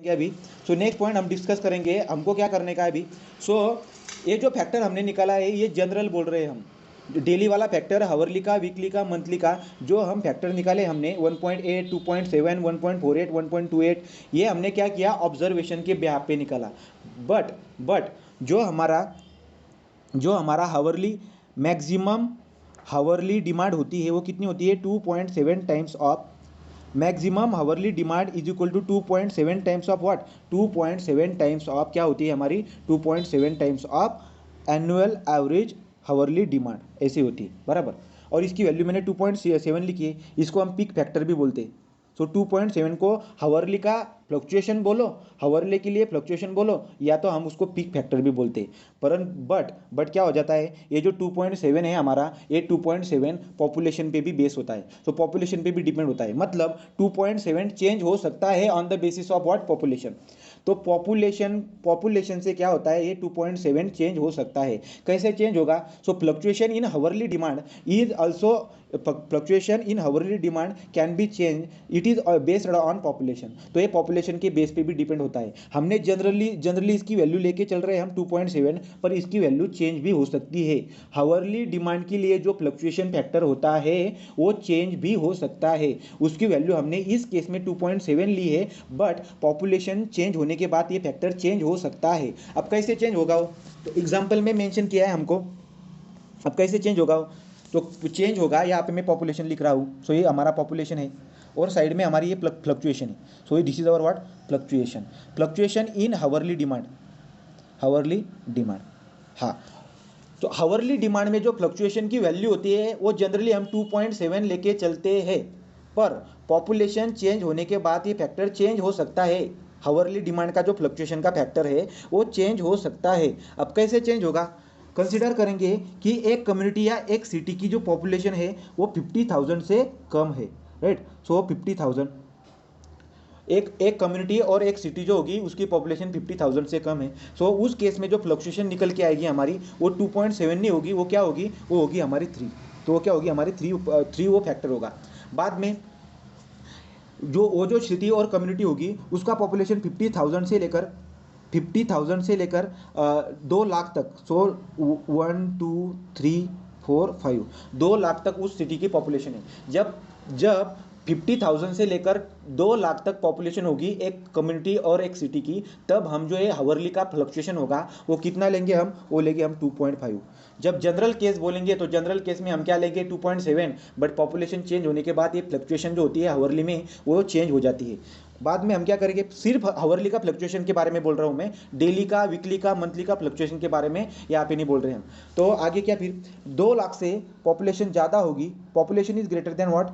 अभी। So next point हम discuss करेंगे, हमको क्या करने का है अभी। सो ये जो फैक्टर हमने निकाला है ये जनरल बोल रहे हैं हम, डेली वाला फैक्टर, हावरली का, वीकली का, मंथली का, जो हम फैक्टर निकाले हमने 1.8, 2.7, 1.48, 1.28, ये हमने क्या किया, ऑब्जर्वेशन के बेहाफ पे निकाला। बट जो हमारा हावरली मैक्सिमम हावरली डिमांड होती है वो कितनी होती है, 2.7 times of maximum hourly demand is equal to 2.7 times of what, 2.7 times of क्या होती है हमारी, 2.7 times of annual average hourly demand, ऐसी होती है बराबर। और इसकी वैल्यू मैंने 2.7 लिखी है, इसको हम पिक फैक्टर भी बोलते हैं। सो 2.7 को हावरली का फ्लक्चुएशन बोलो, हावरली के लिए फ्लक्चुएशन बोलो, या तो हम उसको पिक फैक्टर भी बोलते हैं। बट क्या हो जाता है, ये जो 2.7 है हमारा, ये 2.7 पॉपुलेशन पे भी बेस होता है, तो पॉपुलेशन पे भी डिपेंड होता है। मतलब 2.7 चेंज हो सकता है on the basis of what, population. तो पॉपुलेशन से क्या होता है, ये 2.7 चेंज हो सकता है। कैसे चेंज होगा, so fluctuation in hourly demand is also, fluctuation in hourly demand can be change, it is based on population. तो ये पॉपुलेशन के बेस पे भी डिपेंड होता है। हमने जनरली इसकी वैल्यू लेके चल रहे हैं हम 2.7, पर इसकी वैल्यू चेंज भी हो सकती है। हावरली डिमांड के लिए जो फ्लक्चुएशन फैक्टर होता है वो चेंज भी हो सकता है, उसकी वैल्यू हमने इस केस में 2.7 ली है, बट पॉपुलेशन चेंज होने के बाद ये फैक्टर चेंज हो सकता है। अब कैसे चेंज होगा वो, तो एग्जाम्पल में मेंशन किया है हमको। अब कैसे चेंज होगा वो, तो चेंज होगा, यहाँ पे मैं पॉपुलेशन लिख रहा हूँ, सो ये हमारा पॉपुलेशन है और साइड में हमारी ये फ्लक्चुएशन है। सो this is our what, fluctuation in hourly demand, hourly demand. हाँ, तो हावरली डिमांड में जो फ्लक्चुएशन की वैल्यू होती है वो जनरली हम 2.7 लेके चलते हैं, पर पॉपुलेशन चेंज होने के बाद ये फैक्टर चेंज हो सकता है। हावरली डिमांड का जो फ्लक्चुएशन का फैक्टर है वो चेंज हो सकता है। अब कैसे चेंज होगा, कंसिडर करेंगे कि एक कम्युनिटी या एक सिटी की जो पॉपुलेशन है वो 50,000 से कम है, राइट। सो 50,000, एक कम्युनिटी और एक सिटी जो होगी उसकी पॉपुलेशन 50,000 से कम है। सो उस केस में जो फ्लक्चुएशन निकल के आएगी हमारी, वो 2.7 नहीं होगी, वो क्या होगी, वो होगी हमारी 3। तो वो क्या होगी हमारी 3 वो फैक्टर होगा। बाद में वो जो सिटी और कम्युनिटी होगी उसका पॉपुलेशन 50,000 से लेकर 2 लाख तक। सो 1 2 3 4 5, 2 लाख तक उस सिटी की पॉपुलेशन है। जब जब 50,000 से लेकर 2 लाख तक पॉपुलेशन होगी एक कम्युनिटी और एक सिटी की, तब हम जो है हावरली का फ्लक्चुएशन होगा वो कितना लेंगे हम, वो लेंगे हम 2.5। जब जनरल केस बोलेंगे तो जनरल केस में हम क्या लेंगे, 2.7, बट पॉपुलेशन चेंज होने के बाद ये फ्लक्चुएशन जो होती है हावरली में वो चेंज हो जाती है। बाद में हम क्या करेंगे, सिर्फ हावरली का फ्लक्चुएशन के बारे में बोल रहा हूँ मैं, डेली का, वीकली का, मंथली का फ्लक्चुएशन के बारे में यहाँ पे नहीं बोल रहे हैं हम। तो आगे क्या, फिर 2 लाख से पॉपुलेशन ज़्यादा होगी, population is greater than what,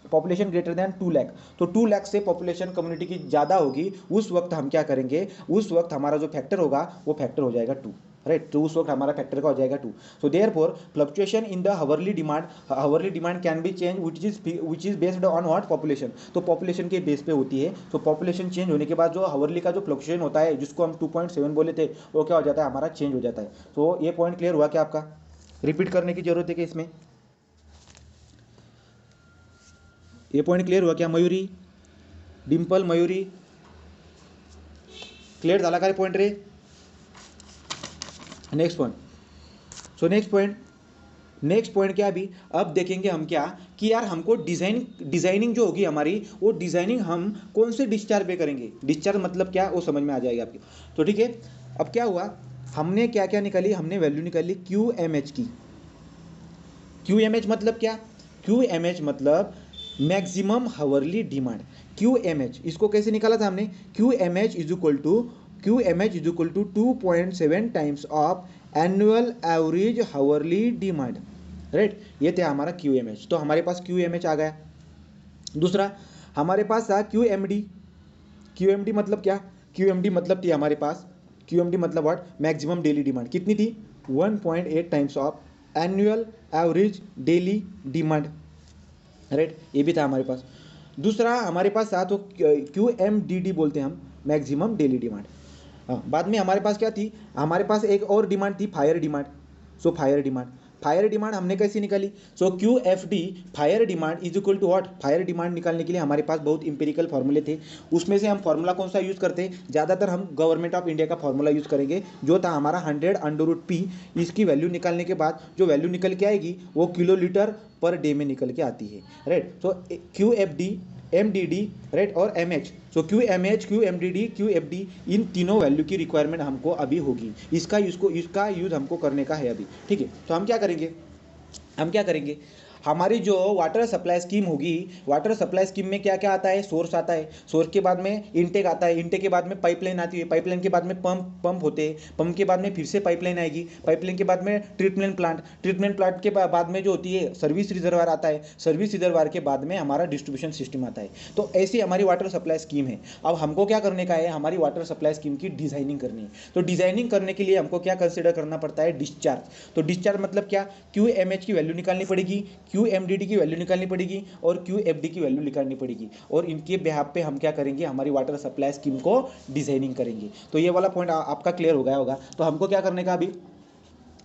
population greater than 2 lakh. तो 2 लाख से पॉपुलेशन कम्युनिटी की ज़्यादा होगी, उस वक्त हम क्या करेंगे, उस वक्त हमारा जो फैक्टर होगा वो फैक्टर हो जाएगा 2, राइट। तो उस वक्त हमारा फैक्टर का हो जाएगा 2। So therefore fluctuation in the hourly demand can be change which is based on what, population. तो पॉपुलेशन के बेस पे होती है। तो पॉपुलेशन चेंज होने के बाद जो हावरली का जो फ्लक्चुएशन होता है जिसको हम 2.7 बोले थे, वो क्या हो जाता है, हमारा चेंज हो जाता है। तो ये पॉइंट क्लियर हुआ क्या आपका, रिपीट करने की जरूरत है कि इसमें, ये पॉइंट क्लियर हुआ क्या, मयूरी, डिम्पल, मयूरी, क्लियर झाला का पॉइंट रे। Next point, so next point क्या, अभी अब देखेंगे हम क्या, कि यार हमको डिजाइनिंग जो होगी हमारी, वो डिजाइनिंग हम कौन से डिस्चार्ज पे करेंगे। डिस्चार्ज मतलब क्या, वो समझ में आ जाएगा आपके। तो ठीक है, अब क्या हुआ, हमने क्या क्या निकाली, हमने वैल्यू निकाली QMH की। QMH मतलब क्या, QMH मतलब मैक्सिमम हावरली डिमांड। QMH इसको कैसे निकाला था हमने, QMH is equal to 2.7 times of annual average hourly demand, right. ये था हमारा QMH। तो हमारे पास QMH आ गया। दूसरा हमारे पास था QMD मतलब क्या, QMD मतलब थी हमारे पास, QMD मतलब व्हाट, मैक्सिमम डेली डिमांड। कितनी थी, 1.8 times of annual average daily demand, right. ये भी था हमारे पास। दूसरा हमारे पास था तो QMDD बोलते हैं हम, मैक्सिमम डेली डिमांड। हाँ, बाद में हमारे पास क्या थी, हमारे पास एक और डिमांड थी, fire demand. So fire demand, fire demand हमने कैसे निकाली? So Q F D fire demand is equal to what? Fire demand निकालने के लिए हमारे पास बहुत इंपेरिकल फॉर्मूले थे, उसमें से हम फॉर्मूला कौन सा यूज़ करते हैं? ज़्यादातर हम गवर्नमेंट ऑफ इंडिया का फॉर्मूला यूज़ करेंगे, जो था हमारा 100 √P। इसकी वैल्यू निकालने के बाद जो वैल्यू निकल के आएगी वो किलोलीटर पर डे में निकल के आती है, right. So Q F D, M D D, right, और M H. So Q M H, Q M D D, Q F D, इन तीनों वैल्यू की रिक्वायरमेंट हमको अभी होगी, इसका यूज़ हमको करने का है अभी, ठीक है। तो हम क्या करेंगे, हमारी जो वाटर सप्लाई स्कीम होगी, वाटर सप्लाई स्कीम में क्या क्या आता है? सोर्स आता है, सोर्स के बाद में इनटेक आता है, इनटेक के बाद में पाइपलाइन आती है, पाइपलाइन के बाद में पंप होते हैं, पंप के बाद में फिर से पाइपलाइन आएगी, पाइपलाइन के बाद में ट्रीटमेंट प्लांट के बाद में जो होती है सर्विस रिजर्वायर आता है, सर्विस रिजर्वायर के बाद में हमारा डिस्ट्रीब्यूशन सिस्टम आता है। तो ऐसी हमारी वाटर सप्लाई स्कीम है। अब हमको क्या करने का है? हमारी वाटर सप्लाई स्कीम की डिजाइनिंग करनी है। तो डिजाइनिंग करने के लिए हमको क्या कंसिडर करना पड़ता है? डिस्चार्ज। तो डिस्चार्ज मतलब क्या? क्यू एम एच की वैल्यू निकालनी पड़ेगी, क्यू एम डी डी की वैल्यू निकालनी पड़ेगी और क्यू एफ डी की वैल्यू निकालनी पड़ेगी, और इनके बिहाफ पे हम क्या करेंगे? हमारी वाटर सप्लाई स्कीम को डिजाइनिंग करेंगे। तो ये वाला पॉइंट आपका क्लियर हो गया होगा। तो हमको क्या करने का अभी?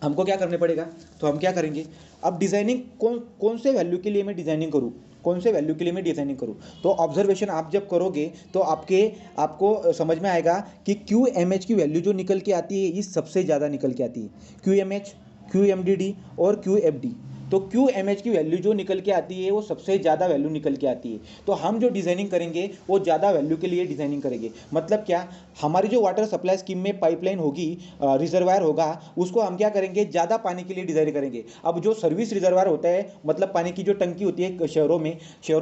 हमको क्या करने पड़ेगा? तो हम क्या करेंगे अब? डिजाइनिंग कौन से वैल्यू के लिए मैं डिजाइनिंग करूँ, कौन से वैल्यू के लिए मैं डिजाइनिंग करूँ? तो ऑब्जर्वेशन आप जब करोगे तो आपको समझ में आएगा कि क्यू एम एच की वैल्यू जो निकल के आती है, ये सबसे ज़्यादा निकल के आती है। Q M H, Q M D D और क्यू एफ डी। तो क्यू एम एच की वैल्यू जो निकल के आती है वो सबसे ज़्यादा वैल्यू निकल के आती है। तो हम जो डिज़ाइनिंग करेंगे वो ज़्यादा वैल्यू के लिए डिज़ाइनिंग करेंगे। मतलब क्या? हमारी जो वाटर सप्लाई स्कीम में पाइपलाइन होगी, रिजर्वायर होगा, उसको हम क्या करेंगे? ज़्यादा पानी के लिए डिज़ाइन करेंगे। अब जो सर्विस रिजर्वायर होता है, मतलब पानी की जो टंकी होती है शहरों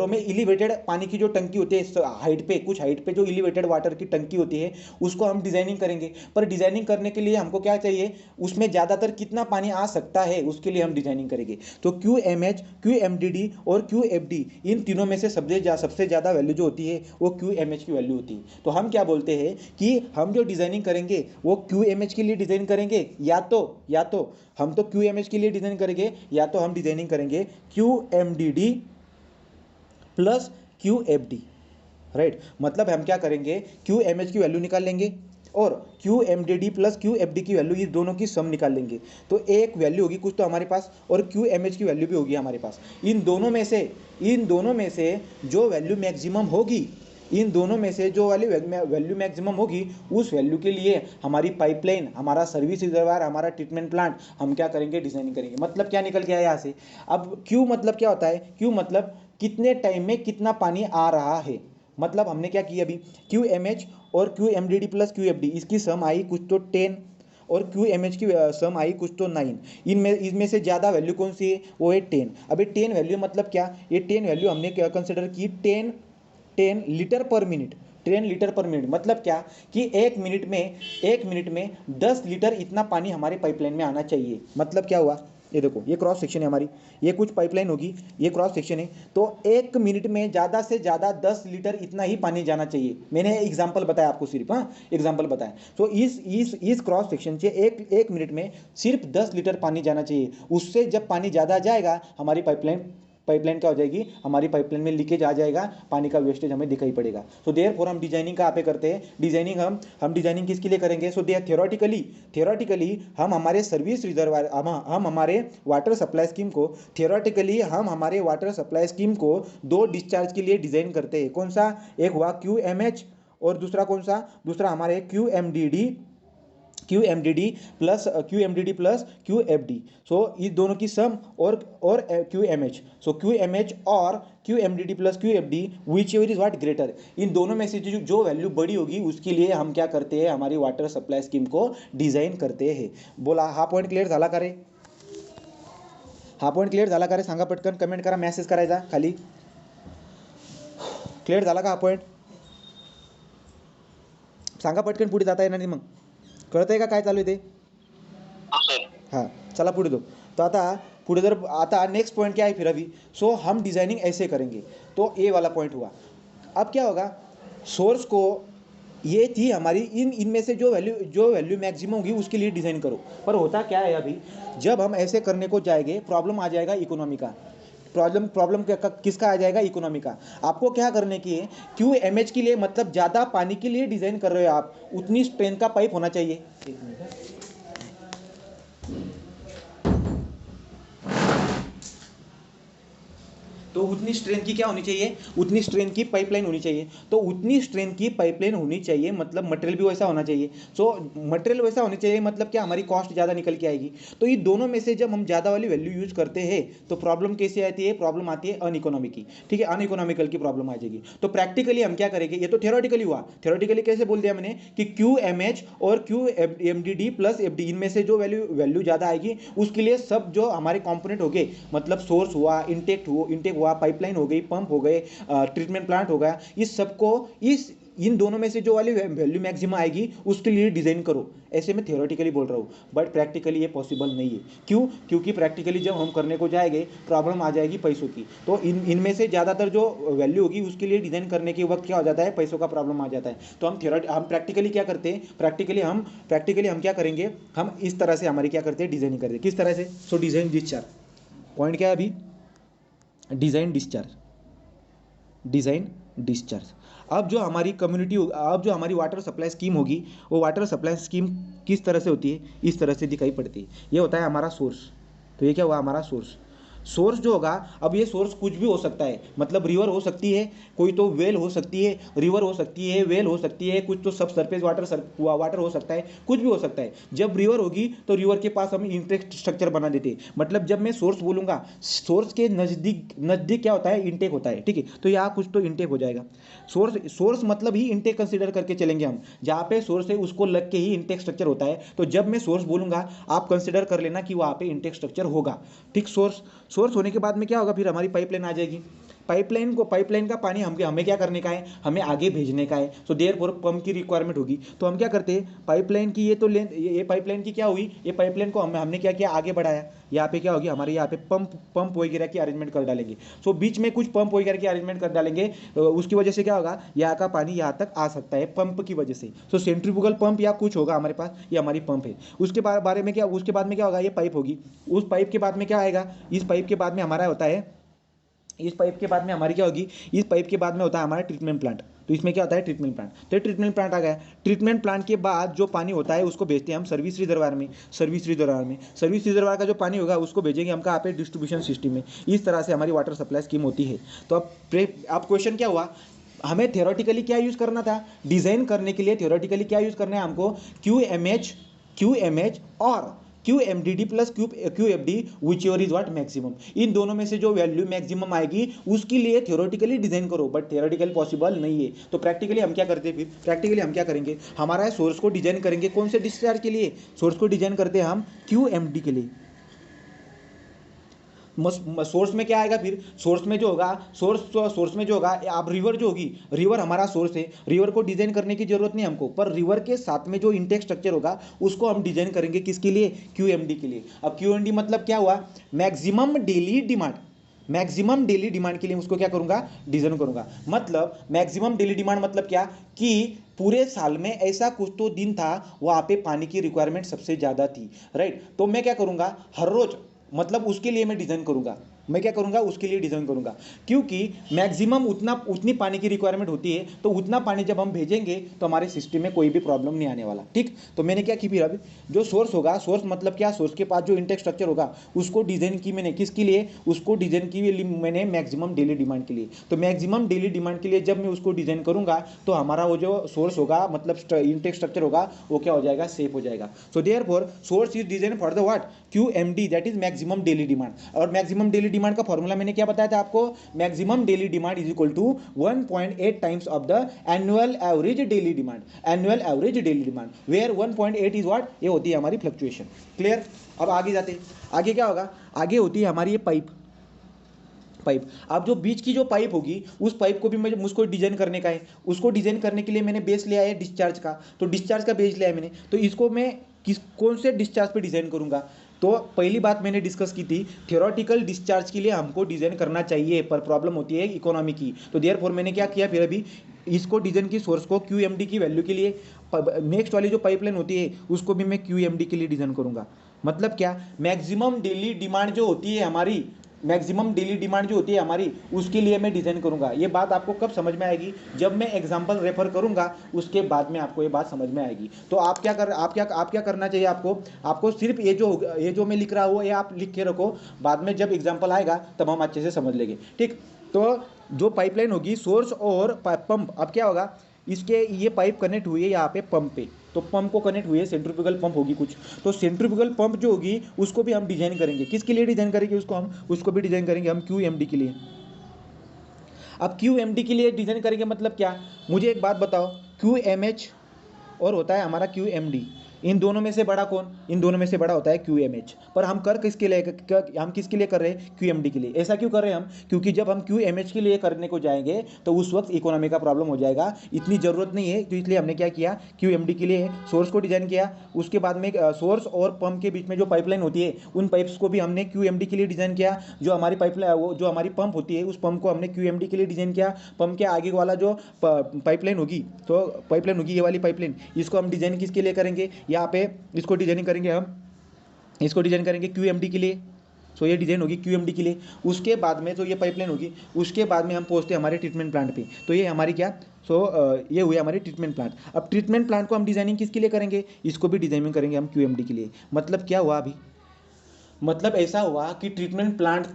में एलिवेटेड पानी की जो टंकी होती है, हाइट पे, कुछ हाइट पे जो एलिवेटेड वाटर की टंकी होती है, उसको हम डिज़ाइनिंग करेंगे। पर डिज़ाइनिंग करने के लिए हमको क्या चाहिए? उसमें ज़्यादातर कितना पानी आ सकता है, उसके लिए हम डिज़ाइनिंग करेंगे। तो Q M H, Q M D D और क्यू एफ डी, इन तीनों में से सबसे ज़्यादा वैल्यू जो होती है वो क्यू एम एच की वैल्यू होती है। तो हम क्या बोलते हैं कि हम जो डिज़ाइनिंग करेंगे वो क्यू एम एच के लिए डिज़ाइन करेंगे, या तो हम तो क्यू एम एच के लिए डिज़ाइन करेंगे, या तो हम डिज़ाइनिंग करेंगे Q M D D plus Q F D, right. मतलब हम क्या करेंगे? क्यू एम एच की वैल्यू निकाल लेंगे और Q M D D plus Q F D की वैल्यू, ये दोनों की सम निकाल लेंगे। तो एक वैल्यू होगी कुछ तो हमारे पास, और क्यू एम एच की वैल्यू भी होगी हमारे पास। इन दोनों में से जो वैल्यू मैक्सिमम होगी, वैल्यू मैक्सिमम होगी, उस वैल्यू के लिए हमारी पाइपलाइन, हमारा सर्विस रिजर्वायर, हमारा ट्रीटमेंट प्लांट हम क्या करेंगे? डिजाइनिंग करेंगे। मतलब क्या निकल के आया यहाँ से? अब क्यू मतलब क्या होता है? क्यू मतलब कितने टाइम में कितना पानी आ रहा है। मतलब हमने क्या किया अभी? क्यू एम एच और Q M D D plus Q F D, इसकी सम आई कुछ तो 10 और क्यू एम एच की सम आई कुछ तो 9। इनमें से ज़्यादा वैल्यू कौन सी है? वो है 10। अभी 10 वैल्यू मतलब क्या? ये 10 वैल्यू हमने क्या कंसिडर की? 10 लीटर पर मिनट। 10 लीटर पर मिनट मतलब क्या? कि एक मिनट में 10 लीटर इतना पानी हमारे पाइपलाइन में आना चाहिए। मतलब क्या हुआ? ये देखो, ये क्रॉस सेक्शन है हमारी, ये कुछ पाइपलाइन होगी, ये क्रॉस सेक्शन है। तो एक मिनट में ज़्यादा से ज़्यादा 10 लीटर इतना ही पानी जाना चाहिए। मैंने एग्जांपल बताया आपको, सिर्फ एग्जांपल बताया। तो इस क्रॉस सेक्शन से एक मिनट में सिर्फ 10 लीटर पानी जाना चाहिए। उससे जब पानी ज़्यादा जाएगा, हमारी पाइपलाइन क्या हो जाएगी? हमारी पाइपलाइन में लीकेज आ जाएगा, पानी का वेस्टेज हमें दिखाई पड़ेगा। सो देयरफॉर हम डिजाइनिंग कहाँ पे करते हैं? डिजाइनिंग हम डिजाइनिंग किसके लिए करेंगे? सो देयर थियोरेटिकली हम हमारे सर्विस रिजर्वायर, हम हमारे वाटर सप्लाई स्कीम को हमारे वाटर सप्लाई स्कीम को 2 डिस्चार्ज के लिए डिजाइन करते हैं। कौन सा? एक हुआ क्यू एम एच और दूसरा कौन सा? दूसरा हमारे Q M D D plus Q F D. So इस दोनों की सम और Q M H. So Q M H और Q M D D plus Q F D, whichever is what greater. इन दोनों में से जो वैल्यू बड़ी होगी उसके लिए हम क्या करते हैं? हमारी वाटर सप्लाई स्कीम को डिजाइन करते हैं। बोला हा पॉईंट क्लिअर झाला का रे? हा पॉईंट क्लिअर झाला का रे? सांगा पटकन, कमेंट करा, मेसेज करायचा खाली। क्लिअर झाला का हा पॉईंट? सांगा पटकन, पुढे जाता येणार नाही मग. कळतंय का काय चालू आहे ते? हाँ, चला पुढे दो। तो आता नेक्स्ट पॉइंट क्या है फिर अभी? सो हम डिजाइनिंग ऐसे करेंगे। तो ये वाला पॉइंट हुआ। अब क्या होगा? सोर्स को, ये थी हमारी, इनमें से जो वैल्यू मैक्सिमम होगी उसके लिए डिज़ाइन करो। पर होता क्या है अभी, जब हम ऐसे करने को जाएंगे, प्रॉब्लम आ जाएगा इकोनॉमी का। प्रॉब्लम किसका आ जाएगा? इकोनॉमी का। आपको क्या करने की है? क्यू एम एच के लिए, मतलब ज़्यादा पानी के लिए डिज़ाइन कर रहे हो आप, उतनी स्ट्रेंथ का पाइप होना चाहिए। एक मिनट, तो उतनी स्ट्रेंथ की क्या होनी चाहिए, उतनी स्ट्रेंथ की पाइपलाइन होनी चाहिए। तो उतनी स्ट्रेंथ की पाइपलाइन होनी चाहिए मतलब मटेरियल भी वैसा होना चाहिए। सो मटेरियल वैसा होना चाहिए मतलब क्या, हमारी कॉस्ट ज़्यादा निकल के आएगी। तो ये दोनों में से जब हम ज़्यादा वाली वैल्यू यूज करते हैं तो प्रॉब्लम कैसे आती है, प्रॉब्लम आती है अनइकोनॉमिक की, ठीक है, अनइकोनॉमिकल की प्रॉब्लम आ जाएगी। तो प्रैक्टिकली हम क्या करेंगे, ये तो थियोरेटिकली हुआ, थियोरेटिकली कैसे बोल दिया मैंने कि क्यू एम एच और Q M D D plus F D, इनमें से जो वैल्यू वैल्यू ज़्यादा आएगी उसके लिए सब जो हमारे कंपोनेंट हो गए, मतलब सोर्स हुआ, इंटेक हुआ, पाइपलाइन हो गई, पंप हो गए, ट्रीटमेंट प्लांट हो गया, इस सबको इस इन दोनों में से जो वाली वैल्यू मैक्सिमम आएगी उसके लिए डिज़ाइन करो। ऐसे मैं थियोरेटिकली बोल रहा हूँ, बट प्रैक्टिकली ये पॉसिबल नहीं है। क्यों, क्योंकि प्रैक्टिकली जब हम करने को जाएंगे प्रॉब्लम आ जाएगी पैसों की। तो इनमें से ज़्यादातर जो वैल्यू होगी उसके लिए डिज़ाइन करने के वक्त क्या हो जाता है, पैसों का प्रॉब्लम आ जाता है। तो हम प्रैक्टिकली क्या करते हैं, प्रैक्टिकली हम क्या करेंगे, हम इस तरह से हमारी क्या करते हैं, डिज़ाइनिंग करते हैं। किस तरह से, सो डिज़ाइन डिस्चार्ज पॉइंट क्या है अभी, डिज़ाइन डिस्चार्ज। अब जो हमारी कम्युनिटी, अब जो हमारी वाटर सप्लाई स्कीम होगी, वो वाटर सप्लाई स्कीम किस तरह से होती है, इस तरह से दिखाई पड़ती है। ये होता है हमारा सोर्स। तो ये क्या हुआ, हमारा सोर्स जो होगा, अब ये सोर्स कुछ भी हो सकता है, मतलब रिवर हो सकती है, कोई तो वेल हो सकती है, रिवर हो सकती है, वेल हो सकती है, कुछ तो सब सरफेस वाटर हो सकता है, कुछ भी हो सकता है। जब रिवर होगी तो रिवर के पास हम इंटेक स्ट्रक्चर बना देते हैं। मतलब जब मैं सोर्स बोलूँगा, सोर्स के नज़दीक क्या होता है, इंटेक होता है, ठीक है। तो यहाँ कुछ तो इंटेक हो जाएगा। सोर्स मतलब ही इंटेक कंसिडर करके चलेंगे हम, जहाँ पे सोर्स है उसको लग के ही इंटेक स्ट्रक्चर होता है। तो जब मैं सोर्स बोलूँगा आप कंसिडर कर लेना कि वहाँ पे इंटेक स्ट्रक्चर होगा, ठीक। सोर्स होने के बाद में क्या होगा, फिर हमारी पाइपलाइन आ जाएगी। पाइपलाइन का पानी हमें क्या करने का है, हमें आगे भेजने का है। सो देयरफॉर पंप की रिक्वायरमेंट होगी। तो हम क्या करते हैं, पाइपलाइन की ये तो लेंथ, ये पाइपलाइन की क्या हुई, ये पाइपलाइन को हमने क्या किया, आगे बढ़ाया। यहाँ पे क्या होगी, हमारे यहाँ पे पंप वगैरह की अरेंजमेंट कर डालेंगे। सो बीच में कुछ पंप वगैरह की अरेंजमेंट कर डालेंगे। उसकी वजह से क्या होगा, यहाँ का पानी यहाँ तक आ सकता है पंप की वजह से। सो सेंट्रीफ्यूगल पंप या कुछ होगा हमारे पास, ये हमारी पंप है। उसके बारे में क्या, उसके बाद में क्या होगा, ये पाइप होगी। उस पाइप के बाद में क्या आएगा, इस पाइप के बाद में हमारा होता है, इस पाइप के बाद में हमारी क्या होगी, इस पाइप के बाद में होता है हमारा ट्रीटमेंट प्लांट। तो इसमें क्या होता है, ट्रीटमेंट प्लांट। तो ट्रीटमेंट प्लांट आ गया। ट्रीटमेंट प्लांट के बाद जो पानी होता है उसको भेजते हैं हम सर्विस रिजर्वायर का जो पानी होगा उसको भेजेंगे हम कहाँ पे, डिस्ट्रीब्यूशन सिस्टम में। इस तरह से हमारी वाटर सप्लाई स्कीम होती है। तो अब क्वेश्चन क्या हुआ, हमें थियोरेटिकली क्या यूज़ करना था, डिज़ाइन करने के लिए थियोरेटिकली क्या यूज़ करना है हमको, क्यू एम एच और Q M D D plus Q F D whichever is what maximum. इन दोनों में से जो वैल्यू मैक्सिमम आएगी उसके लिए थियोरेटिकली डिजाइन करो, बट थियोरेटिकली पॉसिबल नहीं है। तो प्रैक्टिकली हम क्या करते हैं, फिर प्रैक्टिकली हम क्या करेंगे, हमारा सोर्स को डिजाइन करेंगे कौन से डिस्चार्ज के लिए, सोर्स को डिजाइन करते हैं हम क्यू एम डी के लिए। सोर्स में क्या आएगा, फिर सोर्स में जो होगा, सोर्स में जो होगा, अब रिवर जो होगी, रिवर हमारा सोर्स है। रिवर को डिजाइन करने की जरूरत नहीं हमको, पर रिवर के साथ में जो इंटेक स्ट्रक्चर होगा उसको हम डिजाइन करेंगे किसके लिए, क्यूएमडी के लिए। अब क्यूएमडी मतलब क्या हुआ, maximum daily demand. Maximum daily demand के लिए उसको क्या करूंगा, डिजाइन करूंगा। मतलब मैक्सिमम डेली डिमांड मतलब क्या, कि पूरे साल में ऐसा कुछ तो दिन था वहां पे पानी की रिक्वायरमेंट सबसे ज्यादा थी, राइट। तो मैं क्या करूंगा, हर रोज, मतलब उसके लिए मैं डिज़ाइन करूंगा, मैं क्या करूंगा, उसके लिए डिज़ाइन करूंगा। क्योंकि मैक्सिमम उतनी पानी की रिक्वायरमेंट होती है, तो उतना पानी जब हम भेजेंगे तो हमारे सिस्टम में कोई भी प्रॉब्लम नहीं आने वाला, ठीक। तो मैंने क्या की, फिर अभी जो सोर्स होगा, सोर्स मतलब क्या, सोर्स के पास जो इंटेक स्ट्रक्चर होगा उसको डिज़ाइन की मैंने किसके लिए, उसको डिज़ाइन की मैंने मैक्सिमम डेली डिमांड के लिए। तो मैक्सिमम डेली डिमांड के लिए जब मैं उसको डिज़ाइन करूंगा तो हमारा वो जो सोर्स होगा, मतलब इंटेक स्ट्रक्चर होगा, वो क्या हो जाएगा, सेफ हो जाएगा। So therefore source is design for the what, QMD, that is maximum daily demand. और मैक्सिमम डेली डिमांड का फॉर्मूला मैंने क्या बताया था आपको, maximum daily demand is equal to 1.8 times of the annual average daily demand, where 1.8 is what, ये होती है हमारी फ्लक्चुएशन। क्लियर। अब आगे जाते हैं, आगे क्या होगा, आगे होती है हमारी ये पाइप। अब जो बीच की जो पाइप होगी, उस पाइप को भी मुझको डिजाइन करने का है। उसको डिजाइन करने के लिए मैंने बेस लिया है डिस्चार्ज का, तो डिस्चार्ज का बेस लिया है मैंने। तो इसको मैं कौन से डिस्चार्ज पे डिजाइन करूंगा। तो पहली बात मैंने डिस्कस की थी, थियोरेटिकल डिस्चार्ज के लिए हमको डिजाइन करना चाहिए, पर प्रॉब्लम होती है इकोनॉमी की। तो देयरफॉर मैंने क्या किया, फिर अभी इसको डिजाइन की सोर्स को क्यूएमडी की वैल्यू के लिए, नेक्स्ट वाली जो पाइपलाइन होती है उसको भी मैं क्यूएमडी के लिए डिजाइन करूंगा। मतलब क्या, मैक्सिमम डेली डिमांड जो होती है हमारी, मैक्सिमम डेली डिमांड जो होती है हमारी, उसके लिए मैं डिज़ाइन करूंगा। ये बात आपको कब समझ में आएगी? जब मैं एग्जांपल रेफर करूंगा, उसके बाद में आपको ये बात समझ में आएगी। तो आप क्या करना चाहिए आपको सिर्फ ये जो मैं लिख रहा हूँ ये आप लिख के रखो, बाद में जब एग्जाम्पल आएगा तब हम अच्छे से समझ लेंगे, ठीक। तो जो पाइपलाइन होगी सोर्स और पंप, अब क्या होगा, इसके ये पाइप कनेक्ट हुई है यहाँ पे पंप पे, तो पंप को कनेक्ट हुई है, सेंट्रीफ्यूगल पंप होगी कुछ, तो सेंट्रीफ्यूगल पंप जो होगी उसको भी हम डिजाइन करेंगे। किसके लिए डिजाइन करेंगे उसको भी डिजाइन करेंगे हम क्यूएमडी के लिए। अब क्यूएमडी के लिए डिजाइन करेंगे मतलब क्या, मुझे एक बात बताओ, क्यूएमएच और होता है हमारा क्यूएमडी, इन दोनों में से बड़ा कौन? इन दोनों में से बड़ा होता है क्यूएमएच। पर हम किसके लिए कर रहे हैं? क्यूएमडी के लिए। ऐसा क्यों कर रहे हैं हम? क्योंकि जब हम क्यूएमएच के लिए करने को जाएंगे तो उस वक्त इकोनॉमी का प्रॉब्लम हो जाएगा, इतनी ज़रूरत नहीं है, तो इसलिए हमने क्या किया, क्यूएमडी के लिए सोर्स को डिजाइन किया। उसके बाद में सोर्स और पंप के बीच में जो पाइपलाइन होती है उन पाइप्स को भी हमने क्यूएमडी के लिए डिजाइन किया। जो हमारी पाइपलाइन वो जो हमारी पंप होती है उस पंप को हमने क्यूएमडी के लिए डिजाइन किया। पंप के आगे वाला जो पाइपलाइन होगी, तो पाइपलाइन होगी ये वाली पाइपलाइन, इसको हम डिजाइन किसके लिए करेंगे? यहाँ पे इसको डिजाइन करेंगे हम, इसको डिजाइन करेंगे क्यूएमडी के लिए। सो ये डिजाइन होगी क्यूएमडी के लिए। उसके बाद में जो ये पाइपलाइन होगी, उसके बाद में हम पहुंचते हैं हमारे ट्रीटमेंट प्लांट पे। तो ये हमारी क्या, ये हुई हमारी ट्रीटमेंट प्लांट। अब ट्रीटमेंट प्लांट को हम डिजाइनिंग किसके लिए करेंगे? इसको भी डिजाइनिंग करेंगे हम क्यूएमडी के लिए। मतलब क्या हुआ अभी? मतलब ऐसा हुआ कि ट्रीटमेंट प्लांट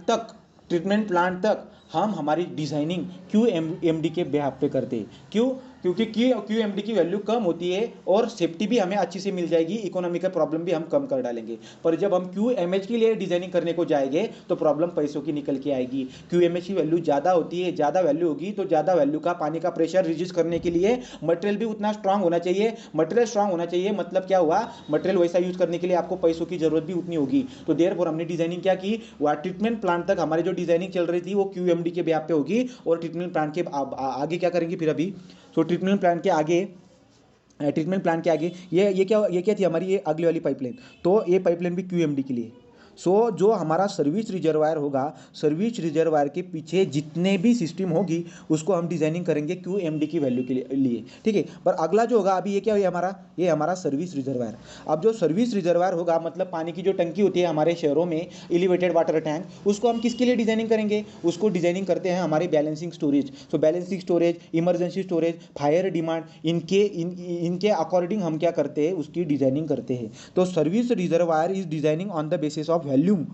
तक हम हमारी डिजाइनिंग क्यूएमडी के बेहाफ पे करते हैं। क्यों? क्योंकि क्यूएमडी की वैल्यू कम होती है और सेफ्टी भी हमें अच्छी से मिल जाएगी, इकोनॉमिकल प्रॉब्लम भी हम कम कर डालेंगे। पर जब हम क्यूएमएच के लिए डिजाइनिंग करने को जाएंगे तो प्रॉब्लम पैसों की निकल के आएगी। क्यूएमएच की वैल्यू ज़्यादा होती है, ज़्यादा वैल्यू होगी तो ज़्यादा वैल्यू का पानी का प्रेशर रिड्यूस करने के लिए मटेरियल भी उतना स्ट्रांग होना चाहिए। मटेरियल स्ट्रांग होना चाहिए मतलब क्या हुआ, मटेरियल वैसा यूज करने के लिए आपको पैसों की जरूरत भी उतनी होगी। तो देयरफॉर हमने डिजाइनिंग क्या की, वह ट्रीटमेंट प्लांट तक हमारी जो डिजाइनिंग चल रही थी वो क्यूएमडी के बेहाफ पे होगी। और ट्रीटमेंट प्लांट के आगे क्या करेंगे फिर अभी? तो ट्रीटमेंट प्लांट के आगे ये क्या थी हमारी, ये अगली वाली पाइपलाइन। तो ये पाइपलाइन भी क्यूएमडी के लिए। जो हमारा सर्विस रिजर्वायर होगा, सर्विस रिजर्वायर के पीछे जितने भी सिस्टम होगी उसको हम डिजाइनिंग करेंगे क्यूएमडी की वैल्यू के लिए, ठीक है। पर अगला जो होगा अभी, ये क्या है हमारा, ये हमारा सर्विस रिजर्वायर। अब जो सर्विस रिजर्वायर होगा, मतलब पानी की जो टंकी होती है हमारे शहरों में, एलिवेटेड वाटर टैंक, उसको हम किसके लिए डिजाइनिंग करेंगे? उसको डिजाइनिंग करते हैं हमारे balancing storage. Balancing storage, emergency storage, fire demand, इनके अकॉर्डिंग हम क्या करते हैं, उसकी डिजाइनिंग करते हैं। तो service reservoir is designing on the basis of volume,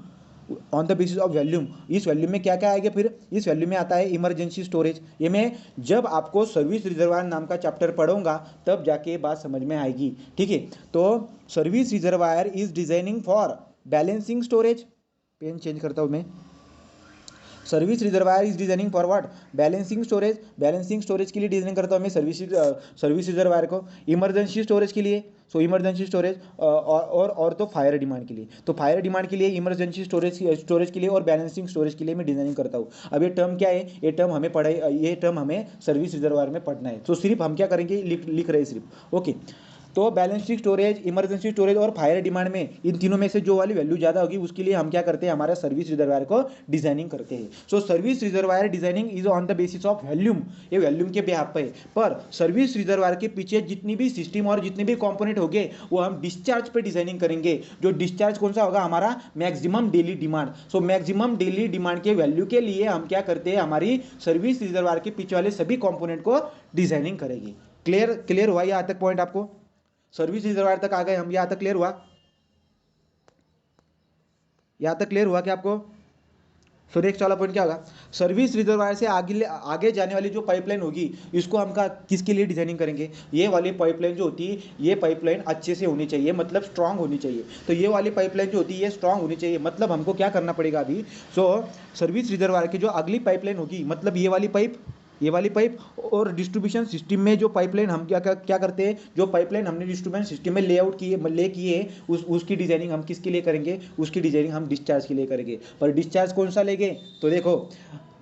on the basis of volume. इस वैल्यूम में क्या क्या आएगा फिर? इस वैल्यूम में आता है इमरजेंसी स्टोरेज। ये मैं जब आपको सर्विस रिजर्वायर नाम का चैप्टर पढ़ूंगा तब जाके बात समझ में आएगी, ठीक है। तो service reservoir is designing for balancing storage, pen change करता हूँ मैं। Service reservoir is designing for what? Balancing storage. Balancing storage के लिए डिजाइन करता हूँ मैं सर्विस रिजर्वायर को। इमरजेंसी स्टोरेज के लिए, इमरजेंसी स्टोरेज, और तो फायर डिमांड के लिए। तो फायर डिमांड के लिए, इमरजेंसी स्टोरेज के लिए और बैलेंसिंग स्टोरेज के लिए मैं डिजाइनिंग करता हूँ। अब ये टर्म क्या है? ये टर्म हमें सर्विस रिजर्वायर में पढ़ना है। तो सिर्फ हम क्या करेंगे, लिख रहे हैं सिर्फ, ओके। तो बैलेंसिंग स्टोरेज, इमरजेंसी स्टोरेज और फायर डिमांड में, इन तीनों में से जो वाली वैल्यू ज़्यादा होगी उसके लिए हम क्या करते हैं, हमारा सर्विस रिजर्वायर को डिजाइनिंग करते हैं। Service reservoir designing is on the basis of volume, ये वैल्यूम के बेहाफ पे। पर सर्विस रिजर्वायर के पीछे जितनी भी सिस्टम और जितने भी कॉम्पोनेंट होंगे वो हम डिस्चार्ज पे डिजाइनिंग करेंगे। जो डिस्चार्ज कौन सा होगा? हमारा maximum daily demand. Maximum daily demand के वैल्यू के लिए हम क्या करते हैं, हमारी सर्विस रिजर्वायर के पीछे वाले सभी कॉम्पोनेंट को डिजाइनिंग करेंगे। क्लियर हुआ यहाँ तक पॉइंट आपको? सर्विस रिजर्वायर तक आ गए हम, यहां तक क्लियर हुआ? यहां तक क्लियर हुआ क्या आपको? नेक्स्ट वाला पॉइंट क्या होगा? सर्विस रिजर्वायर से आगे जाने वाली जो पाइपलाइन होगी इसको हम किसके लिए डिजाइनिंग करेंगे? ये वाली पाइपलाइन जो होती है, ये पाइपलाइन अच्छे से होनी चाहिए, मतलब स्ट्रांग होनी चाहिए। तो ये वाली पाइपलाइन जो होती है ये स्ट्रांग होनी चाहिए। मतलब हमको क्या करना पड़ेगा अभी? सर्विस रिजर्वायर की जो अगली पाइपलाइन होगी, मतलब ये वाली पाइप और डिस्ट्रीब्यूशन सिस्टम में जो पाइपलाइन हम क्या करते हैं, जो पाइपलाइन हमने डिस्ट्रीब्यूशन सिस्टम में लेआउट किए उसकी डिजाइनिंग हम किसके लिए करेंगे? उसकी डिजाइनिंग हम डिस्चार्ज के लिए करेंगे। पर डिस्चार्ज कौन सा लेंगे? तो देखो,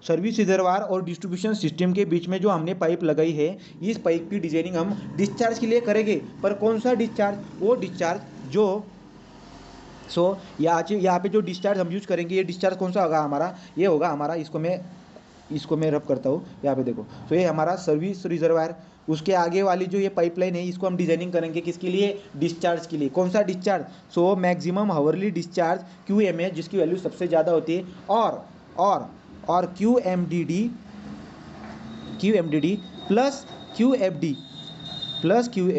सर्विस रिजर्वायर और डिस्ट्रीब्यूशन सिस्टम के बीच में जो हमने पाइप लगाई है, इस पाइप की डिजाइनिंग हम डिस्चार्ज के लिए करेंगे। पर कौन सा डिस्चार्ज? वो डिस्चार्ज जो यहाँ पे जो डिस्चार्ज हम यूज करेंगे, ये डिस्चार्ज कौन सा होगा हमारा? ये होगा हमारा, इसको मैं रब करता हूँ, यहाँ पे देखो। ये हमारा सर्विस रिजर्वायर, उसके आगे वाली जो ये पाइपलाइन है इसको हम डिजाइनिंग करेंगे किसके लिए? डिस्चार्ज के लिए। कौन सा discharge? Maximum hourly discharge QMH, जिसकी वैल्यू सबसे ज़्यादा होती है, और और Q M D D plus Q F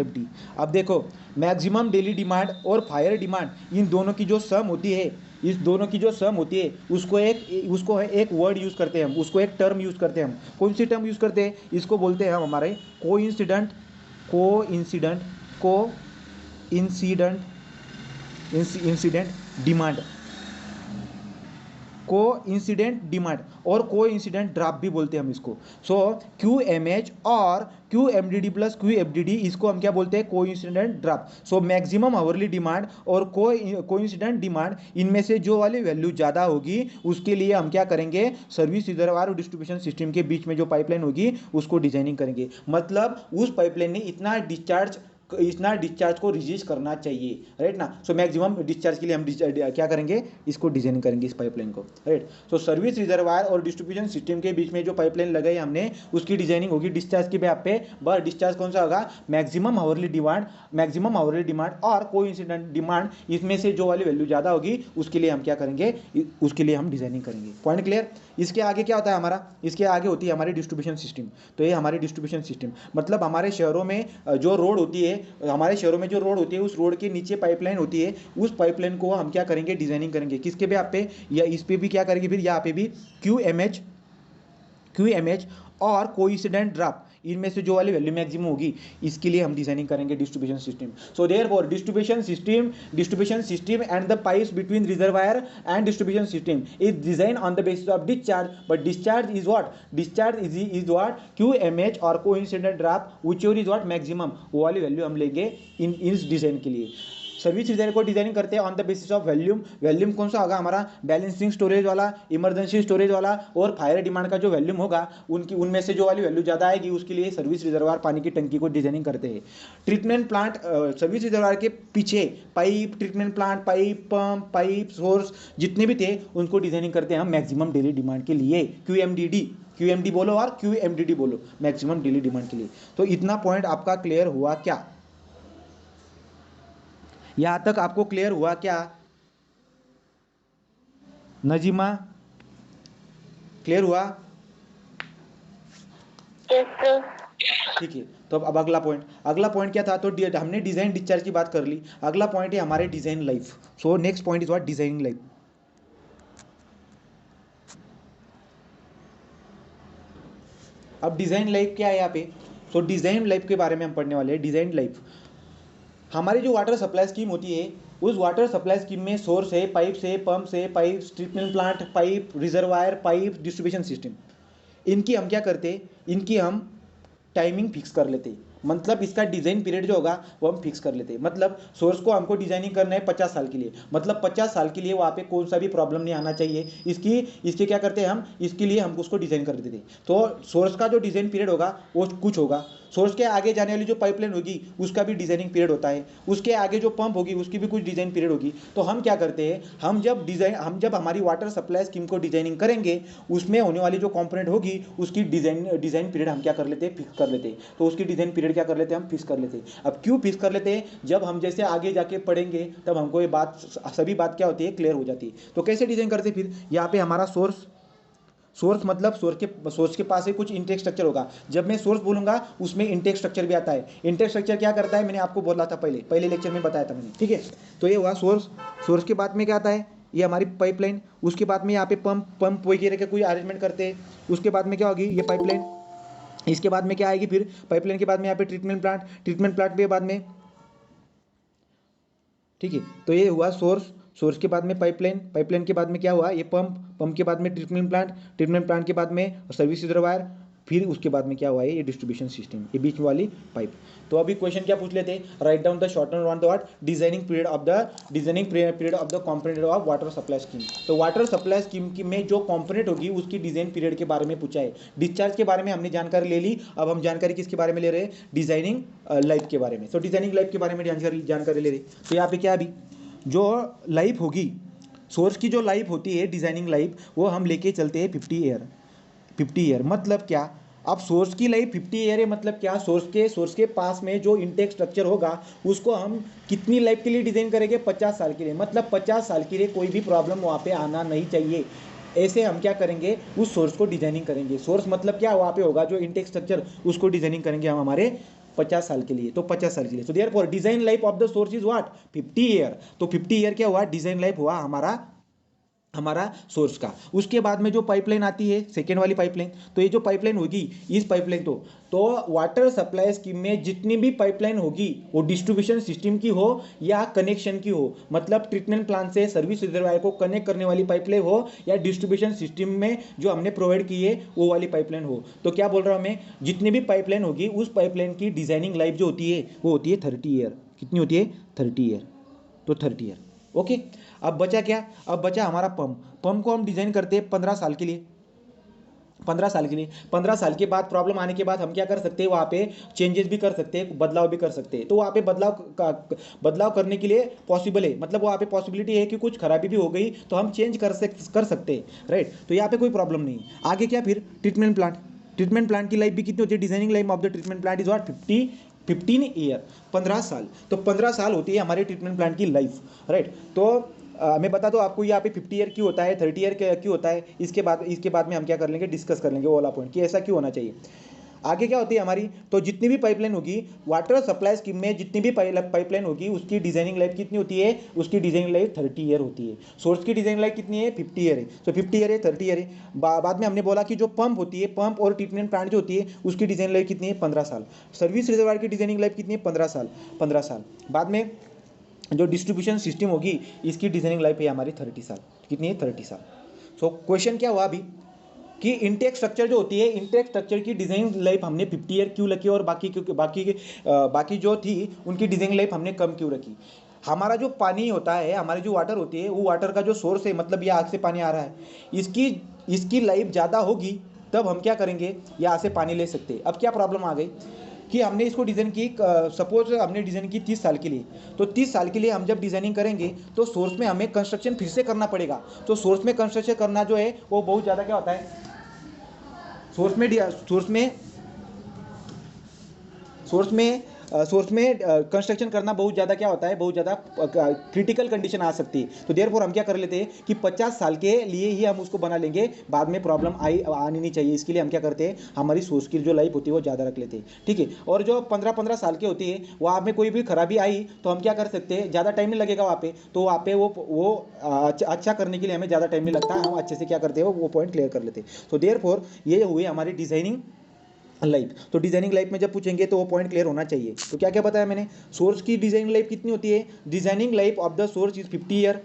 D. अब देखो, मैक्सिमम डेली डिमांड और फायर डिमांड, इन दोनों की जो सम होती है, इस दोनों की जो सम होती है उसको एक वर्ड यूज़ करते हैं हम, उसको एक टर्म यूज़ करते हैं हम। कौन सी टर्म यूज़ करते हैं? इसको बोलते हैं हम हमारे कोइंसिडेंट डिमांड, कोइंसिडेंट डिमांड और कोइंसिडेंट ड्राफ्ट भी बोलते हैं हम इसको। सो क्यू एम एच और Q M D D plus Q F D D, इसको हम क्या बोलते हैं? Coincident draft. So maximum hourly demand और कोइंसिडेंट डिमांड, इनमें से जो वाली वैल्यू ज़्यादा होगी उसके लिए हम क्या करेंगे? सर्विस रिजर्वायर और डिस्ट्रीब्यूशन सिस्टम के बीच में जो पाइपलाइन होगी उसको डिजाइनिंग करेंगे। मतलब उस पाइपलाइन ने इतना डिस्चार्ज को रिलीज करना चाहिए, राइट ना। सो मैक्सिमम डिस्चार्ज के लिए हम क्या करेंगे? इसको डिजाइन करेंगे, इस पाइपलाइन को, राइट। सो सर्विस रिजर्वायर और डिस्ट्रीब्यूशन सिस्टम के बीच में जो पाइपलाइन लगाई हमने, उसकी डिजाइनिंग होगी डिस्चार्ज के बेस पे। बस डिस्चार्ज कौन सा होगा? मैक्सिमम आवरली डिमांड और कोइंसिडेंट डिमांड, इसमें से जो वाली वैल्यू ज़्यादा होगी उसके लिए हम क्या करेंगे? उसके लिए हम डिजाइनिंग करेंगे। Point clear? इसके आगे क्या होता है हमारा? इसके आगे होती है हमारी डिस्ट्रीब्यूशन सिस्टम। तो ये हमारी डिस्ट्रीब्यूशन सिस्टम मतलब हमारे शहरों में जो रोड होती है, उस रोड के नीचे पाइपलाइन होती है, उस पाइपलाइन को हम क्या करेंगे? डिजाइनिंग करेंगे। किसके पे? आप पे या इस पे भी क्या करेंगे? फिर यहाँ पे भी क्यू एम एच और कोइंसिडेंट ड्राफ्ट, इनमें से जो वाली वैल्यू मैक्सिमम होगी इसके लिए हम डिजाइनिंग करेंगे distribution system. So therefore distribution system and the pipes between reservoir and distribution system is design on the basis of discharge, but discharge is what? Q M H और coincident draft which is what? Maximum. वो वाली value हम लेंगे इस design के लिए। Service reserve को designing करते हैं on the basis of volume कौन सा होगा हमारा? बैलेंसिंग स्टोरेज वाला, इमरजेंसी स्टोरेज वाला और फायर डिमांड का जो वैल्यूम होगा उनमें से जो वाली वैल्यू ज़्यादा आएगी उसके लिए सर्विस रिजर्वायर पानी की टंकी को डिजाइनिंग करते हैं। ट्रीटमेंट प्लांट, सर्विस रिजर्वायर के पीछे pipe, treatment plant, pipe, pump, pipe, source जितने भी थे उनको डिजाइनिंग करते हैं हम मैक्सिमम डेली डिमांड के लिए। क्यूएमडी बोलो और क्यूएमडीडी बोलो, मैक्सिमम डेली डिमांड के लिए। तो इतना पॉइंट आपका क्लियर हुआ क्या? यहां तक आपको क्लियर हुआ क्या? नजीमा, क्लियर हुआ? ठीक है। तो अब अगला पॉइंट क्या था? तो हमने डिजाइन डिस्चार्ज की बात कर ली। अगला पॉइंट है हमारे design life. So next point is what? Designing life. अब डिजाइन लाइफ क्या है यहाँ पे? सो डिजाइन लाइफ के बारे में हम पढ़ने वाले हैं। डिजाइन लाइफ, हमारी जो वाटर सप्लाई स्कीम होती है, उस वाटर सप्लाई स्कीम में सोर्स है, पाइप से, पंप से, pipe, treatment plant, pipe, reservoir, pipe, distribution system, इनकी हम क्या करते? इनकी हम टाइमिंग फिक्स कर लेते। मतलब इसका डिज़ाइन पीरियड जो होगा वो हम फिक्स कर लेते हैं। मतलब सोर्स को हमको डिजाइनिंग करना है 50 साल के लिए, मतलब 50 साल के लिए वहाँ पे कौन सा भी प्रॉब्लम नहीं आना चाहिए। इसके क्या करते हैं हम? इसके लिए हम उसको डिज़ाइन कर देते थे। तो सोर्स का जो डिज़ाइन पीरियड होगा वो कुछ होगा। सोर्स के आगे जाने वाली जो पाइपलाइन होगी उसका भी डिजाइनिंग पीरियड होता है। उसके आगे जो पंप होगी उसकी भी कुछ डिजाइन पीरियड होगी। तो हम क्या करते हैं? हम जब हमारी वाटर सप्लाई स्कीम को डिजाइनिंग करेंगे, उसमें होने वाली जो कंपोनेंट होगी उसकी डिजाइन पीरियड हम क्या कर लेते हैं? फिक्स कर लेते हैं। तो उसकी डिजाइन पीरियड क्या कर लेते हैं? हम फिक्स कर लेते हैं। अब क्यों फिक्स कर लेते हैं? जब हम जैसे आगे जाके पढ़ेंगे तब हमको ये सभी बात क्या होती है? क्लियर हो जाती है। तो कैसे डिजाइन करते हैं? फिर यहाँ पे हमारा सोर्स मतलब सोर्स के पास ही कुछ इंटेक स्ट्रक्चर होगा। जब मैं सोर्स बोलूंगा उसमें इंटेक स्ट्रक्चर भी आता है। इंटेक स्ट्रक्चर क्या करता है? मैंने आपको बोला था पहले लेक्चर में बताया था मैंने, ठीक है। तो ये हुआ सोर्स के बाद में क्या आता है? ये हमारी पाइपलाइन। उसके बाद में यहाँ पे पंप वगैरह का कोई अरेंजमेंट करते हैं। उसके बाद में क्या होगी? ये पाइपलाइन। इसके बाद में क्या आएगी? फिर पाइपलाइन के बाद में यहाँ पे ट्रीटमेंट प्लांट के बाद में, ठीक है। तो ये हुआ सोर्स के बाद में पाइपलाइन के बाद में क्या हुआ? ये पंप के बाद में ट्रीटमेंट प्लांट के बाद में सर्विस रिजर्वायर, फिर उसके बाद में क्या हुआ? ये डिस्ट्रीब्यूशन सिस्टम, ये बीच वाली पाइप। तो अभी क्वेश्चन क्या पूछ लेते हैं? Write down the short note on the what? Designing period of the component of water supply scheme. तो वाटर सप्लाई स्कीम की में जो कंपोनेंट होगी उसकी डिजाइन पीरियड के बारे में पूछा है। डिस्चार्ज के बारे में हमने जानकारी ले ली। अब हम जानकारी किसके बारे में ले रहे हैं? डिजाइनिंग लाइफ के बारे में। तो डिजाइनिंग लाइफ के बारे में जानकारी ले रहे। तो यहाँ पे क्या? अभी जो लाइफ होगी, सोर्स की जो लाइफ होती है, डिजाइनिंग लाइफ, वो हम लेके चलते हैं 50 ईयर। मतलब क्या? अब सोर्स की लाइफ 50 ईयर है। मतलब क्या? सोर्स के पास में जो इंटेक स्ट्रक्चर होगा उसको हम कितनी लाइफ के लिए डिजाइन करेंगे? 50 साल के लिए। मतलब 50 साल के लिए कोई भी प्रॉब्लम वहाँ पे आना नहीं चाहिए। ऐसे हम क्या करेंगे, उस सोर्स को डिजाइनिंग करेंगे। सोर्स मतलब क्या, वहाँ पे होगा जो इनटेक स्ट्रक्चर, उसको डिजाइनिंग करेंगे हम हमारे 50 साल के लिए। तो 50 साल के लिए, so therefore design life of the source is what, 50 year. तो 50 ईयर क्या हुआ, डिजाइन लाइफ हुआ हमारा हमारा सोर्स का। उसके बाद में जो पाइपलाइन आती है, सेकेंड वाली पाइपलाइन, तो ये जो पाइपलाइन होगी, इस पाइपलाइन तो वाटर सप्लाई स्कीम में जितनी भी पाइपलाइन होगी, वो डिस्ट्रीब्यूशन सिस्टम की हो या कनेक्शन की हो, मतलब ट्रीटमेंट प्लांट से सर्विस रिजर्वायर को कनेक्ट करने वाली पाइपलाइन हो या डिस्ट्रीब्यूशन सिस्टम में जो हमने प्रोवाइड की है वो वाली पाइपलाइन हो। तो क्या बोल रहा हूँ मैं, जितनी भी पाइपलाइन होगी उस पाइपलाइन की डिजाइनिंग लाइफ जो होती है वो होती है 30 ईयर। कितनी होती है, 30 ईयर। तो 30 ईयर, ओके। अब बचा क्या, अब बचा हमारा पंप। पंप को हम डिजाइन करते हैं 15 साल के लिए, 15 साल के लिए। 15 साल के बाद प्रॉब्लम आने के बाद हम क्या कर सकते हैं, वहाँ पे चेंजेस भी कर सकते हैं, बदलाव भी कर सकते हैं। तो वहाँ पे बदलाव करने के लिए पॉसिबल है, मतलब वहाँ पे पॉसिबिलिटी है कि कुछ खराबी भी हो गई तो हम चेंज कर सकते हैं, राइट। तो यहाँ पे कोई प्रॉब्लम नहीं है। आगे क्या, फिर ट्रीटमेंट प्लांट। ट्रीटमेंट प्लांट की लाइफ भी कितनी होती है, designing life of the treatment plant is what, 15 year, 15 साल। तो 15 साल होती है हमारे ट्रीटमेंट प्लांट की लाइफ, राइट। तो मैं बता दूं आपको यहाँ पे 50 ईयर क्यों होता है, 30 ईयर क्यों होता है, इसके बाद में हम क्या कर लेंगे, डिस्कस कर लेंगे वो वाला पॉइंट कि ऐसा क्यों होना चाहिए। आगे क्या होती है हमारी, तो जितनी भी पाइपलाइन होगी वाटर सप्लाई स्कीम में, जितनी भी पाइपलाइन होगी उसकी डिजाइनिंग लाइफ कितनी होती है, उसकी डिजाइनिंग लाइफ 30 ईयर होती है। सोर्स की डिजाइनिंग लाइफ कितनी है, 50 ईयर है। तो 50 ईयर है, 30 ईयर है। बाद में हमने बोला कि जो पंप होती है, पंप और ट्रीटमेंट प्लांट जो होती है उसकी डिजाइन लाइफ कितनी है, 15 साल। सर्विस रिजर्वायर की डिजाइनिंग लाइफ कितनी है, 15 साल, 15 साल। बाद में जो डिस्ट्रीब्यूशन सिस्टम होगी इसकी डिजाइनिंग लाइफ है हमारी 30 साल। कितनी है, 30 साल। सो क्वेश्चन क्या हुआ अभी कि इंटेक स्ट्रक्चर जो होती है, इंटेक स्ट्रक्चर की डिजाइन लाइफ हमने 50 ईयर क्यों रखी और बाकी जो थी उनकी डिजाइन लाइफ हमने कम क्यों रखी। हमारा जो पानी होता है, हमारी जो वाटर होती है, वो वाटर का जो सोर्स है, मतलब ये आग से पानी आ रहा है, इसकी इसकी लाइफ ज़्यादा होगी तब हम क्या करेंगे, यहाँ से पानी ले सकते हैं। अब क्या प्रॉब्लम आ गई कि हमने इसको डिज़ाइन की, सपोज हमने डिज़ाइन की 30 साल के लिए, तो 30 साल के लिए हम जब डिज़ाइनिंग करेंगे तो सोर्स में हमें कंस्ट्रक्शन फिर से करना पड़ेगा। तो सोर्स में कंस्ट्रक्शन करना जो है वो बहुत ज़्यादा क्या होता है, सोर्स में कंस्ट्रक्शन करना बहुत ज़्यादा क्या होता है, बहुत ज़्यादा क्रिटिकल कंडीशन आ सकती है। तो देयरफॉर हम क्या कर लेते हैं कि 50 साल के लिए ही हम उसको बना लेंगे, बाद में प्रॉब्लम आनी नहीं चाहिए, इसके लिए हम क्या करते हैं, हमारी सोर्स की जो लाइफ होती है वो ज़्यादा रख लेते हैं, ठीक है। और जो 15-15 साल के होती है, वहाँ में कोई भी खराबी आई तो हम क्या कर सकते हैं, ज़्यादा टाइम नहीं लगेगा वहाँ पे, तो वहाँ पे वो अच्छा करने के लिए हमें ज़्यादा टाइम नहीं लगता, हम अच्छे से क्या करते हैं वो पॉइंट क्लियर कर लेते हैं। तो देयरफॉर ये हुई हमारी डिजाइनिंग लाइफ। तो डिजाइनिंग लाइफ में जब पूछेंगे तो वो पॉइंट क्लियर होना चाहिए। तो क्या क्या बताया मैंने, सोर्स की डिजाइनिंग लाइफ कितनी होती है, designing life of the source is 50 year.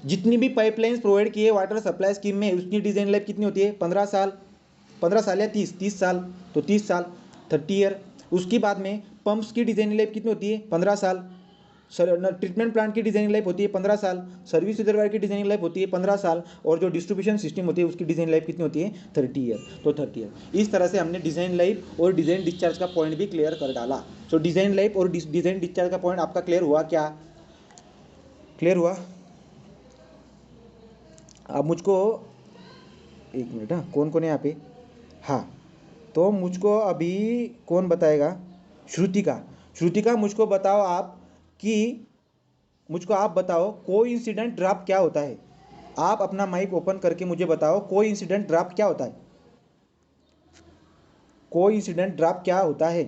जितनी भी पाइपलाइंस प्रोवाइड की है वाटर सप्लाई स्कीम में उसकी डिजाइन लाइफ कितनी होती है, 15 साल, 15 साल या 30 साल, तो 30 साल, 30 ईयर। उसके बाद में पंप्स की डिजाइनिंग लाइफ कितनी होती है, 15 साल। ट्रीटमेंट प्लांट की डिजाइनिंग लाइफ होती है 15 साल। सर्विस रिजर्वायर की डिजाइनिंग लाइफ होती है 15 साल। और जो डिस्ट्रीब्यूशन सिस्टम होती है उसकी डिजाइन लाइफ कितनी होती है, 30 ईयर। तो 30 ईयर। इस तरह से हमने डिजाइन लाइफ और डिजाइन डिस्चार्ज का पॉइंट भी क्लियर कर डाला। सो डिजाइन लाइफ और डिजाइन डिस्चार्ज का पॉइंट आपका क्लियर हुआ क्या, क्लियर हुआ। अब मुझको एक मिनट, हाँ कौन कौन है यहाँ पे, हाँ तो मुझको अभी कौन बताएगा, श्रुतिका। श्रुतिका मुझको बताओ आप कि मुझको आप बताओ कोइंसिडेंट ड्राफ्ट क्या होता है। आप अपना माइक ओपन करके मुझे बताओ कोइंसिडेंट ड्राफ्ट क्या होता है, कोइंसिडेंट ड्राफ्ट क्या होता है,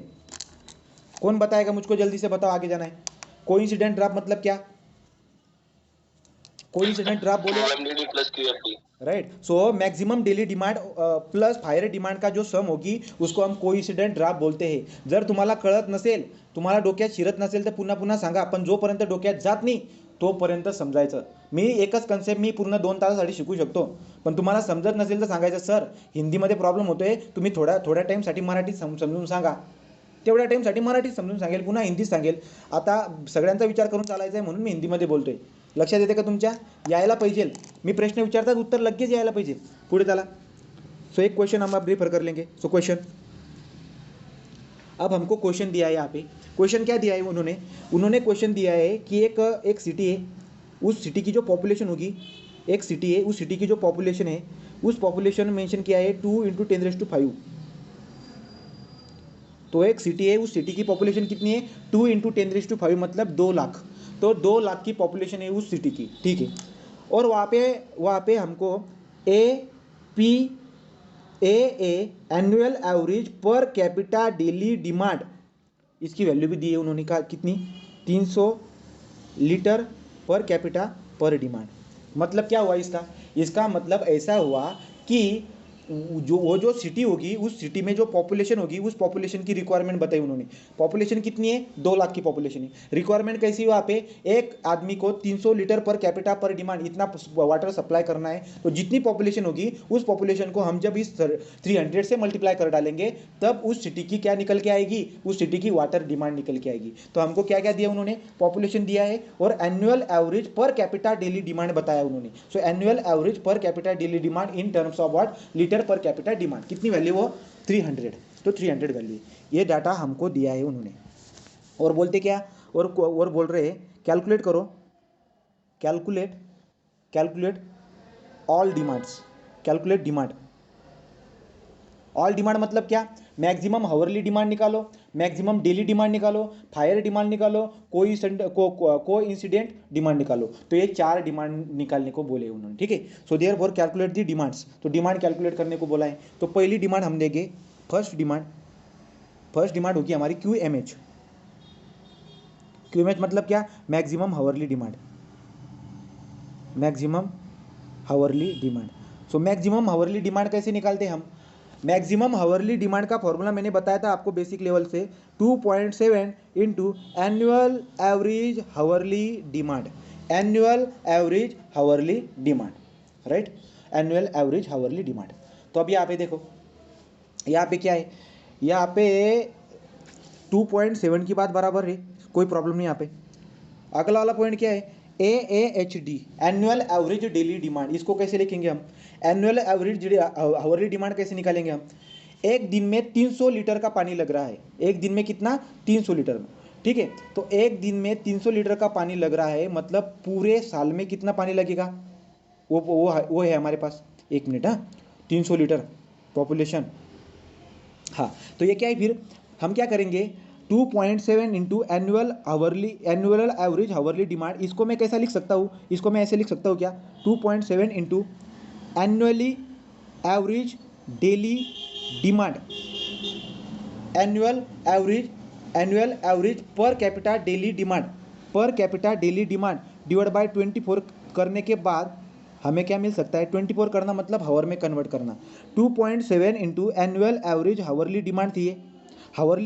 कौन बताएगा मुझको, जल्दी से बताओ, आगे जाना है। कोइंसिडेंट ड्राफ्ट मतलब क्या, कोइंसिडेंट ड्राफ्ट बोले, राइट। सो maximum daily demand plus fire demand का जो सम होगी उसको हम कोइंसिडेंट ड्राफ्ट बोलते हैं। जर तुम्हाला कळत नसेल, तुम्हाला डोक्यात शिरत नसेल तर पुन्हा पुन्हा सांगा, पण जोपर्यंत डोक्यात जात नाही तोपर्यंत समजायचं। मी एकच कन्सेप्ट मी पूर्ण 2 तासासाठी शिकू शकतो, पण तुम्हाला समजत नसेल तर सांगायचं सर हिंदीमध्ये प्रॉब्लेम होतोय, तुम्ही थोड्या टाईमसाठी मराठीत समजून सांगा। तेवढ्या टाईमसाठी मराठीत समजून सांगेल, पुन्हा हिंदीत सांगेल। आता सगळ्यांचा विचार करून चालायचा आहे म्हणून मी हिंदीमध्ये बोलतोय। लक्षात येते का तुमच्या, यायला पाहिजे, मी प्रश्न विचारतात उत्तर लगेच यायला पाहिजे। पुढे चला। सो एक क्वेश्चन हम आप रेफर कर लेंगे। सो क्वेश्चन, अब हमको क्वेश्चन दिया है यहाँ पे। क्वेश्चन क्या दिया है उन्होंने क्वेश्चन दिया है कि एक सिटी है, उस सिटी की जो पॉपुलेशन होगी, एक सिटी है उस सिटी की जो पॉपुलेशन है, उस पॉपुलेशन मेंशन किया है 2 × 10⁵। तो एक सिटी है, उस सिटी की पॉपुलेशन कितनी है, 2 × 10⁵, मतलब 2 लाख। तो 2 लाख की पॉपुलेशन है उस सिटी की, ठीक है। और वहाँ पे हमको annual average per capita daily demand, इसकी वैल्यू भी दी है उन्होंने, कहा कितनी, 300 लीटर पर कैपिटा पर डिमांड। मतलब क्या हुआ इसका मतलब ऐसा हुआ कि जो सिटी होगी, उस सिटी में जो पॉपुलेशन होगी, उस पॉपुलेशन की रिक्वायरमेंट बताई उन्होंने। पॉपुलेशन कितनी है, 2 लाख की पॉपुलेशन है। रिक्वायरमेंट कैसी हुआ पे, एक आदमी को 300 लीटर पर कैपिटा पर डिमांड इतना वाटर सप्लाई करना है। तो जितनी पॉपुलेशन होगी, उस पॉपुलेशन को हम जब इस 300 से मल्टीप्लाई कर डालेंगे, तब उस सिटी की क्या निकल के आएगी, उस सिटी की वाटर डिमांड निकल के आएगी। तो हमको क्या क्या दिया उन्होंने, पॉपुलेशन दिया है और annual average per capita daily demand बताया उन्होंने। सो annual average per capita daily demand in terms of what, litre per capita demand, कितनी वैल्यू, वो 300। तो 300 वैल्यू, ये डाटा हमको दिया है उन्होंने। और बोलते क्या, और बोल रहे हैं कैलकुलेट करो, calculate all demands, calculate demand. All demand मतलब क्या, मैक्सिमम हावरली डिमांड निकालो, मैक्सिमम डेली डिमांड निकालो, फायर डिमांड निकालो, को इंसिडेंट डिमांड निकालो। तो ये 4 डिमांड निकालने को बोले उन्होंने, ठीक है। So therefore calculate the demands, तो डिमांड कैलकुलेट करने को बोला है। तो पहली डिमांड हम देंगे, फर्स्ट डिमांड होगी हमारी QMH। QMH मतलब क्या, maximum hourly demand, maximum hourly demand. So maximum hourly demand कैसे निकालते हैं हम, मैक्सिमम हावरली डिमांड का फॉर्मूला मैंने बताया था आपको बेसिक लेवल से, 2.7 into annual average hourly demand, annual average hourly demand, right, annual average hourly demand. तो अब यहाँ पे देखो, यहाँ पे क्या है, यहाँ पे 2.7 की बात बराबर है, कोई प्रॉब्लम नहीं यहाँ पे। अगला वाला पॉइंट क्या है, AAHD, annual average daily demand. इसको कैसे लिखेंगे हम, एनुअल एवरेज हावरली डिमांड कैसे निकालेंगे हम, एक दिन में 300 लीटर का पानी लग रहा है, एक दिन में कितना, 300 लीटर, ठीक है। तो एक दिन में 300 लीटर का पानी लग रहा है, मतलब पूरे साल में कितना पानी लगेगा, वो है हमारे पास, 1 मिनट, हाँ, 300 लीटर पॉपुलेशन, हाँ। तो ये क्या है, फिर हम क्या करेंगे, 2.7 into annual average hourly demand. इसको मैं कैसा लिख सकता हूँ, इसको मैं ऐसे लिख सकता हूँ क्या, 2.7 into annually average daily demand, annual average per capita daily demand divide by 24 करने के बाद हमें क्या मिल सकता है, 24 करना मतलब हावर में कन्वर्ट करना। 2.7 into annual average hourly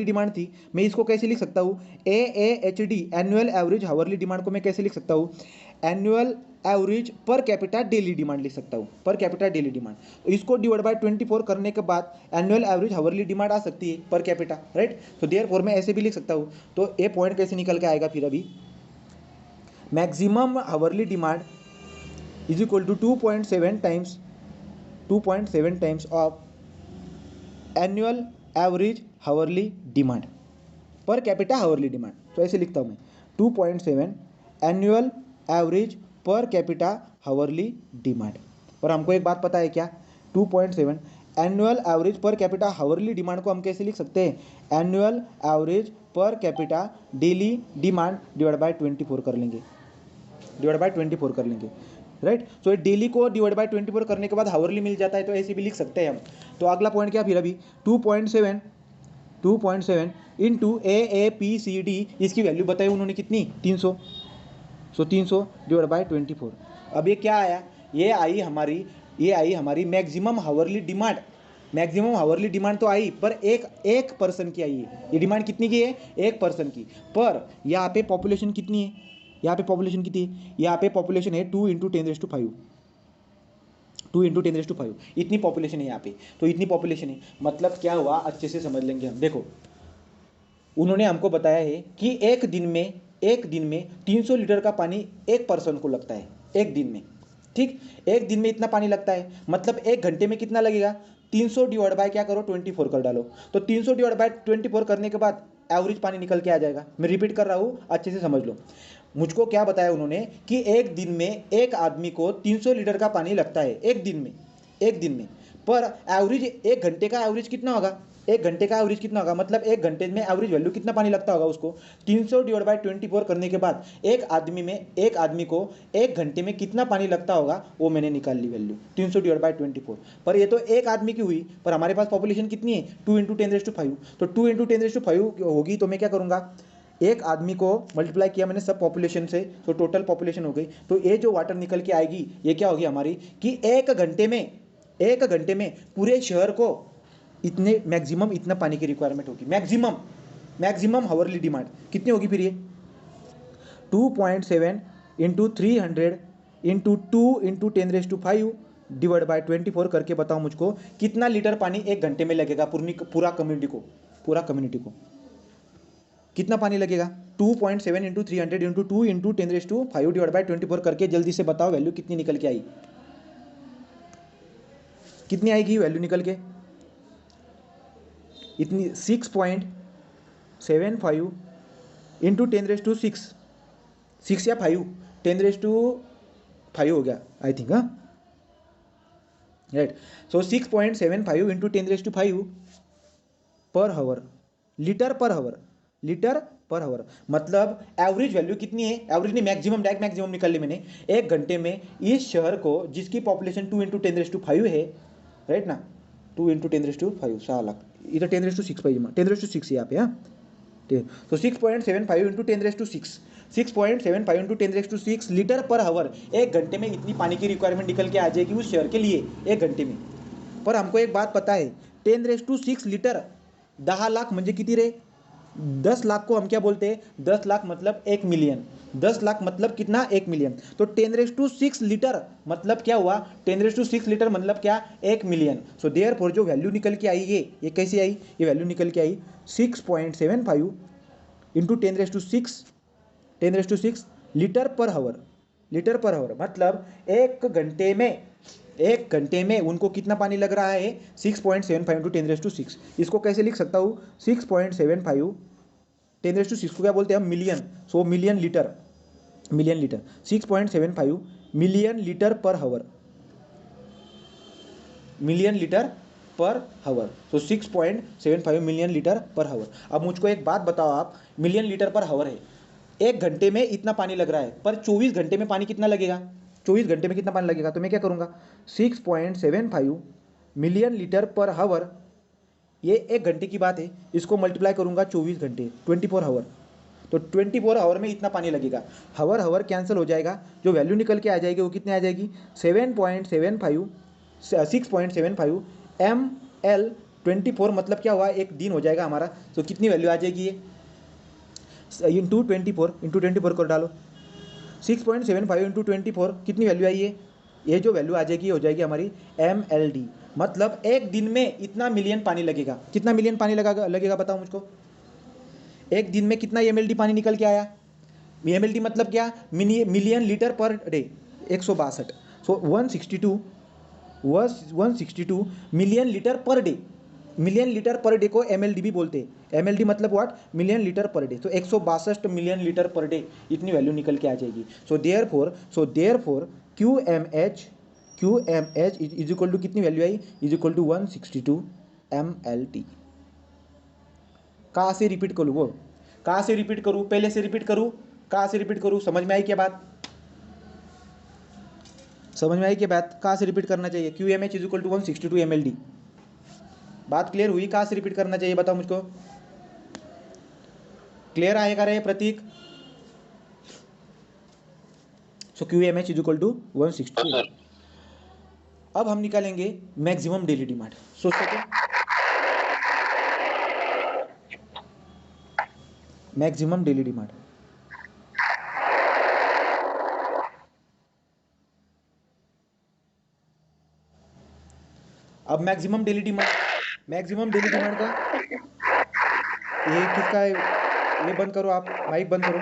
demand थी, मैं इसको कैसे लिख सकता हूँ, AAHD, annual average hourly demand को मैं कैसे लिख सकता हूँ, annual average per capita daily demand लिख सकता हूँ, पर कैपिटा डेली डिमांड। इसको डिवाइड बाय 24 करने के बाद एनुअल एवरेज हावरली डिमांड आ सकती है पर कैपिटा, राइट। तो देयरफॉर मैं ऐसे भी लिख सकता हूँ। तो ये पॉइंट कैसे निकल के आएगा फिर, अभी maximum hourly demand is equal to 2.7 times of annual average hourly demand per capita hourly demand. तो ऐसे लिखता हूँ मैं, 2.7 annual average per capita hourly demand. और हमको एक बात पता है क्या, 2.7 annual average per capita hourly demand को हम कैसे लिख सकते हैं, annual average per capita daily demand divide by 24 कर लेंगे, राइट। सो डेली को डिवाइड बाय 24 करने के बाद हावरली मिल जाता है, तो ऐसे भी लिख सकते हैं हम। तो अगला पॉइंट क्या फिर, अभी 2.7 इंटू AAPCD, इसकी वैल्यू बताई उन्होंने कितनी, 300। सो 300 डिवाइड बाय 24। अब ये क्या आया, ये आई हमारी maximum hourly demand. Maximum hourly demand तो आई, पर एक पर्सन की आई है। ये डिमांड कितनी की है, 1 पर्सन की। पर यहाँ पे पॉपुलेशन कितनी है, यहाँ पे पॉपुलेशन है 2 इंटू 10⁵, 2 इंटू 10⁵, इतनी पॉपुलेशन है यहाँ पे। तो इतनी पॉपुलेशन है, मतलब क्या हुआ, अच्छे से समझ लेंगे हम। देखो, उन्होंने हमको बताया है कि एक दिन में 300 लीटर का पानी एक पर्सन को लगता है, एक दिन में, ठीक। एक दिन में इतना पानी लगता है, मतलब 1 घंटे में कितना लगेगा, 300 डिवाइड बाय क्या करो, 24 कर डालो। तो 300 डिवाइड बाय 24 करने के बाद एवरेज पानी निकल के आ जाएगा। मैं रिपीट कर रहा हूँ, अच्छे से समझ लो। मुझको क्या बताया उन्होंने कि एक दिन में एक आदमी को 300 लीटर का पानी लगता है, एक दिन में। पर एवरेज 1 घंटे का एवरेज कितना होगा, एक घंटे का एवरेज कितना होगा, मतलब एक घंटे में एवरेज वैल्यू कितना पानी लगता होगा उसको। 300 डिवाइड बाई 24 करने के बाद एक आदमी को एक घंटे में कितना पानी लगता होगा वो मैंने निकाल ली वैल्यू 300 डिवाइड बाई 24। पर ये तो एक आदमी की हुई, पर हमारे पास पॉपुलेशन कितनी है 2 इंटू 10⁵, तो 2 इंटू 10⁵ होगी, तो मैं क्या करूँगा, एक आदमी को मल्टीप्लाई किया मैंने सब पॉपुलेशन से, तो टोटल पॉपुलेशन हो गई। तो ये जो वाटर निकल के आएगी ये क्या होगी हमारी, कि एक घंटे में पूरे शहर को इतने मैक्सिमम इतना पानी की रिक्वायरमेंट होगी। मैक्सिमम हावरली डिमांड कितनी होगी फिर ये 2.7 into 300 into 2 into 10⁵ divide by 24 करके बताओ मुझको कितना लीटर पानी एक घंटे में लगेगा पूरा कम्युनिटी को कितना पानी लगेगा। 2.7 into 300 into 2 into 10⁵ divide by 24 करके जल्दी से बताओ वैल्यू कितनी निकल के आई, कितनी आएगी वैल्यू निकल के, इतनी 6.75 इंटू 10⁶ 6 या 5 10⁵ हो गया आई थिंक, हाँ राइट। सो 6.75 इंटू 10⁵ पर हावर, लीटर पर हावर, मतलब एवरेज वैल्यू कितनी है, एवरेज नहीं मैक्सिमम, डायरेक्ट मैक्सिमम निकाल ली मैंने। एक घंटे में इस शहर को जिसकी पॉपुलेशन 2 इंटू 10⁵ है, राइट ना, 2 इंटू 10⁵ 6 लाख, इधर 10⁶ पाइए 10⁶ यहाँ पे, हाँ तो 6.75 इंटू 10⁶ 6.75 इंटू 10⁶ लीटर पर हावर, एक घंटे में इतनी पानी की रिक्वायरमेंट निकल के आ जाएगी उस शहर के लिए एक घंटे में। पर हमको एक बात पता है 10⁶ लीटर 10 लाख म्हणजे किती रे, 10 लाख को हम क्या बोलते हैं, 10 लाख मतलब 1 मिलियन, 10 लाख मतलब कितना 1 मिलियन, तो 10⁶ लीटर मतलब क्या हुआ, 10⁶ लीटर मतलब क्या 1 मिलियन। सो देयरफॉर जो वैल्यू निकल के आई ये कैसे आई, ये वैल्यू निकल के आई 6.75 इंटू 10⁶ लीटर पर हावर, मतलब एक घंटे में उनको कितना पानी लग रहा है 6.75 इंटू 10⁶। इसको कैसे लिख सकता हूँ 6.75 10⁶ को क्या बोलते हैं हम, मिलियन, सो मिलियन लीटर 6.75 मिलियन लीटर पर हावर, सो 6.75 मिलियन लीटर पर हावर। अब मुझको एक बात बताओ आप, मिलियन लीटर पर हावर है, एक घंटे में इतना पानी लग रहा है, पर 24 घंटे में पानी कितना लगेगा, 24 घंटे में कितना पानी लगेगा, तो मैं क्या करूँगा 6.75 मिलियन लीटर पर हावर, ये एक घंटे की बात है, इसको मल्टीप्लाई करूँगा 24 घंटे 24 हावर, तो 24 हावर में इतना पानी लगेगा। हावर कैंसिल हो जाएगा, जो वैल्यू निकल के आ जाएगी वो कितने आ जाएगी 6.75 ml 24, मतलब क्या हुआ एक दिन हो जाएगा हमारा, तो कितनी वैल्यू आ जाएगी ये इंटू 24 कर डालो, 6.75 इंटू 24 कितनी वैल्यू आई है, ये जो वैल्यू आ जाएगी हो जाएगी हमारी mld, मतलब एक दिन में इतना मिलियन पानी लगेगा। कितना मिलियन पानी लगेगा बताओ मुझको, एक दिन में कितना mld पानी निकल के आया, mld मतलब क्या million litre per day 162, so 162 million litre per day, million litre per day को mld भी बोलते हैं, mld मतलब what, million litre per day, तो 162 मिलियन लीटर पर डे इतनी वैल्यू निकल के आ जाएगी। So therefore QMH is equal to कितनी वैल्यू आई, इज इक्वल टू 162 mlt। कहाँ से रिपीट करूँ, वो कहाँ से रिपीट करूँ, पहले से रिपीट करूँ, कहाँ से रिपीट करूँ, समझ में आई क्या बात, कहाँ से रिपीट करना चाहिए, QMH is equal to 162 mld, बात क्लियर हुई, कहाँ से रिपीट करना चाहिए बताओ मुझको, क्लियर आएगा रे प्रतीक। सो QMH इज इक्वल टू 162। अब हम निकालेंगे मैक्सिमम डेली डिमांड, सोच सके मैक्सिमम डेली डिमांड, अब मैक्सिमम डेली डिमांड का ये किसका है, ये बंद करो आप, माइक बंद करो।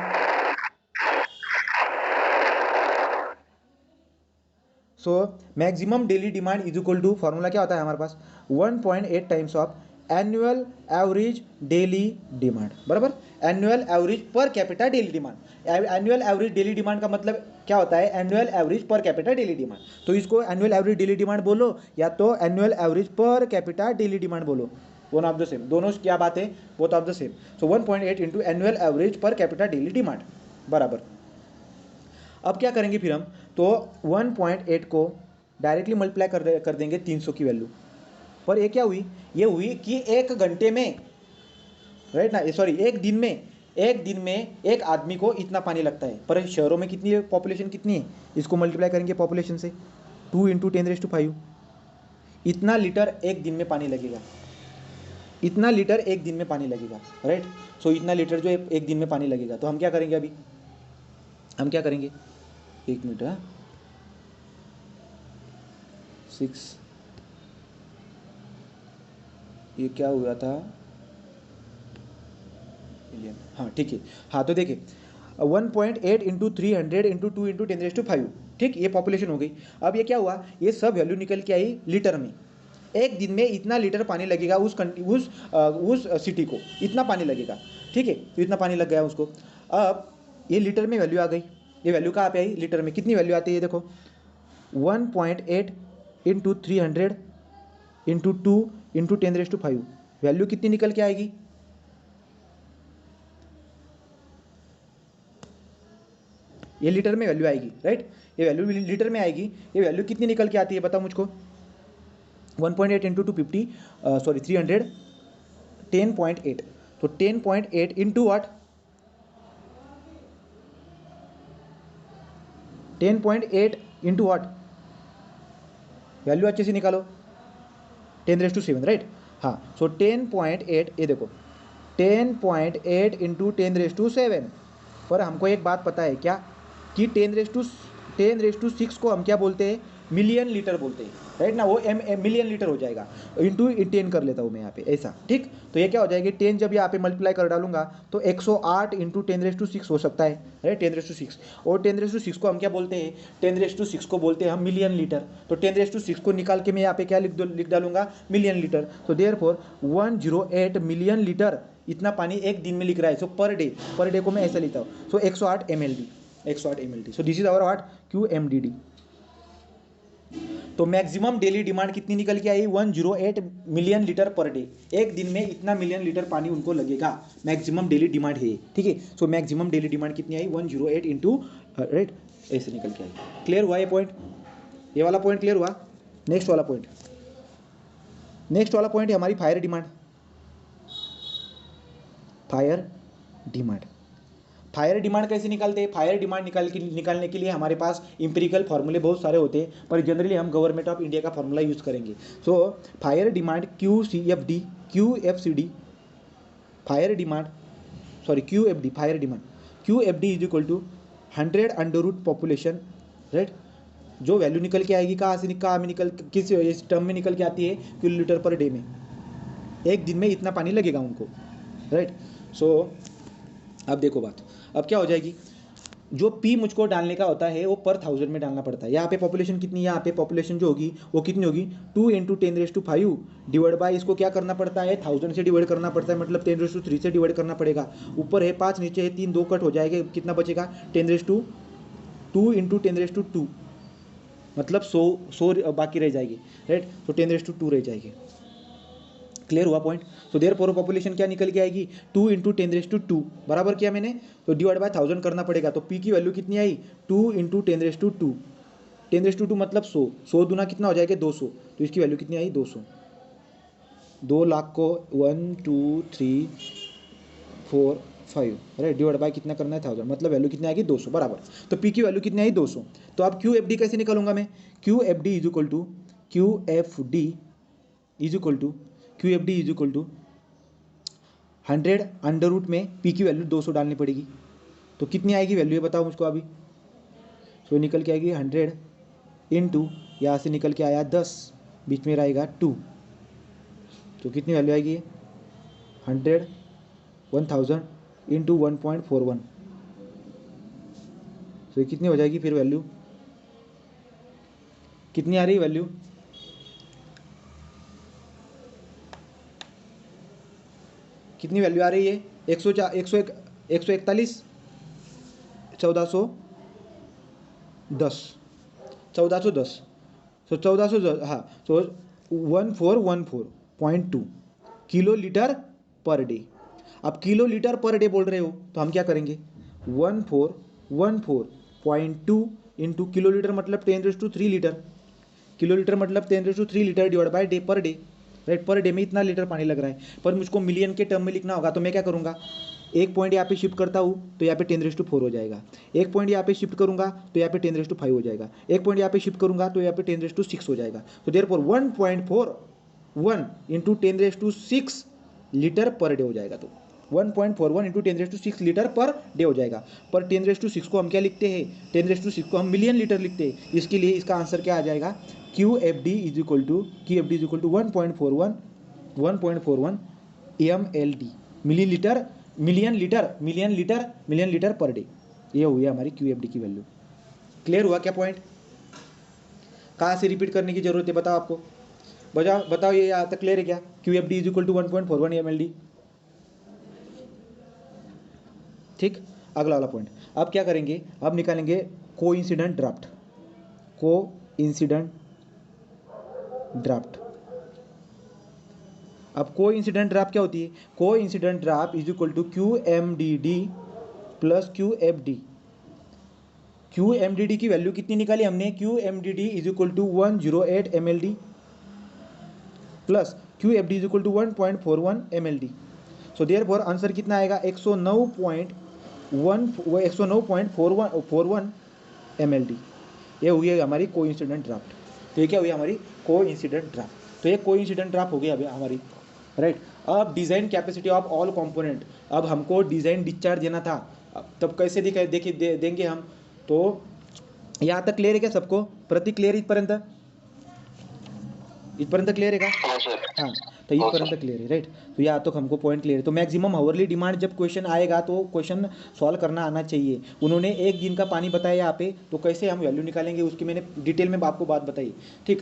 So maximum daily demand is equal to, formula क्या होता है हमारे पास 1.8 times of annual average daily demand, बराबर annual average per capita daily demand. Annual average daily demand का मतलब क्या होता है, annual average per capita daily demand, तो इसको एनुअल एवरेज डेली डिमांड बोलो या तो annual average per capita daily demand बोलो, वन ऑफ द सेम, दोनों क्या बात है, both of the same. So 1.8 into annual average per capita daily demand बराबर। अब क्या करेंगे फिर हम, तो 1.8 को डायरेक्टली मल्टीप्लाई कर देंगे 300 की वैल्यू पर। ये क्या हुई, ये हुई कि एक घंटे में, राइट ना, सॉरी एक दिन में एक आदमी को इतना पानी लगता है। पर शहरों में कितनी है, पॉपुलेशन कितनी है, इसको मल्टीप्लाई करेंगे पॉपुलेशन से, 2 इंटू 10⁵, इतना लीटर एक दिन में पानी लगेगा, इतना लीटर एक दिन में पानी लगेगा, राइट। सो इतना लीटर जो एक दिन में पानी लगेगा, तो हम क्या करेंगे, अभी हम क्या करेंगे, एक मिनट, 6, ये क्या हुआ था, मिलियन, हाँ ठीक है, हाँ तो देखिए 1.8 इंटू 300 इंटू 2 इंटू 10⁵, ठीक, ये पॉपुलेशन हो गई। अब ये क्या हुआ, ये सब वैल्यू निकल के आई लीटर में। एक दिन में इतना लीटर पानी लगेगा उस सिटी को, इतना पानी लगेगा, ठीक है, तो इतना पानी लग गया उसको। अब ये लीटर में वैल्यू आ गई, ये वैल्यू कहाँ पे आई, लीटर में। कितनी वैल्यू आती है, देखो 1.8 इंटू 300 इंटू 2 इंटू 10⁵, वैल्यू कितनी निकल के आएगी, ये लीटर में वैल्यू आएगी, राइट, ये वैल्यू लीटर में आएगी। ये वैल्यू कितनी निकल के आती है, बताओ मुझको। 1.8 इंटू 250, सॉरी 300, 10.8, तो 10.8 इंटू वाट, 10.8 इंटू वाट, वैल्यू अच्छे से निकालो, 10⁻⁷, राइट। हाँ, सो 10.8, ये देखो 10.8 इंटू 10⁻⁷। पर हमको एक बात पता है क्या, कि 10⁻6 को हम क्या बोलते हैं, मिलियन लीटर बोलते हैं, राइट ना, वो मिलियन लीटर हो जाएगा, इंटू 10 कर लेता हूँ मैं यहाँ पे, ऐसा, ठीक। तो ये क्या हो जाएगी, 10 जब यहाँ पे मल्टीप्लाई कर डालूंगा तो 108 इंटू 10⁻6 हो सकता है, राइट, 10⁻6। और 10⁻6 को हम क्या बोलते हैं, 10⁻6 को बोलते हैं हम मिलियन लीटर। तो 10⁻6 को निकाल के मैं यहाँ पे क्या लिख डालूंगा, मिलियन लीटर। तो देयरफॉर 108 मिलियन लीटर इतना पानी एक दिन में लिख रहा है। सो पर डे को मैं ऐसा लिखता हूँ, so 108 mld, 108 mld। So this is our what, QMDD। तो मैक्सिमम डेली डिमांड कितनी निकल के आई, 108 मिलियन लीटर पर डे। एक दिन में इतना मिलियन लीटर पानी उनको लगेगा, मैक्सिमम डेली डिमांड है, ठीक है। सो मैक्सिमम डेली डिमांड कितनी आई, 108 इंटू, राइट, ऐसे निकल के आई। क्लियर हुआ ये पॉइंट, ये वाला पॉइंट क्लियर हुआ। नेक्स्ट वाला पॉइंट है हमारी फायर डिमांड। फायर डिमांड कैसे निकालते हैं, फायर डिमांड निकालने के लिए हमारे पास इंपेरिकल फार्मूले बहुत सारे होते हैं, पर जनरली हम गवर्नमेंट ऑफ इंडिया का फार्मूला यूज़ करेंगे। So fire demand QFD, fire demand, sorry QFD, fire demand, QFD is equal to 100 under root population, right. जो वैल्यू निकल के आएगी कहाँ में किस टर्म में निकल के आती है, किलोलीटर पर डे में। एक दिन में इतना पानी लगेगा उनको, राइट। सो अब देखो बात, अब क्या हो जाएगी, जो P मुझको डालने का होता है वो पर 1000 में डालना पड़ता है। यहाँ पे पॉपुलेशन कितनी है, यहाँ पे पॉपुलेशन जो होगी वो कितनी होगी, 2 इंटू 10⁵ डिवाइड बाय, इसको क्या करना पड़ता है, 1000 से डिवाइड करना पड़ता है, मतलब 10⁻³ से डिवाइड करना पड़ेगा। ऊपर है 5, नीचे है 3, 2 कट हो जाएगा, कितना बचेगा, 10⁻² इंटू 10⁻², मतलब 100 बाकी रह जाएगी, राइट। तो 10⁻² रह जाएगी। क्लियर हुआ पॉइंट। सो देयरफॉर पॉपुलेशन क्या निकल के आएगी, 2 इंटू 10⁻², बराबर किया मैंने, तो डिवाइड बाय 1000 करना पड़ेगा। तो P की वैल्यू कितनी आई, 2 इंटू 10⁻², 10⁻² मतलब 100 दूना कितना हो जाएगा, 200। तो इसकी वैल्यू कितनी आई, 200। 2 लाख को 1 2 3 4 5, राइट, डिवाइड बाय कितना करना है, 1000, मतलब वैल्यू कितनी आएगी, 200, बराबर। तो P की वैल्यू कितनी आई, 200। तो अब QFD कैसे निकालूंगा मैं, QFD is equal to 100 under root में P की वैल्यू 200 डालनी पड़ेगी। तो कितनी आएगी वैल्यू, ये बताओ मुझको अभी। सो निकल के आएगी 100 इंटू, यहाँ से निकल के आया 10, बीच में रहेगा 2, तो कितनी वैल्यू आएगी, 1000 इंटू 1.41, तो कितनी हो जाएगी फिर वैल्यू, कितनी आ रही है वैल्यू, कितनी वैल्यू आ रही है, 141 1410, सो 1410, हाँ, सो 1414.2, किलो लीटर पर डे। अब किलो लीटर पर डे बोल रहे हो तो हम क्या करेंगे, 1414.2 इंटू किलो लीटर मतलब 10⁻³ लीटर, किलो लीटर मतलब 10⁻³ litre divide by day per day, right. Per day में इतना लीटर पानी लग रहा है, पर मुझको मिलियन के टर्म में लिखना होगा तो मैं क्या करूँगा, एक पॉइंट यहाँ पे शिफ्ट करता हूँ तो यहाँ पे 10⁻⁴ हो जाएगा, एक पॉइंट यहाँ पे शिफ्ट करूँगा तो यहाँ पे 10⁻⁵ हो जाएगा, एक पॉइंट यहाँ पे शिफ्ट करूँगा तो यहाँ पे 10⁻⁶ हो जाएगा। तो therefore 1.41 into 10⁻⁶ litre per day हो जाएगा। तो 1.41 इंटू 10⁻⁶ लीटर पर डे हो जाएगा। पर 10⁻⁶ को हम क्या लिखते हैं, 10⁻⁶ को हम मिलियन लीटर लिखते हैं। इसके लिए इसका आंसर क्या आ जाएगा, QFD is equal to 1.41 MLD, million litre per day. ये हुई हमारी QFD की वैल्यू। क्लियर हुआ क्या पॉइंट? कहाँ से रिपीट करने की जरूरत है बताओ आपको, बताओ ये यहाँ तक क्लियर है क्या? QFD is equal to 1.41 MLD। ठीक, अगला वाला पॉइंट। अब क्या करेंगे, अब निकालेंगे कोइंसिडेंट ड्राफ्ट। अब कोइंसिडेंट ड्राफ्ट क्या होती है, coincident draft is equal to QMDD plus QFD। QMDD की वैल्यू कितनी निकाली हमने, QMDD is equal to 108 MLD plus QFD is equal to 1.41 MLD। So therefore answer कितना आएगा, 109.41 MLD। ये हुई है हमारी कोइंसिडेंट ड्राफ्ट। तो ये क्या हुई हमारी कोइंसिडेंट ड्राफ्ट। तो ये कोइंसिडेंट ड्राफ्ट हो गई अभी हमारी, राइट। अब design capacity of all component, अब हमको डिज़ाइन डिस्चार्ज देना था, तब कैसे देंगे हम। तो यहाँ तक क्लियर है क्या सबको, प्रति क्लियर इथपर्यंत क्लियर है का? हाँ, तो इथपर्यंत क्लियर है, राइट। तो यहाँ तक हमको पॉइंट क्लियर है। तो मैक्सिमम हावरली डिमांड जब क्वेश्चन आएगा तो क्वेश्चन सॉल्व करना आना चाहिए। उन्होंने एक दिन का पानी बताया यहाँ पे, तो कैसे हम वैल्यू निकालेंगे उसकी मैंने डिटेल में आपको बात बताई, ठीक।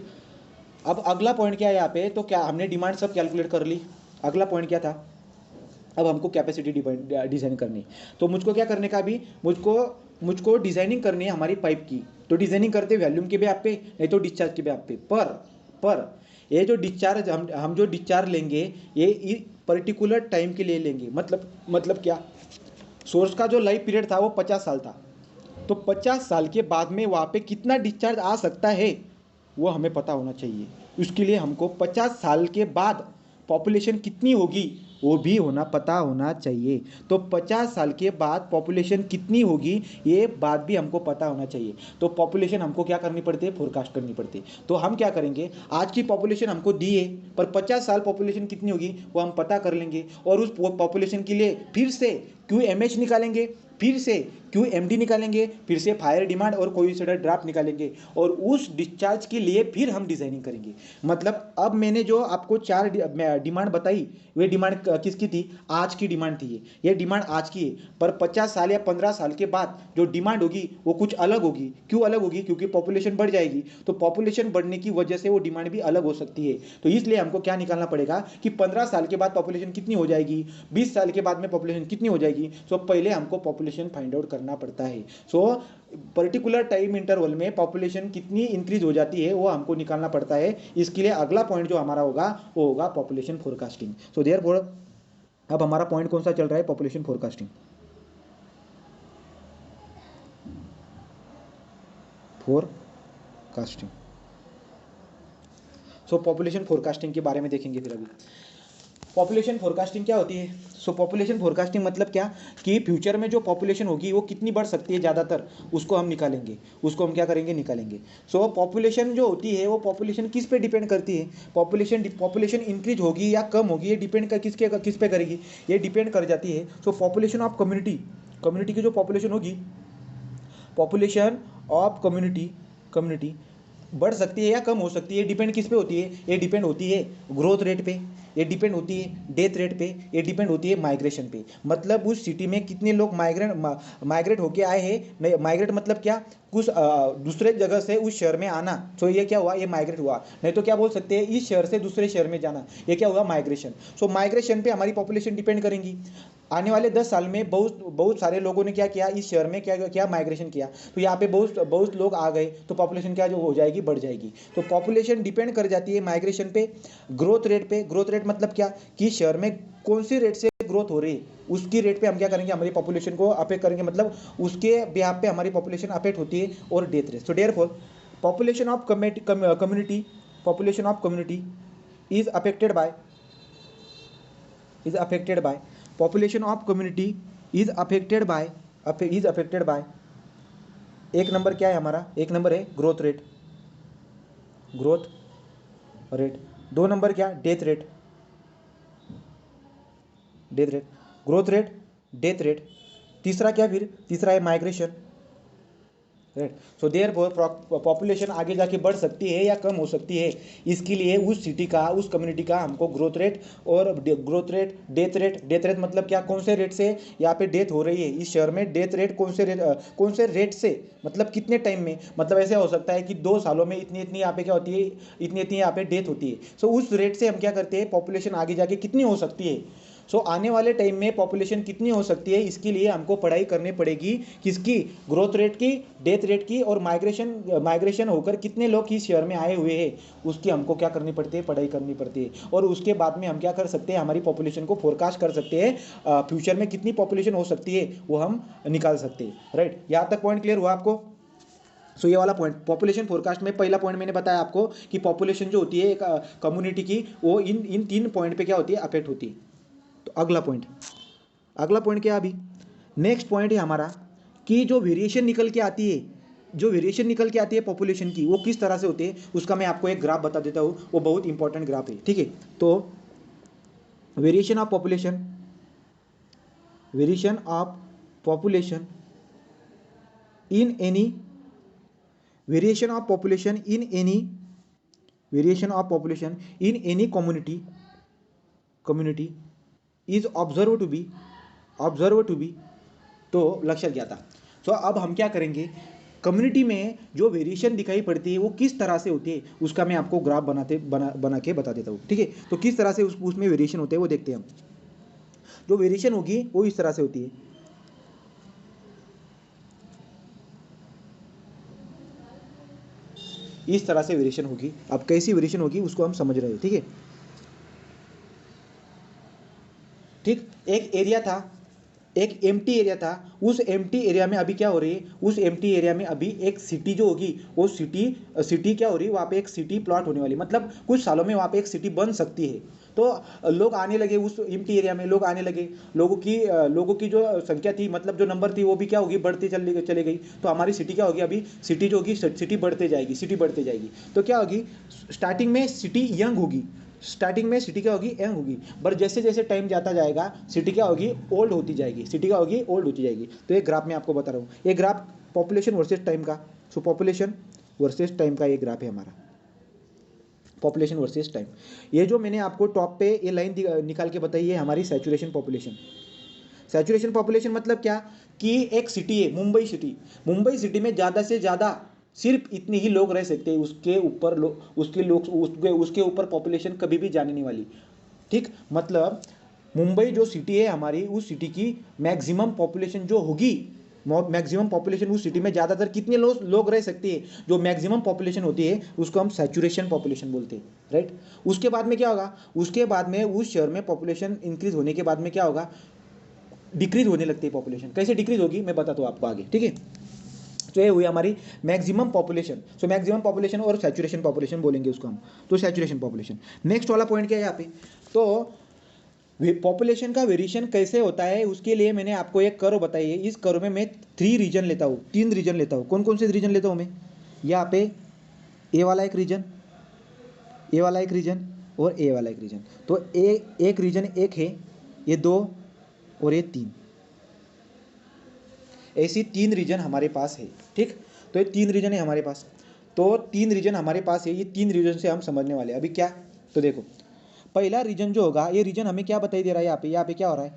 अब अगला पॉइंट क्या है यहाँ पे, तो क्या हमने डिमांड सब कैलकुलेट कर ली। अगला पॉइंट क्या था, अब हमको कैपेसिटी डिज़ाइन करनी। तो मुझको क्या करने का, अभी मुझको डिज़ाइनिंग करनी है हमारी पाइप की। तो डिज़ाइनिंग करते वॉल्यूम के बेस पे, नहीं तो डिस्चार्ज के बेस पे। पर ये जो डिस्चार्ज हम जो डिस्चार्ज लेंगे ये पर्टिकुलर टाइम के लिए लेंगे। मतलब क्या, सोर्स का जो लाइफ पीरियड था वो 50 साल था, तो 50 साल के बाद में वहाँ पे कितना डिस्चार्ज आ सकता है वो हमें पता होना चाहिए। उसके लिए हमको 50 साल के बाद पॉपुलेशन कितनी होगी वो भी पता होना चाहिए। तो 50 साल के बाद पॉपुलेशन कितनी होगी ये बात भी हमको पता होना चाहिए। तो पॉपुलेशन हमको क्या करनी पड़ती है, फोरकास्ट करनी पड़ती है। तो हम क्या करेंगे, आज की पॉपुलेशन हमको दी है, पर 50 साल पॉपुलेशन कितनी होगी वो हम पता कर लेंगे, और उस पॉपुलेशन के लिए फिर से QMH निकालेंगे, फिर से QMD निकालेंगे, फिर से फायर डिमांड और कोइंसिडेंट ड्राफ्ट निकालेंगे, और उस डिस्चार्ज के लिए फिर हम डिज़ाइनिंग करेंगे। मतलब अब मैंने जो आपको 4 डिमांड बताई, वे डिमांड किसकी थी, आज की डिमांड थी। ये डिमांड आज की है, पर 50 साल या 15 साल के बाद जो डिमांड होगी वो कुछ अलग होगी। क्यों अलग होगी, क्योंकि पॉपुलेशन बढ़ जाएगी। तो पॉपुलेशन बढ़ने की वजह से वो डिमांड भी अलग हो सकती है। तो इसलिए हमको क्या निकालना पड़ेगा कि 15 साल के बाद पॉपुलेशन कितनी हो जाएगी, 20 साल के बाद में पॉपुलेशन कितनी हो जाएगी। सो पहले हमको पॉपुलेशन फाइंड आउट करना पड़ता है। सो पर्टिकुलर टाइम इंटरवल में पॉपुलेशन कितनी इंक्रीज हो जाती है वो हमको निकालना पड़ता है। इसके लिए अगला पॉइंट जो हमारा होगा वो होगा पॉपुलेशन फोरकास्टिंग। सो देयरफॉर अब हमारा पॉइंट कौन सा चल रहा है, पॉपुलेशन फोरकास्टिंग। सो पॉपुलेशन फोरकास्टिंग के बारे में देखेंगे फिर। अभी पॉपुलेशन फोरकास्टिंग क्या होती है। सो पॉपुलेशन फोरकास्टिंग मतलब क्या कि फ्यूचर में जो पॉपुलेशन होगी वो कितनी बढ़ सकती है ज़्यादातर, उसको हम निकालेंगे, उसको हम क्या करेंगे, निकालेंगे। सो पॉपुलेशन जो होती है वो पॉपुलेशन किस पे डिपेंड करती है, पॉपुलेशन इंक्रीज होगी या कम होगी, ये डिपेंड कर किस पे करेगी, ये डिपेंड कर जाती है। सो पॉपुलेशन ऑफ कम्युनिटी की जो पॉपुलेशन होगी, पॉपुलेशन ऑफ कम्युनिटी बढ़ सकती है या कम हो सकती है, डिपेंड किस पे होती है, ये डिपेंड होती है ग्रोथ रेट पे, ये डिपेंड होती है डेथ रेट पे, ये डिपेंड होती है माइग्रेशन पे। मतलब उस सिटी में कितने लोग माइग्रेट होके आए हैं। माइग्रेट मतलब क्या, कुछ दूसरे जगह से उस शहर में आना। तो ये क्या हुआ, ये माइग्रेट हुआ। नहीं तो क्या बोल सकते हैं, इस शहर से दूसरे शहर में जाना, ये क्या हुआ, माइग्रेशन। सो माइग्रेशन पे हमारी पॉपुलेशन डिपेंड करेंगी। आने वाले 10 साल में बहुत सारे लोगों ने क्या किया, इस शहर में क्या माइग्रेशन किया, तो यहाँ पे बहुत लोग आ गए, तो पॉपुलेशन क्या जो हो जाएगी, बढ़ जाएगी। तो पॉपुलेशन डिपेंड कर जाती है माइग्रेशन पे, ग्रोथ रेट पे। ग्रोथ रेट रेट मतलब क्या कि शहर में कौन सी रेट से ग्रोथ हो रही है उसकी रेट पे हम क्या करेंगे, हमारी पॉपुलेशन को अफेक्ट करेंगे, मतलब उसके बिहाफ पे हमारी पॉपुलेशन अफेक्ट होती है और death rate. So therefore population of community population of community is affected by population of community is affected by एक नंबर क्या है हमारा, एक नंबर है ग्रोथ रेट, दो नंबर क्या, death rate, growth rate, death rate, तीसरा क्या, फिर तीसरा है migration, right. So therefore population आगे जाके बढ़ सकती है या कम हो सकती है, इसके लिए उस सिटी का, उस कम्युनिटी का हमको ग्रोथ रेट और डेथ रेट मतलब क्या, कौन से रेट से यहाँ पे डेथ हो रही है इस शहर में, डेथ रेट कौन से रेट से मतलब कितने टाइम में, मतलब ऐसे हो सकता है कि 2 सालों में इतनी इतनी यहाँ पे क्या होती है, इतनी यहाँ पे डेथ होती है। सो उस रेट से हम क्या करते हैं, पॉपुलेशन आगे जाके कितनी हो सकती है, सो आने वाले टाइम में पॉपुलेशन कितनी हो सकती है, इसके लिए हमको पढ़ाई करनी पड़ेगी, किसकी, ग्रोथ रेट की, डेथ रेट की, और माइग्रेशन होकर कितने लोग इस शहर में आए हुए हैं उसकी हमको क्या करनी पड़ती है, पढ़ाई करनी पड़ती है। और उसके बाद में हम क्या कर सकते हैं, हमारी पॉपुलेशन को फोरकास्ट कर सकते हैं, फ्यूचर में कितनी पॉपुलेशन हो सकती है वो हम निकाल सकते हैं, राइट। यहाँ तक पॉइंट क्लियर हुआ आपको। सो ये वाला पॉइंट पॉपुलेशन फोरकास्ट में, पहला पॉइंट मैंने बताया आपको कि पॉपुलेशन जो होती है एक कम्युनिटी की, वो इन 3 पॉइंट पे क्या होती है, अफेक्ट होती है। तो अगला पॉइंट क्या, अभी नेक्स्ट पॉइंट है हमारा कि जो वेरिएशन निकल के आती है पॉपुलेशन की, वो किस तरह से होती है, उसका मैं आपको एक ग्राफ बता देता हूँ, वो बहुत इंपॉर्टेंट ग्राफ है, ठीक है। तो variation of population in any community is observe to be. तो लक्ष्य क्या था। सो अब हम क्या करेंगे, कम्युनिटी में जो वेरिएशन दिखाई पड़ती है वो किस तरह से होती है, उसका मैं आपको ग्राफ बना के बता देता हूँ, ठीक है। तो किस तरह से उसमें वेरिएशन होते हैं वो देखते हैं हम। जो वेरिएशन होगी वो इस तरह से होती है, इस तरह से वेरिएशन होगी। अब कैसी वेरिएशन होगी उसको हम समझ रहे हैं, ठीक है। ठीक, एक एरिया था, एक एम्प्टी एरिया था, उस एम्प्टी एरिया में अभी क्या हो रही है, उस एम्प्टी एरिया में अभी एक सिटी जो होगी, वो सिटी क्या हो रही है, वहाँ पे एक सिटी प्लॉट होने वाली, मतलब कुछ सालों में वहाँ पे एक सिटी बन सकती है। तो लोग आने लगे, उस एम्प्टी एरिया में लोग आने लगे, लोगों की जो संख्या थी, मतलब जो नंबर थी वो भी क्या होगी, बढ़ती चली गई। तो हमारी सिटी क्या होगी, अभी सिटी जो होगी, सिटी बढ़ते जाएगी। तो क्या होगी, स्टार्टिंग में सिटी यंग होगी, क्या होगी, यंग होगी, पर जैसे जैसे टाइम जाता जाएगा सिटी क्या होगी, ओल्ड होती जाएगी। तो एक ग्राफ मैं आपको बता रहा हूँ, ये ग्राफ पॉपुलेशन वर्सेस टाइम का, सो पॉपुलेशन वर्सेस टाइम का ये ग्राफ है हमारा, पॉपुलेशन वर्सेस टाइम। ये जो मैंने आपको टॉप पे ये लाइन निकाल के बताई है हमारी सैचुरेशन पॉपुलेशन मतलब क्या कि एक सिटी है, मुंबई सिटी में ज़्यादा से ज़्यादा सिर्फ इतने ही लोग रह सकते हैं, उसके ऊपर पॉपुलेशन कभी भी जाने नहीं वाली, ठीक। मतलब मुंबई जो सिटी है हमारी, उस सिटी की मैक्सिमम पॉपुलेशन जो होगी, मैक्सिमम पॉपुलेशन उस सिटी में ज़्यादातर कितने लोग रह सकते हैं, जो मैक्सिमम पॉपुलेशन होती है उसको हम सैचुरेशन पॉपुलेशन बोलते हैं, राइट। उसके बाद में क्या होगा, उसके बाद में उस शहर में पॉपुलेशन इंक्रीज होने के बाद में क्या होगा, डिक्रीज होने लगती है पॉपुलेशन। कैसे डिक्रीज होगी मैं बताता हूँ आपको आगे, ठीक है। तो ये हुई हमारी maximum population. So maximum population और सैचुरेशन पॉपुलेशन बोलेंगे उसको हम, तो सैचुरेशन पॉपुलेशन। नेक्स्ट वाला पॉइंट क्या है यहाँ पे, तो पॉपुलेशन का वेरिएशन कैसे होता है उसके लिए मैंने आपको एक कर्व बताई है। इस कर्व में मैं 3 रीजन लेता हूँ, 3 रीजन लेता हूँ। कौन कौन से रीजन लेता हूँ मैं, यहाँ पे ए वाला एक रीजन, ए वाला एक रीजन और ए वाला एक रीजन। तो एक रीजन एक है, ये 2 और ये 3, ऐसी 3 रीजन हमारे पास है, ठीक। तो ये 3 रीजन है हमारे पास, तो 3 रीजन हमारे पास है, ये 3 रीजन से हम समझने वाले हैं अभी क्या। तो देखो पहला रीजन जो होगा, ये रीजन हमें क्या बताई दे रहा है, यहाँ पे क्या हो रहा है,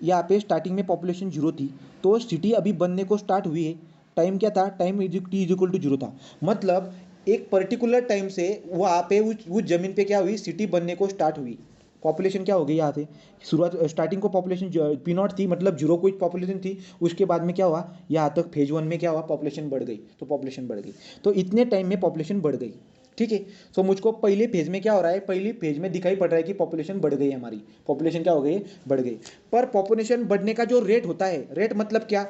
यहाँ पे स्टार्टिंग में पॉपुलेशन 0 थी, तो सिटी अभी बनने को स्टार्ट हुई है। टाइम क्या था, टाइम T=0 था, मतलब एक पर्टिकुलर टाइम से वहाँ पे उस जमीन पे क्या हुई, सिटी बनने को स्टार्ट हुई। पॉपुलेशन क्या हो गई यहाँ से, स्टार्टिंग को पॉपुलेशन P0 थी, मतलब 0 कोई पॉपुलेशन थी। उसके बाद में क्या हुआ, यहाँ तक फेज 1 में क्या हुआ, पॉपुलेशन बढ़ गई, तो इतने टाइम में पॉपुलेशन बढ़ गई, ठीक है। सो मुझको पहले फेज में क्या हो रहा है, पहली फेज में दिखाई पड़ रहा है कि पॉपुलेशन बढ़ गई, हमारी पॉपुलेशन क्या हो गई, बढ़ गई। पर पॉपुलेशन बढ़ने का जो रेट होता है, रेट मतलब क्या,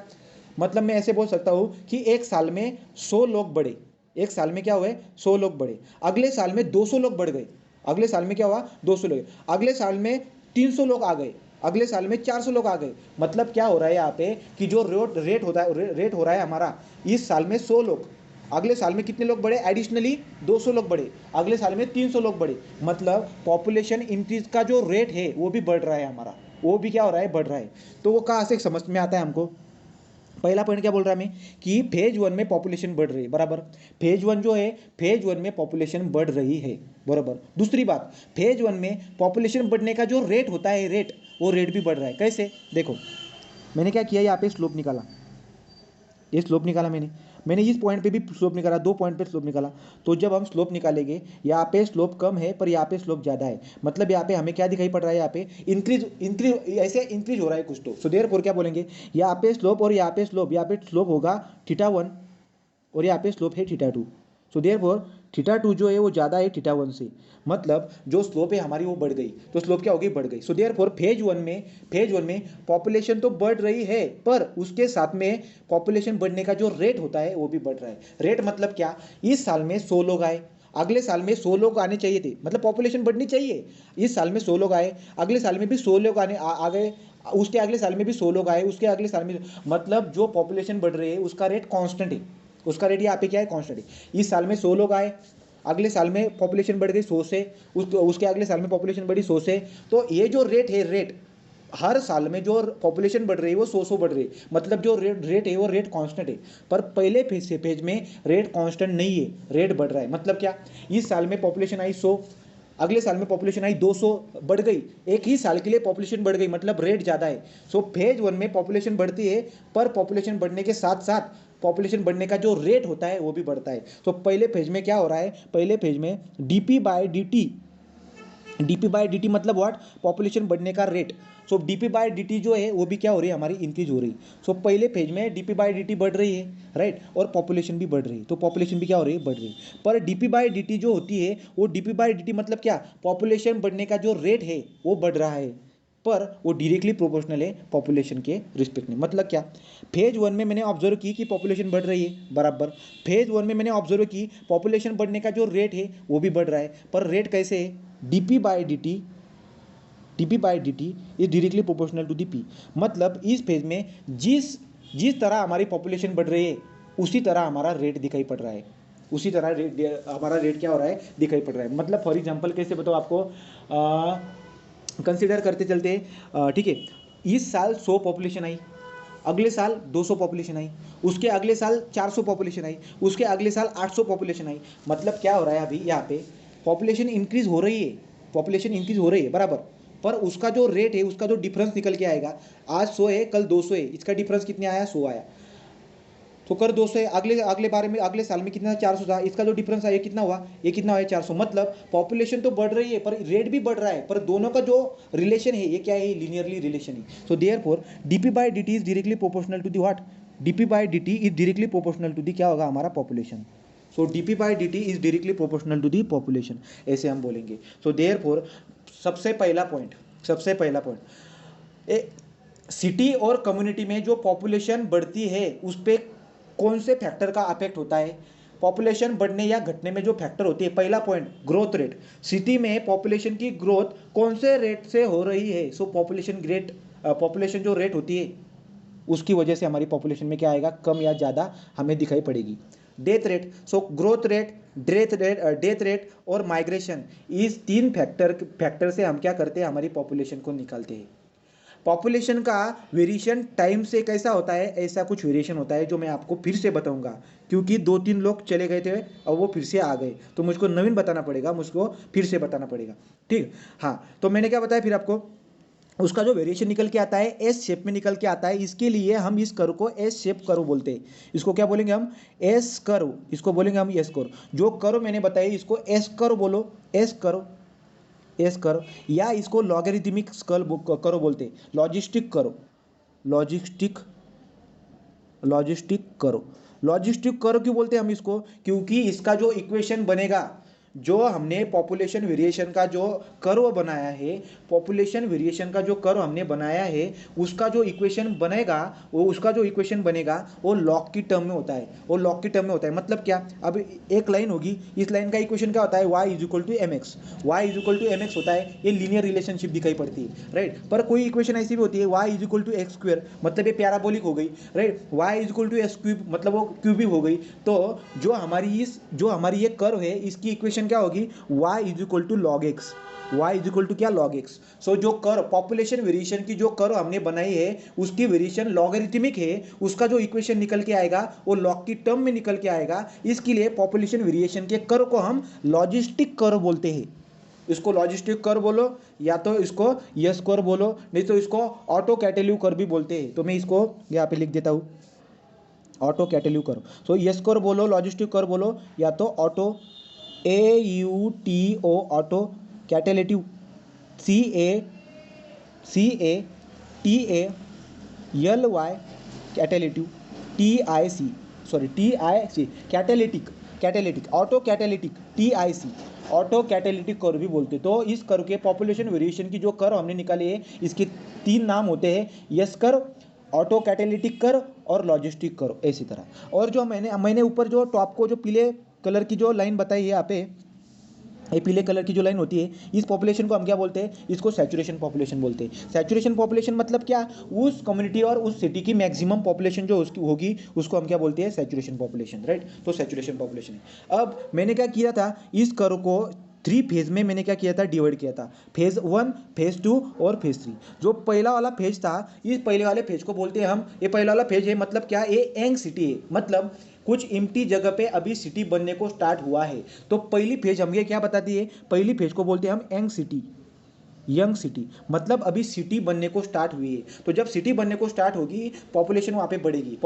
मतलब मैं ऐसे बोल सकता हूँ कि एक साल में 100 लोग बढ़े, एक साल में क्या हुए, 100 लोग बढ़े, अगले साल में 200 लोग बढ़ गए, अगले साल में क्या हुआ, 200 लोग, अगले साल में 300 लोग आ गए, अगले साल में 400 लोग आ गए। मतलब क्या हो रहा है यहाँ पे कि जो रेट होता है, रेट हो रहा है हमारा, इस साल में 100 लोग, अगले साल में कितने लोग बढ़े, एडिशनली 200 लोग बढ़े, अगले साल में 300 लोग बढ़े। मतलब पॉपुलेशन इंक्रीज का जो रेट है वो भी बढ़ रहा है हमारा, वो भी क्या हो रहा है, बढ़ रहा है। तो वो कहाँ से समझ में आता है हमको, पहला पॉइंट क्या बोल रहा है मैं कि फेज वन में पॉपुलेशन बढ़ रही है, बराबर, फेज वन जो है, फेज वन में पॉपुलेशन बढ़ रही है, बराबर। दूसरी बात, फेज वन में पॉपुलेशन बढ़ने का जो रेट होता है, रेट, वो रेट भी बढ़ रहा है। कैसे, देखो मैंने क्या किया, यहाँ पे स्लोप निकाला, ये स्लोप निकाला मैंने इस पॉइंट पे भी स्लोप निकाला, 2 पॉइंट पे स्लोप निकाला। तो जब हम स्लोप निकालेंगे, यहाँ पे स्लोप कम है पर यहाँ पे स्लोप ज़्यादा है, मतलब यहाँ पे हमें क्या दिखाई पड़ रहा है, यहाँ पे इंक्रीज ऐसे इंक्रीज हो रहा है कुछ। तो सो देयरफॉर क्या बोलेंगे, यहाँ पे स्लोप और यहाँ पे स्लोप, यहाँ पे स्लोप होगा थीटा 1 और यहाँ पे स्लोप है थीटा 2। सो देयरफॉर थीटा 2 जो है वो ज़्यादा है थीटा 1 से, मतलब जो स्लोप है हमारी वो बढ़ गई, तो स्लोप क्या होगी, बढ़ गई। सो देयरफॉर फेज वन में पॉपुलेशन तो बढ़ रही है, पर उसके साथ में पॉपुलेशन बढ़ने का जो रेट होता है वो भी बढ़ रहा है। रेट मतलब क्या, इस साल में 100 लोग आए, अगले साल में 100 लोग आने चाहिए थे, मतलब पॉपुलेशन बढ़नी चाहिए, इस साल में 100 लोग आए, अगले साल में भी 100 लोग आ गए, उसके अगले साल में भी 100 लोग आए, उसके अगले साल में, मतलब जो पॉपुलेशन बढ़ रही है उसका रेट कांस्टेंट है, उसका रेट यहाँ पे क्या है, कांस्टेंट है। इस साल में 100 लोग आए, अगले साल में पॉपुलेशन बढ़ गई 100 से, उसके अगले साल में पॉपुलेशन बढ़ी 100 से। तो ये जो रेट है, रेट हर साल में जो पॉपुलेशन बढ़ रही है वो 100 बढ़ रही है, मतलब जो रेट है वो रेट कांस्टेंट है। पर पहले फेज में रेट कांस्टेंट नहीं है, रेट बढ़ रहा है। मतलब क्या, इस साल में पॉपुलेशन आई 100, अगले साल में पॉपुलेशन आई 200, बढ़ गई, एक ही साल के लिए पॉपुलेशन बढ़ गई, मतलब रेट ज़्यादा है। सो फेज वन में पॉपुलेशन बढ़ती है, पर पॉपुलेशन बढ़ने के साथ साथ पॉपुलेशन बढ़ने का जो रेट होता है वो भी बढ़ता है। तो पहले फेज में क्या हो रहा है, पहले फेज में डीपी बाई डी टी मतलब व्हाट, पॉपुलेशन बढ़ने का rate. So DP by D T जो है वो भी क्या हो रही है, हमारी इंक्रीज हो रही। सो पहले फेज में डीपी बाई डी टी बढ़ रही है, राइट, और पॉपुलेशन भी बढ़ रही है, तो पॉपुलेशन भी क्या हो रही है, बढ़ रही है। पर डीपी बाई डी टी जो होती है, वो डीपी बाई डी टी मतलब क्या, पॉपुलेशन बढ़ने का जो रेट है वो बढ़ रहा है, पर वो डायरेक्टली प्रोपोर्शनल है पॉपुलेशन के रिस्पेक्ट में। मतलब क्या, फेज वन में मैंने ऑब्जर्व की कि पॉपुलेशन बढ़ रही है, बराबर, फेज वन में मैंने ऑब्जर्व की पॉपुलेशन बढ़ने का जो रेट है वो भी बढ़ रहा है, पर रेट कैसे है, D P by D T is directly proportional to the P. मतलब इस फेज में जिस जिस तरह हमारी पॉपुलेशन बढ़ रही है उसी तरह हमारा रेट दिखाई पड़ रहा है, उसी तरह हमारा रेट क्या हो रहा है, दिखाई पड़ रहा है। मतलब फॉर एग्जांपल कैसे बताओ आपको, कंसिडर करते चलते, ठीक है, इस साल 100 पॉपुलेशन आई, अगले साल 200 पॉपुलेशन आई, उसके अगले साल 400 पॉपुलेशन आई, उसके अगले साल 800 पॉपुलेशन आई। मतलब क्या हो रहा है, अभी यहाँ पे पॉपुलेशन इंक्रीज हो रही है, पॉपुलेशन इंक्रीज हो रही है, बराबर, पर उसका जो रेट है, उसका जो डिफरेंस निकल के आएगा, आज 100 है कल 200 है, इसका डिफरेंस कितने आया, 100 आया। तो कर 200 है, अगले अगले बारे में अगले साल में कितना 400 था, इसका जो डिफरेंस है ये कितना हुआ, ये कितना हुआ, 400। मतलब पॉपुलेशन तो बढ़ रही है पर रेट भी बढ़ रहा है, पर दोनों का जो रिलेशन है ये क्या है, लीनियरली रिलेशन है। So therefore DP by D T is directly proportional to the what, DP by D T is directly proportional to the क्या होगा, हमारा population. So DP by D T is directly proportional to the population, ऐसे हम बोलेंगे। So therefore सबसे पहला point, city और community में जो पॉपुलेशन बढ़ती है उस पर कौन से फैक्टर का अफेक्ट होता है, पॉपुलेशन बढ़ने या घटने में जो फैक्टर होती है। पहला पॉइंट, ग्रोथ रेट, सिटी में पॉपुलेशन की ग्रोथ कौन से रेट से हो रही है। सो पॉपुलेशन जो रेट होती है उसकी वजह से हमारी पॉपुलेशन में क्या आएगा, कम या ज़्यादा हमें दिखाई पड़ेगी। Death rate, so growth rate, death rate और माइग्रेशन, इस 3 फैक्टर से हम क्या करते हैं, हमारी पॉपुलेशन को निकालते हैं। पॉपुलेशन का वेरिएशन टाइम से कैसा होता है, ऐसा कुछ वेरिएशन होता है जो मैं आपको फिर से बताऊंगा, क्योंकि 2-3 लोग चले गए थे और वो फिर से आ गए, तो मुझको नवीन बताना पड़ेगा, मुझको फिर से बताना पड़ेगा, ठीक। हाँ, तो मैंने क्या बताया फिर आपको, उसका जो वेरिएशन निकल के आता है एस शेप में निकल के आता है। इसके लिए हम इस कर्व को एस शेप कर्व बोलते हैं। इसको क्या बोलेंगे हम, एस कर्व, इसको बोलेंगे हम एस कर्व। जो कर्व मैंने बताया इसको एस कर्व बोलो, एस कर्व, या इसको लॉगरिथमिक कर्व बोलते हैं, लॉजिस्टिक कर्व क्यों बोलते हैं हम इसको, क्योंकि इसका जो इक्वेशन बनेगा, जो हमने पॉपुलेशन वेरिएशन का जो कर्व बनाया है, पॉपुलेशन वेरिएशन का जो कर्व हमने बनाया है, उसका जो इक्वेशन बनेगा, वो लॉग की टर्म में होता है, मतलब क्या, अब एक लाइन होगी, इस लाइन का इक्वेशन क्या होता है, y is equal to M X, होता है, ये लीनियर रिलेशनशिप दिखाई पड़ती है, राइट। पर कोई इक्वेशन ऐसी भी होती है y is equal to x square, मतलब ये पैराबोलिक हो गई, right. y is equal to x cube, मतलब वो क्यूबिक हो गई। तो जो हमारी ये कर्व है, इसकी इक्वेशन क्या होगी, y is equal to log x, क्या, लॉग एक्स। सो जो कर्व, पॉपुलेशन वेरिएशन की जो कर्व हमने बनाई है, उसकी वेरिएशन लॉगरिथमिक है, उसका जो इक्वेशन निकल के आएगा वो लॉग की टर्म में निकल के आएगा। इसके लिए पॉपुलेशन वेरिएशन के कर्व को हम लॉजिस्टिक कर्व बोलते हैं। इसको लॉजिस्टिक कर्व बोलो, या तो इसको यस कर्व बोलो, नहीं तो इसको ऑटो कैटेलिव कर्व भी बोलते हैं। तो मैं इसको यहाँ पे लिख देता हूँ, auto catalytic curve. So S curve बोलो, लॉजिस्टिक कर्व बोलो, या तो auto, AUTO, auto catalytic, CATALY catalytic, TIC catalytic, auto catalytic, TIC auto catalytic curve भी बोलते। तो इस कर्व के पॉपुलेशन वेरिएशन की जो कर्व हमने निकाली है, इसके 3 नाम होते हैं, yes curve, auto catalytic curve और लॉजिस्टिक कर्व, इसी तरह। और जो मैंने ऊपर जो टॉप को जो पीले कलर की जो लाइन बताई है यहाँ पे, ये पीले कलर की जो लाइन होती है, इस पॉपुलेशन को हम क्या बोलते हैं, इसको सैचुरेशन पॉपुलेशन बोलते हैं। सैचुरेशन पॉपुलेशन मतलब क्या, उस कम्युनिटी और उस सिटी की मैक्सिमम पॉपुलेशन जो उसकी होगी, उसको हम क्या बोलते हैं, सैचुरेशन पॉपुलेशन, राइट। तो सैचुरेशन पॉपुलेशन है। अब मैंने क्या किया था, इस कर्व को 3 फेज में मैंने क्या किया था, डिवाइड किया था, फेज 1, फेज 2 और फेज 3। जो पहला वाला फेज था, इस पहले वाले फेज को बोलते हैं हम, ये पहला वाला फेज है, मतलब क्या, ये यंग सिटी है, मतलब कुछ इम्प्टी जगह पे अभी सिटी बनने को स्टार्ट हुआ है। तो पहली फेज हम ये क्या बताती है, पहली फेज को बोलते हैं हम यंग सिटी, मतलब अभी सिटी बनने को स्टार्ट हुई है। तो जब सिटी बनने को स्टार्ट होगी, पॉपुलेशन वहाँ पे बढ़ेगी,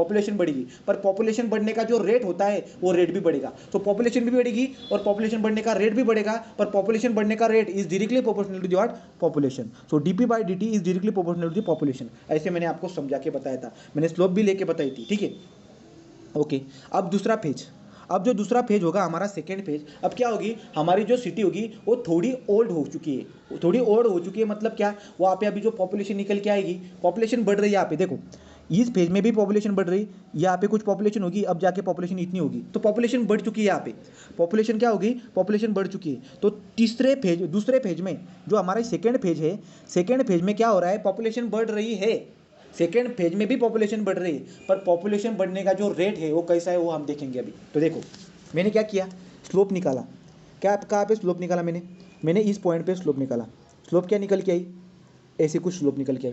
पर पॉपुलेशन बढ़ने का जो रेट होता है, वो रेट भी बढ़ेगा। तो पॉपुलेशन भी बढ़ेगी और पॉपुलेशन बढ़ने का रेट भी बढ़ेगा, पर पॉपुलेशन बढ़ने का rate is directly proportional to the what, population. So DP/dt is directly proportional to the population. ऐसे मैंने आपको समझा के बताया था, मैंने स्लोप भी लेके बताई थी, ठीक है, ओके। अब दूसरा फेज, अब जो दूसरा फेज होगा हमारा सेकेंड फेज, अब क्या होगी, हमारी जो सिटी होगी वो थोड़ी ओल्ड हो चुकी है, मतलब क्या, वहाँ पे अभी जो पॉपुलेशन निकल के आएगी, पॉपुलेशन बढ़ रही है। यहाँ पे देखो, इस फेज में भी पॉपुलेशन बढ़ रही, यहाँ पे कुछ पॉपुलेशन होगी, अब जाके पॉपुलेशन इतनी होगी, तो पॉपुलेशन बढ़ चुकी है। यहाँ पे पॉपुलेशन क्या होगी, पॉपुलेशन बढ़ चुकी है। तो दूसरे फेज में जो हमारा सेकेंड फेज है, सेकेंड फेज में क्या हो रहा है, पॉपुलेशन बढ़ रही है, सेकेंड फेज में भी पॉपुलेशन बढ़ रही है, पर पॉपुलेशन बढ़ने का जो रेट है वो कैसा है, वो हम देखेंगे अभी। तो देखो, मैंने क्या किया, स्लोप निकाला, क्या कहाँ पे स्लोप निकाला, मैंने इस पॉइंट पे स्लोप निकाला। स्लोप क्या निकल के आई, ऐसे कुछ स्लोप निकल के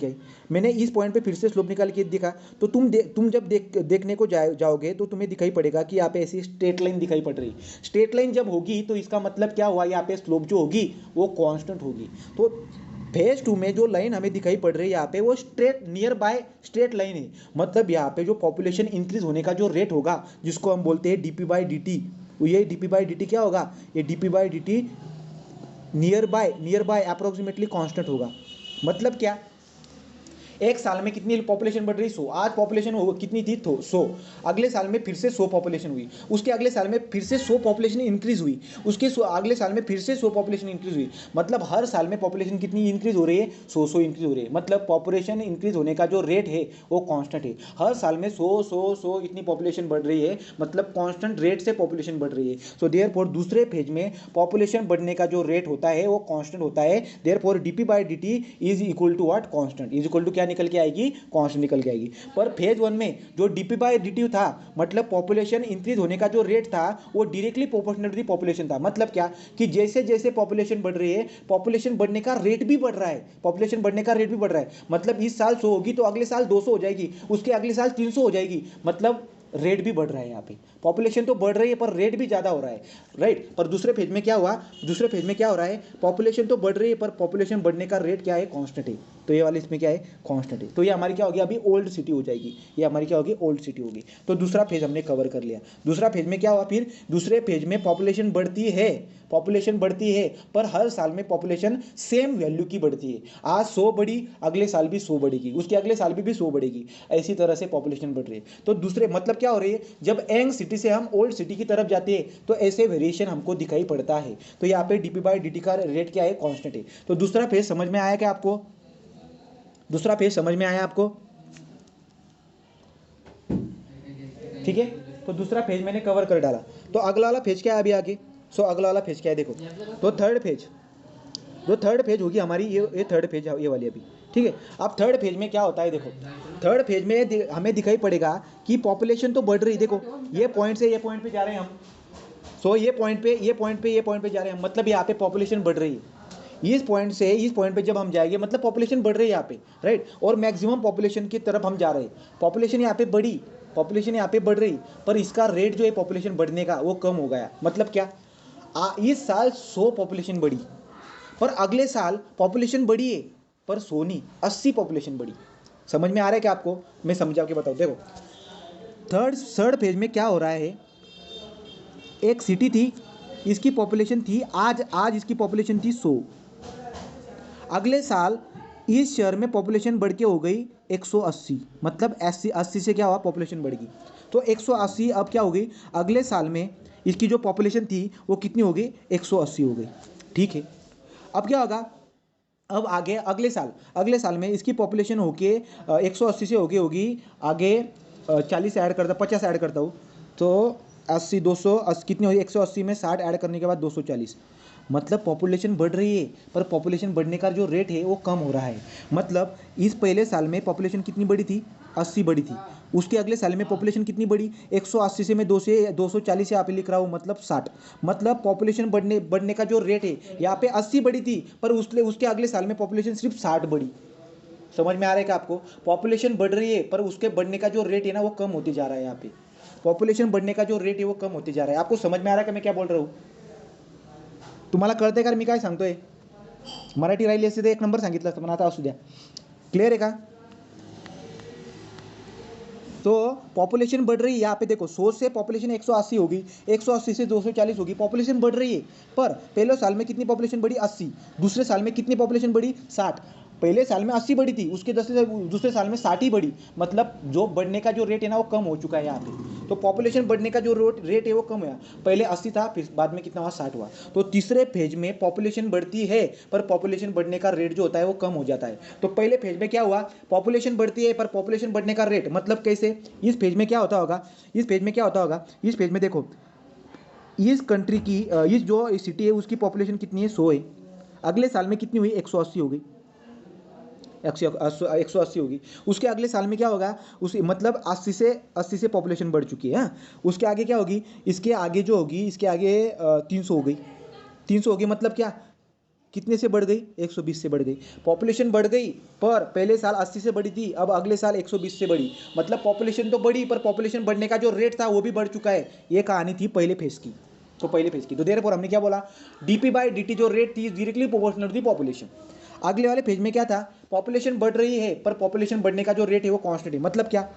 आई, मैंने इस पॉइंट पे फिर से स्लोप निकाल के देखा। तो तुम जब देखने को जाओगे तो तुम्हें दिखाई पड़ेगा कि यहाँ पे ऐसी स्ट्रेट लाइन दिखाई पड़ रही। स्ट्रेट लाइन जब होगी तो इसका मतलब क्या हुआ, यहाँ पे स्लोप जो होगी वो कांस्टेंट होगी। तो फेज 2 में जो लाइन हमें दिखाई पड़ रही है यहाँ पे, वो नियर बाय स्ट्रेट लाइन है, मतलब यहाँ पे जो पॉपुलेशन इंक्रीज होने का जो रेट होगा, जिसको हम बोलते हैं DP/dt, ये DP/dt क्या होगा, ये DP/dt near by approximately constant होगा। मतलब क्या, एक साल में कितनी पॉपुलेशन बढ़ रही, 100। आज पॉपुलेशन कितनी थी, 100। अगले साल में फिर से 100 पॉपुलेशन हुई, उसके अगले साल में फिर से 100 पॉपुलेशन इंक्रीज हुई, उसके अगले साल में फिर से 100 पॉपुलेशन इंक्रीज हुई। मतलब हर साल में पॉपुलेशन कितनी इंक्रीज हो रही है, 100 इंक्रीज हो रही है। मतलब पॉपुलेशन इंक्रीज होने का जो रेट है वो कॉन्स्टेंट है, हर साल में 100 इतनी पॉपुलेशन बढ़ रही है, मतलब कॉन्स्टेंट रेट से पॉपुलेशन बढ़ रही है। सो देयरफॉर दूसरे फेज में पॉपुलेशन बढ़ने का जो रेट होता है वो कॉन्स्टेंट होता है। Therefore DP/dt is equal to what, constant, is equal to क्या निकल के आएगी, कांस्टेंट निकल के आएगी। पर फेज 1 में जो DP/dt था, मतलब पॉपुलेशन इंक्रीज होने का जो रेट था वो directly proportional to the population था। मतलब क्या, कि जैसे जैसे पॉपुलेशन बढ़ रही है, पॉपुलेशन बढ़ने का रेट भी बढ़ रहा है, मतलब इस साल 100 होगी तो अगले साल 200 हो जाएगी, उसके अगले साल 300 हो जाएगी, मतलब रेट भी बढ़ रहा है। यहाँ पे पॉपुलेशन तो बढ़ रही है पर रेट भी ज़्यादा हो रहा है, राइट। पर दूसरे फेज में क्या हो रहा है, पॉपुलेशन तो बढ़ रही है पर पॉपुलेशन बढ़ने का रेट क्या है, कांस्टेंट है। तो ये वाली इसमें क्या है, कांस्टेंट है। तो ये हमारी क्या होगी अभी, ओल्ड सिटी हो जाएगी, ये हमारी क्या होगी, ओल्ड सिटी होगी। तो दूसरा फेज हमने कवर कर लिया। दूसरा फेज में क्या हुआ, फिर दूसरे फेज में पॉपुलेशन बढ़ती है, पॉपुलेशन बढ़ती है, पर हर साल में पॉपुलेशन सेम वैल्यू की बढ़ती है। आज 100 बढ़ी, अगले साल भी 100 बढ़ेगी, उसके अगले साल भी 100 बढ़ेगी, ऐसी तरह से पॉपुलेशन बढ़ रही है। तो दूसरे मतलब क्या हो रही है, जब यंग सिटी से हम ओल्ड सिटी की तरफ जाते हैं तो ऐसे वेरिएशन हमको दिखाई पड़ता है। तो यहाँ पे डीपी बाई डी का रेट क्या है, कॉन्स्टेंट है। तो दूसरा फेज समझ में आया क्या आपको, दूसरा फेज समझ में आया आपको, ठीक है। तो दूसरा फेज मैंने कवर कर डाला। तो अगला वाला फेज क्या है अभी आगे, अगला वाला फेज क्या है देखो, तो थर्ड फेज, जो थर्ड फेज होगी हमारी, ये थर्ड फेज ये वाली अभी, ठीक है। अब थर्ड फेज में क्या होता है देखो, थर्ड फेज में हमें दिखाई पड़ेगा कि पॉपुलेशन तो बढ़ रही, देखो ये पॉइंट से ये पॉइंट पे जा रहे हैं हम, ये पॉइंट पे ये पॉइंट पे ये पॉइंट पे जा रहे हैं, मतलब यहाँ पे पॉपुलेशन बढ़ रही है। इस पॉइंट से इस पॉइंट पे जब हम जाएंगे मतलब पॉपुलेशन बढ़ रही है यहाँ पे, राइट, और मैक्सिमम पॉपुलेशन की तरफ हम जा रहे हैं। पॉपुलेशन यहाँ पे बढ़ी, पॉपुलेशन यहाँ पे बढ़ रही, पर इसका रेट जो है पॉपुलेशन बढ़ने का वो कम हो गया। मतलब क्या, इस साल 100 पॉपुलेशन बढ़ी, पर अगले साल पॉपुलेशन बढ़ी है पर 100 नहीं, 80 पॉपुलेशन बढ़ी। समझ में आ रहा है क्या आपको, मैं समझा के बताऊँ। देखो थर्ड फेज में क्या हो रहा है, एक सिटी थी, इसकी पॉपुलेशन थी आज इसकी पॉपुलेशन थी 100, अगले साल इस शहर में पॉपुलेशन बढ़ के हो गई 180, मतलब 80 से क्या हुआ, पॉपुलेशन बढ़ गई। तो 180 अब क्या हो गई, अगले साल में इसकी जो पॉपुलेशन थी वो कितनी हो गई, 180 हो गई, ठीक है। अब क्या होगा, अब आगे अगले साल में इसकी पॉपुलेशन होके 180 से होगी आगे 40 ऐड करता, 50 ऐड करता हूँ, तो 80 200 कितनी होगी, 180 में 60 ऐड करने के बाद 240, मतलब पॉपुलेशन बढ़ रही है, पर पॉपुलेशन बढ़ने का जो रेट है वो कम हो रहा है। मतलब इस पहले साल में पॉपुलेशन कितनी बढ़ी थी, 80 बढ़ी थी, उसके अगले साल में पॉपुलेशन कितनी बढ़ी, 180 से मैं 240 से यहाँ पे लिख रहा हूँ, मतलब 60, मतलब पॉपुलेशन बढ़ने का जो रेट है यहाँ पे 80 बढ़ी थी, पर उसके अगले साल में पॉपुलेशन सिर्फ 60 बढ़ी। समझ में आ रहा है क्या आपको, पॉपुलेशन बढ़ रही है पर उसके बढ़ने का जो रेट है ना वो कम होते जा रहा है। यहाँ पे पॉपुलेशन बढ़ने का जो रेट है वो कम होते जा रहा है। आपको समझ में आ रहा है कि मैं क्या बोल रहा हूँ, तुम्हाला कळतंय का मी काय सांगतोय, मराठी राहिली असते तर 1 नंबर सांगितलं असतं, पण आता असू द्या, क्लियर है का। तो पॉपुलेशन बढ़ रही है, यहाँ पे देखो 100 से पॉपुलेशन 180 होगी, 180 से 240 होगी, पॉपुलेशन बढ़ रही है। पर पहले साल में कितनी पॉपुलेशन बढ़ी, 80, दूसरे साल में कितनी पॉपुलेशन बढ़ी, 60, पहले साल में 80 बढ़ी थी, उसके दूसरे साल में 60 ही बढ़ी, मतलब जो बढ़ने का जो रेट है ना वो कम हो चुका है यहाँ पे। तो पॉपुलेशन बढ़ने का जो रेट है वो कम हुआ, पहले 80 था, फिर बाद में कितना हुआ, 60 हुआ। तो तीसरे फेज में पॉपुलेशन बढ़ती है पर पॉपुलेशन बढ़ने का रेट जो होता है वो कम हो जाता है। तो पहले फेज में क्या हुआ, पॉपुलेशन बढ़ती है पर पॉपुलेशन बढ़ने का रेट, मतलब कैसे, इस फेज में क्या होता होगा, इस फेज में देखो, इस कंट्री की इस जो सिटी है उसकी पॉपुलेशन कितनी है, 100 है, अगले साल में कितनी हुई, 180 हो गई, 180 होगी, उसके अगले साल में क्या होगा, उस मतलब 80 से पॉपुलेशन बढ़ चुकी है। उसके आगे क्या होगी, इसके आगे जो होगी, इसके आगे 300 हो गई, 300 होगी, मतलब क्या, कितने से बढ़ गई, 120 से बढ़ गई। पॉपुलेशन बढ़ गई पर पहले साल 80 से बढ़ी थी, अब अगले साल 120 से बढ़ी, मतलब पॉपुलेशन तो बढ़ी पर पॉपुलेशन बढ़ने का जो रेट था वो भी बढ़ चुका है। ये कहानी थी पहले फेज की। तो पहले फेज की, तो देयरफॉर हमने क्या बोला, डीपी बाई डी जो रेट थी directly proportional to the population. अगले वाले पेज में क्या था, पॉपुलेशन बढ़ रही है पर पॉपुलेशन बढ़ने का जो रेट है वो कांस्टेंट है। मतलब क्या,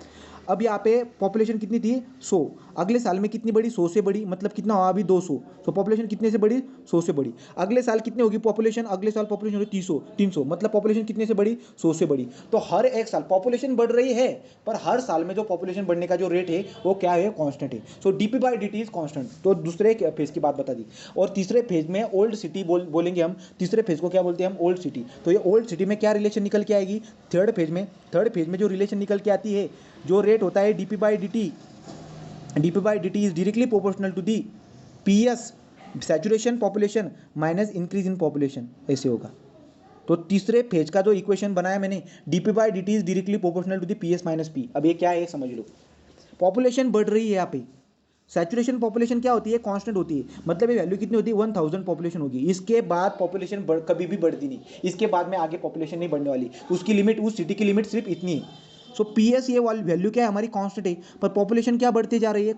अब यहाँ पे पॉपुलेशन कितनी थी, 100, अगले साल में कितनी बढ़ी, 100 से बढ़ी, मतलब कितना हुआ अभी 200, तो पॉपुलेशन कितने से बढ़ी, 100 से बढ़ी। अगले साल कितनी होगी पॉपुलेशन, अगले साल पॉपुलेशन होगी 300, मतलब पॉपुलेशन कितने से बढ़ी, 100 से बढ़ी। तो हर एक साल पॉपुलेशन बढ़ रही है पर हर साल में जो पॉपुलेशन बढ़ने का जो रेट है वो क्या है, कांस्टेंट है। So DP by D is constant. तो दूसरे फेज की बात बता दी। और तीसरे फेज में ओल्ड सिटी बोलेंगे हम, तीसरे फेज को क्या बोलते हैं हम, ओल्ड सिटी। तो ये ओल्ड सिटी में क्या रिलेशन निकल के आएगी, थर्ड फेज में जो रिलेशन निकल के आती है, जो रेट होता है DP by D T is directly proportional to the PS saturation population minus increase in population, ऐसे होगा। तो तीसरे फेज का जो इक्वेशन बनाया मैंने, DP by D T is directly proportional to the PS minus P. अब ये क्या है समझ लो, पॉपुलेशन बढ़ रही है यहाँ पे, सैचुरेशन पॉपुलेशन क्या होती है, कांस्टेंट होती है, मतलब ये वैल्यू कितनी होती है, 1000 पॉपुलेशन होगी। इसके बाद पॉपुलेशन कभी भी बढ़ती नहीं, इसके बाद में आगे पॉपुलेशन नहीं बढ़ने वाली, उसकी लिमिट, उस सिटी की लिमिट सिर्फ इतनी है। सो पीएस ये वाली वैल्यू क्या है हमारी, कांस्टेंट है, पर पॉपुलेशन क्या बढ़ती जा रही है,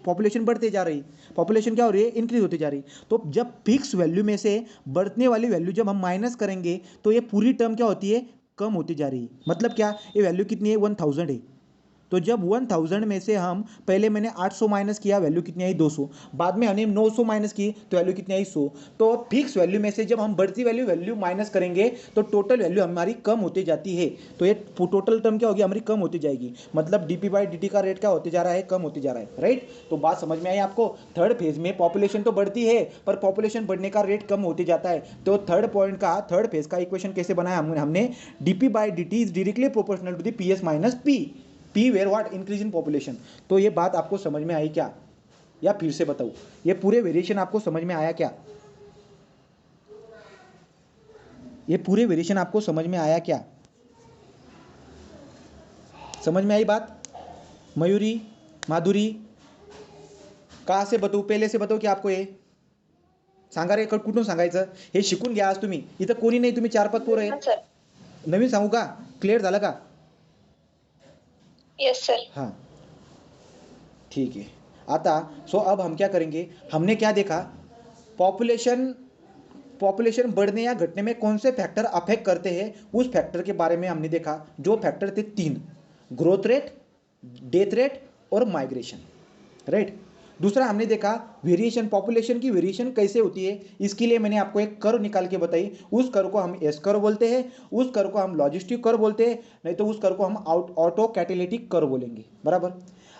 पॉपुलेशन बढ़ते जा रही है, पॉपुलेशन क्या हो रही है, इंक्रीज होती जा रही है। तो जब फिक्स वैल्यू में से बढ़ने वाली वैल्यू जब हम माइनस करेंगे तो ये पूरी टर्म क्या होती है, कम होती जा रही है। मतलब क्या, ये वैल्यू कितनी है, 1000 है। तो जब 1000 में से हम पहले मैंने 800 माइनस किया, वैल्यू कितनी आई 200, बाद में हमने 900 माइनस की तो वैल्यू कितनी आई 100। तो फिक्स वैल्यू में से जब हम बढ़ती वैल्यू वैल्यू माइनस करेंगे तो टोटल वैल्यू हमारी कम होती जाती है। तो ये टोटल टर्म क्या होगी, हमारी कम होती जाएगी। मतलब dp/dt का रेट क्या होते जा रहा है, कम होते जा रहा है, राइट। तो बात समझ में आई आपको। थर्ड फेज में पॉपुलेशन तो बढ़ती है पर पॉपुलेशन बढ़ने का रेट कम होते जाता है। तो थर्ड पॉइंट का, थर्ड फेज का इक्वेशन कैसे बनाया हमने, dp/dt is directly proportional to the ps minus p। P where what, increase in population. तो ये बात आपको समझ में आई क्या, या फिर से बताऊं, ये पूरे वेरिएशन आपको समझ में आया क्या, ये पूरे वेरिएशन आपको समझ में आया क्या, समझ में आई बात। मयूरी, माधुरी, कहा से बताऊ, पहिले से बताऊ की आपको हे सांगा रे, कुठून सांगायचं, हे शिकून घ्या आज तुम्ही, इथं कोणी नाही, तुम्ही 4-5 पोरं आहेत। नवीन सांगू का, क्लिअर झालं का? Yes sir. हाँ ठीक है। आता सो अब हम क्या करेंगे, हमने क्या देखा, पॉपुलेशन पॉपुलेशन बढ़ने या घटने में कौन से फैक्टर अफेक्ट करते हैं, उस फैक्टर के बारे में हमने देखा। जो फैक्टर थे 3, ग्रोथ रेट, डेथ रेट और माइग्रेशन, राइट। दूसरा हमने देखा वेरिएशन, पॉपुलेशन की वेरिएशन कैसे होती है। इसके लिए मैंने आपको एक कर्व निकाल के बताई। उस कर्व को हम एस कर्व बोलते हैं, उस कर्व को हम लॉजिस्टिक कर्व बोलते हैं, नहीं तो उस कर्व को हम ऑटो कैटेलिटिक कर्व बोलेंगे, बराबर।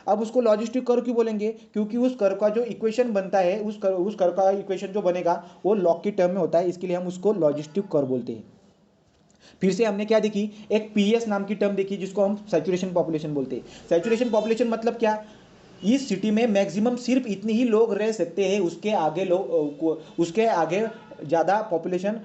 अब उसको लॉजिस्टिक कर्व क्यों बोलेंगे, क्योंकि उस कर्व का जो इक्वेशन बनता है, उस कर्व का इक्वेशन जो बनेगा वो लॉग की टर्म में होता है, इसके लिए हम उसको लॉजिस्टिक कर्व बोलते हैं। फिर से हमने क्या देखी, एक पीएस नाम की टर्म देखी जिसको हम सैचुरेशन पॉपुलेशन बोलते हैं। सैचुरेशन पॉपुलेशन मतलब क्या, इस सिटी में मैक्सिमम सिर्फ इतने ही लोग रह सकते हैं, उसके आगे ज़्यादा पॉपुलेशन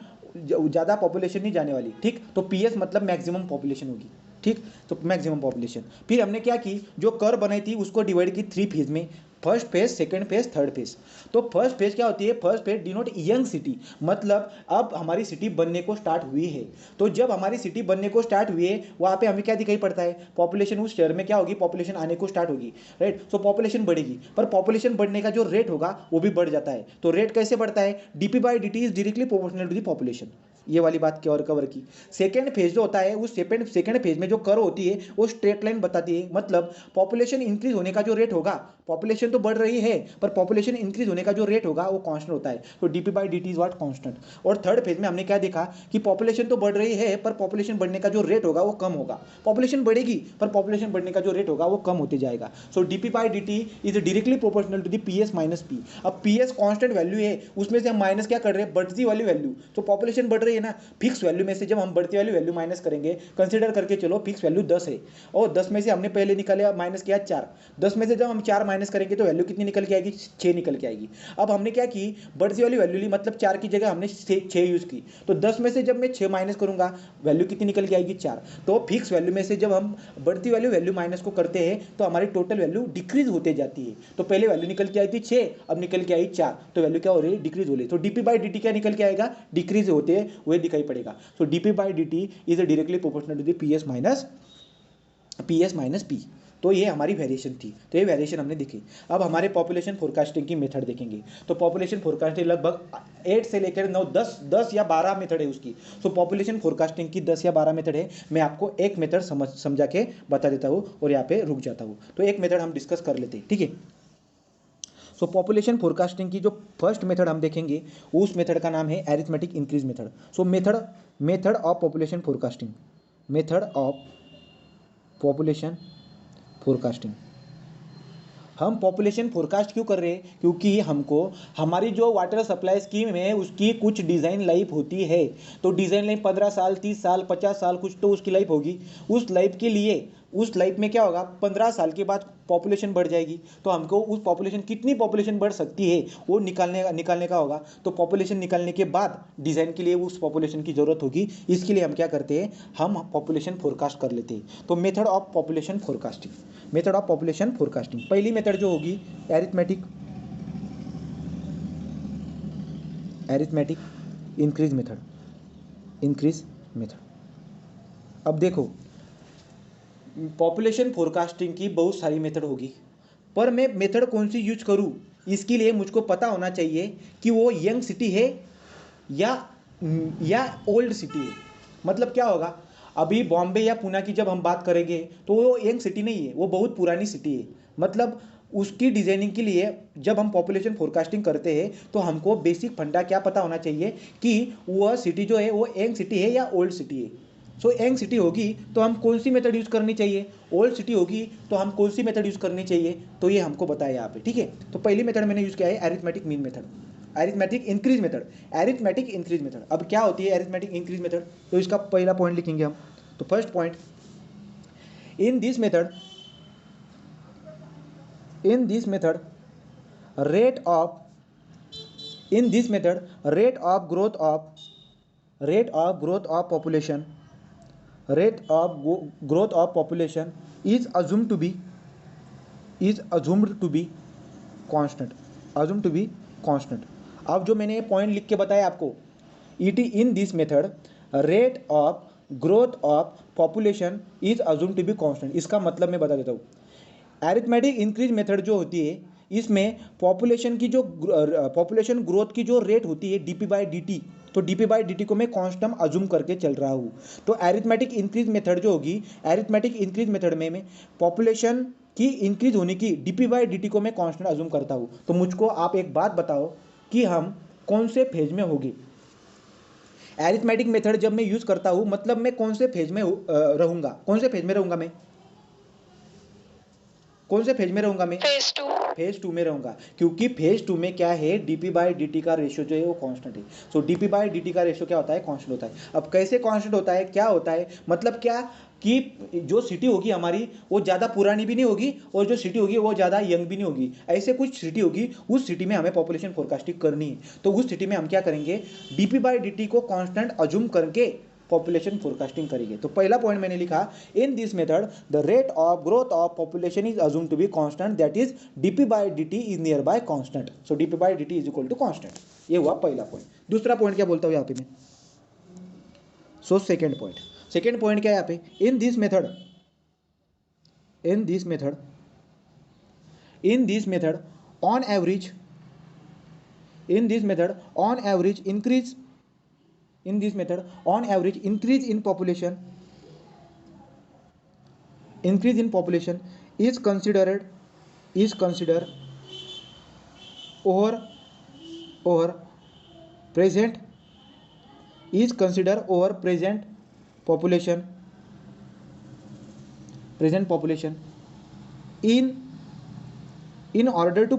नहीं जाने वाली, ठीक। तो पीएस मतलब मैक्सिमम पॉपुलेशन होगी, ठीक। तो मैक्सिमम पॉपुलेशन, फिर हमने क्या की, जो कर्व बनाई थी उसको डिवाइड की 3 फेज में, first phase, second phase, third phase. तो फर्स्ट फेज क्या होती है, first phase denote young city, मतलब अब हमारी सिटी बनने को स्टार्ट हुई है। तो जब हमारी सिटी बनने को स्टार्ट हुई है, वहाँ पे हमें क्या दिखाई पड़ता है, पॉपुलेशन उस शहर में क्या होगी, पॉपुलेशन आने को स्टार्ट होगी, राइट। सो पॉपुलेशन बढ़ेगी, पर पॉपुलेशन बढ़ने का जो रेट होगा वो भी बढ़ जाता है। तो रेट कैसे बढ़ता है, dp/dt is directly proportional to the population. ये वाली बात कवर की। सेकेंड फेज जो होता है, उस सेकेंड फेज में जो कर्व होती है वो स्ट्रेट लाइन बताती है। मतलब पॉपुलेशन इंक्रीज होने का जो रेट होगा, पॉपुलेशन तो बढ़ रही है पर पॉपुलेशन इंक्रीज होने का जो रेट होगा वो कांस्टेंट होता है। तो dp/dt इज व्हाट, कांस्टेंट। और थर्ड फेज में हमने क्या देखा कि पॉपुलेशन तो बढ़ रही है पर पॉपुलेशन बढ़ने का जो रेट होगा वो कम होगा। पॉपुलेशन बढ़ेगी पर पॉपुलेशन बढ़ने का जो रेट होगा वो कम होते जाएगा। So dp/dt is directly proportional to the ps minus p। अब ps कांस्टेंट वैल्यू है, उसमें से हम माइनस क्या कर रहे हैं, बढ़ती वाली वैल्यू। तो पॉपुलेशन बढ़ रही है ना, फिक्स वैल्यू में से जब हम बढ़ती वाली वैल्यू माइनस करेंगे, कंसीडर करके चलो फिक्स वैल्यू 10 है और 10 में से हमने पहले निकाले माइनस किया 4, 10 में से जब हम 4 माइनस करेंगे तो वैल्यू कितनी निकल के आएगी, 6 निकल के आएगी। अब हमने क्या की, बढ़ती वाली वैल्यू ली, मतलब 4 की जगह हमने 6 यूज की। तो 10 में से जब मैं 6 माइनस करूंगा वैल्यू कितनी निकल के आएगी, 4। तो फिक्स वैल्यू में से जब हम बढ़ती वाली वैल्यू माइनस को करते हैं तो हमारी टोटल वैल्यू डिक्रीज होते जाती है। तो पहले वैल्यू निकल के आई थी 6, अब निकल के आई 4, तो वैल्यू क्या हो रही है, डिक्रीज हो रही है। तो dp/dt क्या निकल के आएगा, डिक्रीज होते हुए दिखाई पड़ेगा। So dp/dt is directly proportional to the ps minus p। तो ये हमारी वेरिएशन थी, तो ये वेरिएशन हमने देखी। अब हमारे पॉपुलेशन फोरकास्टिंग की मेथड देखेंगे। तो पॉपुलेशन फोरकास्टिंग लगभग 8 से लेकर 9, 10 या 12 मेथड है उसकी। सो पॉपुलेशन फोरकास्टिंग की 10 या 12 मेथड है। मैं आपको एक मेथड समझा के बता देता हूँ और यहाँ पे रुक जाता हूँ। तो एक मेथड हम डिस्कस कर लेते हैं, ठीक है। सो पॉपुलेशन फोरकास्टिंग की जो फर्स्ट मेथड हम देखेंगे उस मेथड का नाम है arithmetic increase method. So method of population forecasting, method of population forecasting. हम पॉपुलेशन फोरकास्ट क्यों कर रहे हैं, क्योंकि हमको हमारी जो वाटर सप्लाई स्कीम है उसकी कुछ डिज़ाइन लाइफ होती है। तो डिज़ाइन लाइफ 15 साल, 30 साल, 50 साल, कुछ तो उसकी लाइफ होगी। उस लाइफ के लिए, उस लाइफ में क्या होगा, 15 साल के बाद पॉपुलेशन बढ़ जाएगी। तो हमको उस पॉपुलेशन, कितनी पॉपुलेशन बढ़ सकती है वो निकालने का होगा। तो पॉपुलेशन निकालने के बाद डिज़ाइन के लिए उस पॉपुलेशन की ज़रूरत होगी। इसके लिए हम क्या करते हैं, हम पॉपुलेशन फोरकास्ट कर लेते हैं। तो method of population forecasting, method of population forecasting, पहली मेथड जो होगी एरिथमेटिक इंक्रीज मेथड। अब देखो, पॉपुलेशन फोरकास्टिंग की बहुत सारी मेथड होगी, पर मैं मेथड कौन सी यूज करूं, इसके लिए मुझको पता होना चाहिए कि वो यंग सिटी है या ओल्ड सिटी है। मतलब क्या होगा, अभी बॉम्बे या पुणे की जब हम बात करेंगे तो वो यंग सिटी नहीं है, वो बहुत पुरानी सिटी है। मतलब उसकी डिजाइनिंग के लिए जब हम पॉपुलेशन फोरकास्टिंग करते हैं तो हमको बेसिक फंडा क्या पता होना चाहिए कि वह सिटी जो है वो यंग सिटी है या ओल्ड सिटी है। सो यंग सिटी होगी तो हम कौन सी मेथड यूज़ करनी चाहिए, ओल्ड सिटी होगी तो हम कौन सी मेथड यूज़ करनी चाहिए, तो ये हमको बताया यहाँ पे। ठीक है, तो पहली मेथड मैंने यूज़ किया है arithmetic mean method, arithmetic increase method. Arithmetic increase method, अब क्या होती है एरिथमेटिक इंक्रीज मेथड, तो इसका पहला पॉइंट लिखेंगे हम। तो first point, in this method, in this method rate of in this method rate of growth of population, rate of growth of population is assumed to be constant, assumed to be constant। अब जो मैंने point लिख के बताया आपको, it in this method rate of growth of population is assume to be constant, इसका मतलब मैं बता देता हूँ। एरिथमेटिक इंक्रीज मेथड जो होती है इसमें पॉपुलेशन की जो पॉपुलेशन ग्रोथ की जो रेट होती है डीपी बाई डी, तो डीपी बाई डी को मैं कांस्टेंट अज्यूम करके चल रहा हूँ। तो एरिथमेटिक इंक्रीज मेथड जो होगी, एरिथमेटिक इंक्रीज मेथड में मैं पॉपुलेशन की इंक्रीज होने की डीपी बाई डी को मैं कांस्टेंट अज्यूम करता हूँ। तो मुझको आप एक बात बताओ कि हम कौन से फेज में होगी। एरिथमेटिक मेथड जब मैं यूज करता हूँ मतलब मैं कौन से फेज में रहूंगा, कौन से फेज में रहूंगा मैं, कौन से फेज में रहूंगा मैं, फेज टू में रहूंगा, क्योंकि फेज टू में क्या है डीपी बाई डी का रेशियो जो है वो कांस्टेंट है। सो डीपी बाई डी का रेशियो क्या होता है, कांस्टेंट होता है। अब कैसे कांस्टेंट होता है, क्या होता है, मतलब क्या कि जो सिटी होगी हमारी वो ज़्यादा पुरानी भी नहीं होगी और जो सिटी होगी वो ज़्यादा यंग भी नहीं होगी, ऐसे कुछ सिटी होगी, उस सिटी में हमें पॉपुलेशन फोरकास्टिंग करनी है। तो उस सिटी में हम क्या करेंगे, डीपी बाई डी को कांस्टेंट अज्यूम करके पॉपुलेशन फोरकास्टिंग करेंगे। तो पहला पॉइंट मैंने लिखा, in this method the rate of growth of population is assume to be constant, that is DP by D is near by constant. So DP by D is equal to constant, ये हुआ पहला point. दूसरा point क्या बोलता हूँ यहाँ पे मैं, so second point, second point क्या है यहाँ पे, इन this method on average, in this method on average increase in population is considered over present population in order to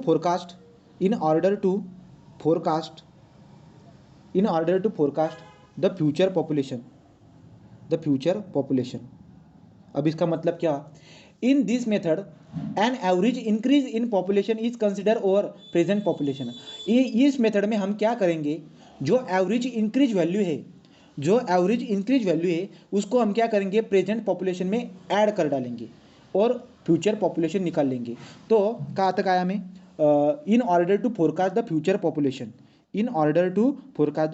forecast the future population। अब इसका मतलब क्या, इन this method an average increase in population is consider over present population. इस method में हम क्या करेंगे, जो एवरेज इंक्रीज वैल्यू है उसको हम क्या करेंगे, प्रेजेंट पॉपुलेशन में ऐड कर डालेंगे और फ्यूचर पॉपुलेशन निकाल लेंगे। तो कहाँ तक आया मैं, in order to forecast the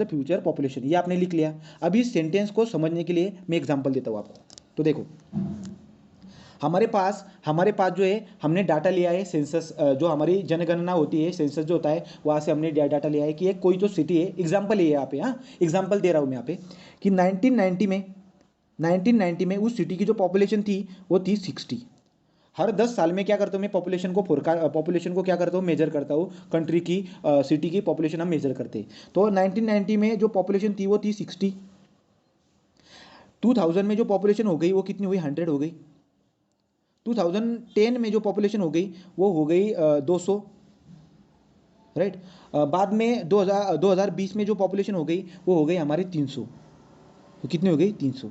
future population, ये आपने लिख लिया। अब इस सेंटेंस को समझने के लिए मैं एग्जांपल देता हूँ आपको। तो देखो, हमारे पास जो है हमने डाटा लिया है सेंसस, जो हमारी जनगणना होती है, सेंसस जो होता है वहाँ से हमने डाटा लिया है कि एक कोई तो सिटी है, एग्जांपल है यहाँ पे, हाँ एग्जांपल दे रहा हूँ मैं यहाँ पे कि 1990 में उस सिटी की जो पॉपुलेशन थी वो थी 60। हर 10 साल में क्या करता हूँ मैं, पॉपुलेशन को क्या करता हूँ, मेजर करता हूँ, कंट्री की सिटी की पॉपुलेशन हम मेजर करते हैं। तो 1990 में जो पॉपुलेशन थी वो थी 60। 2000 में जो पॉपुलेशन हो गई वो कितनी हुई, 100 हो गई। 2010 में जो पॉपुलेशन हो गई वो हो गई 200, राइट। बाद में 2020 में जो पॉपुलेशन हो गई वो हो गई हमारी 300। तो कितनी हो गई, 300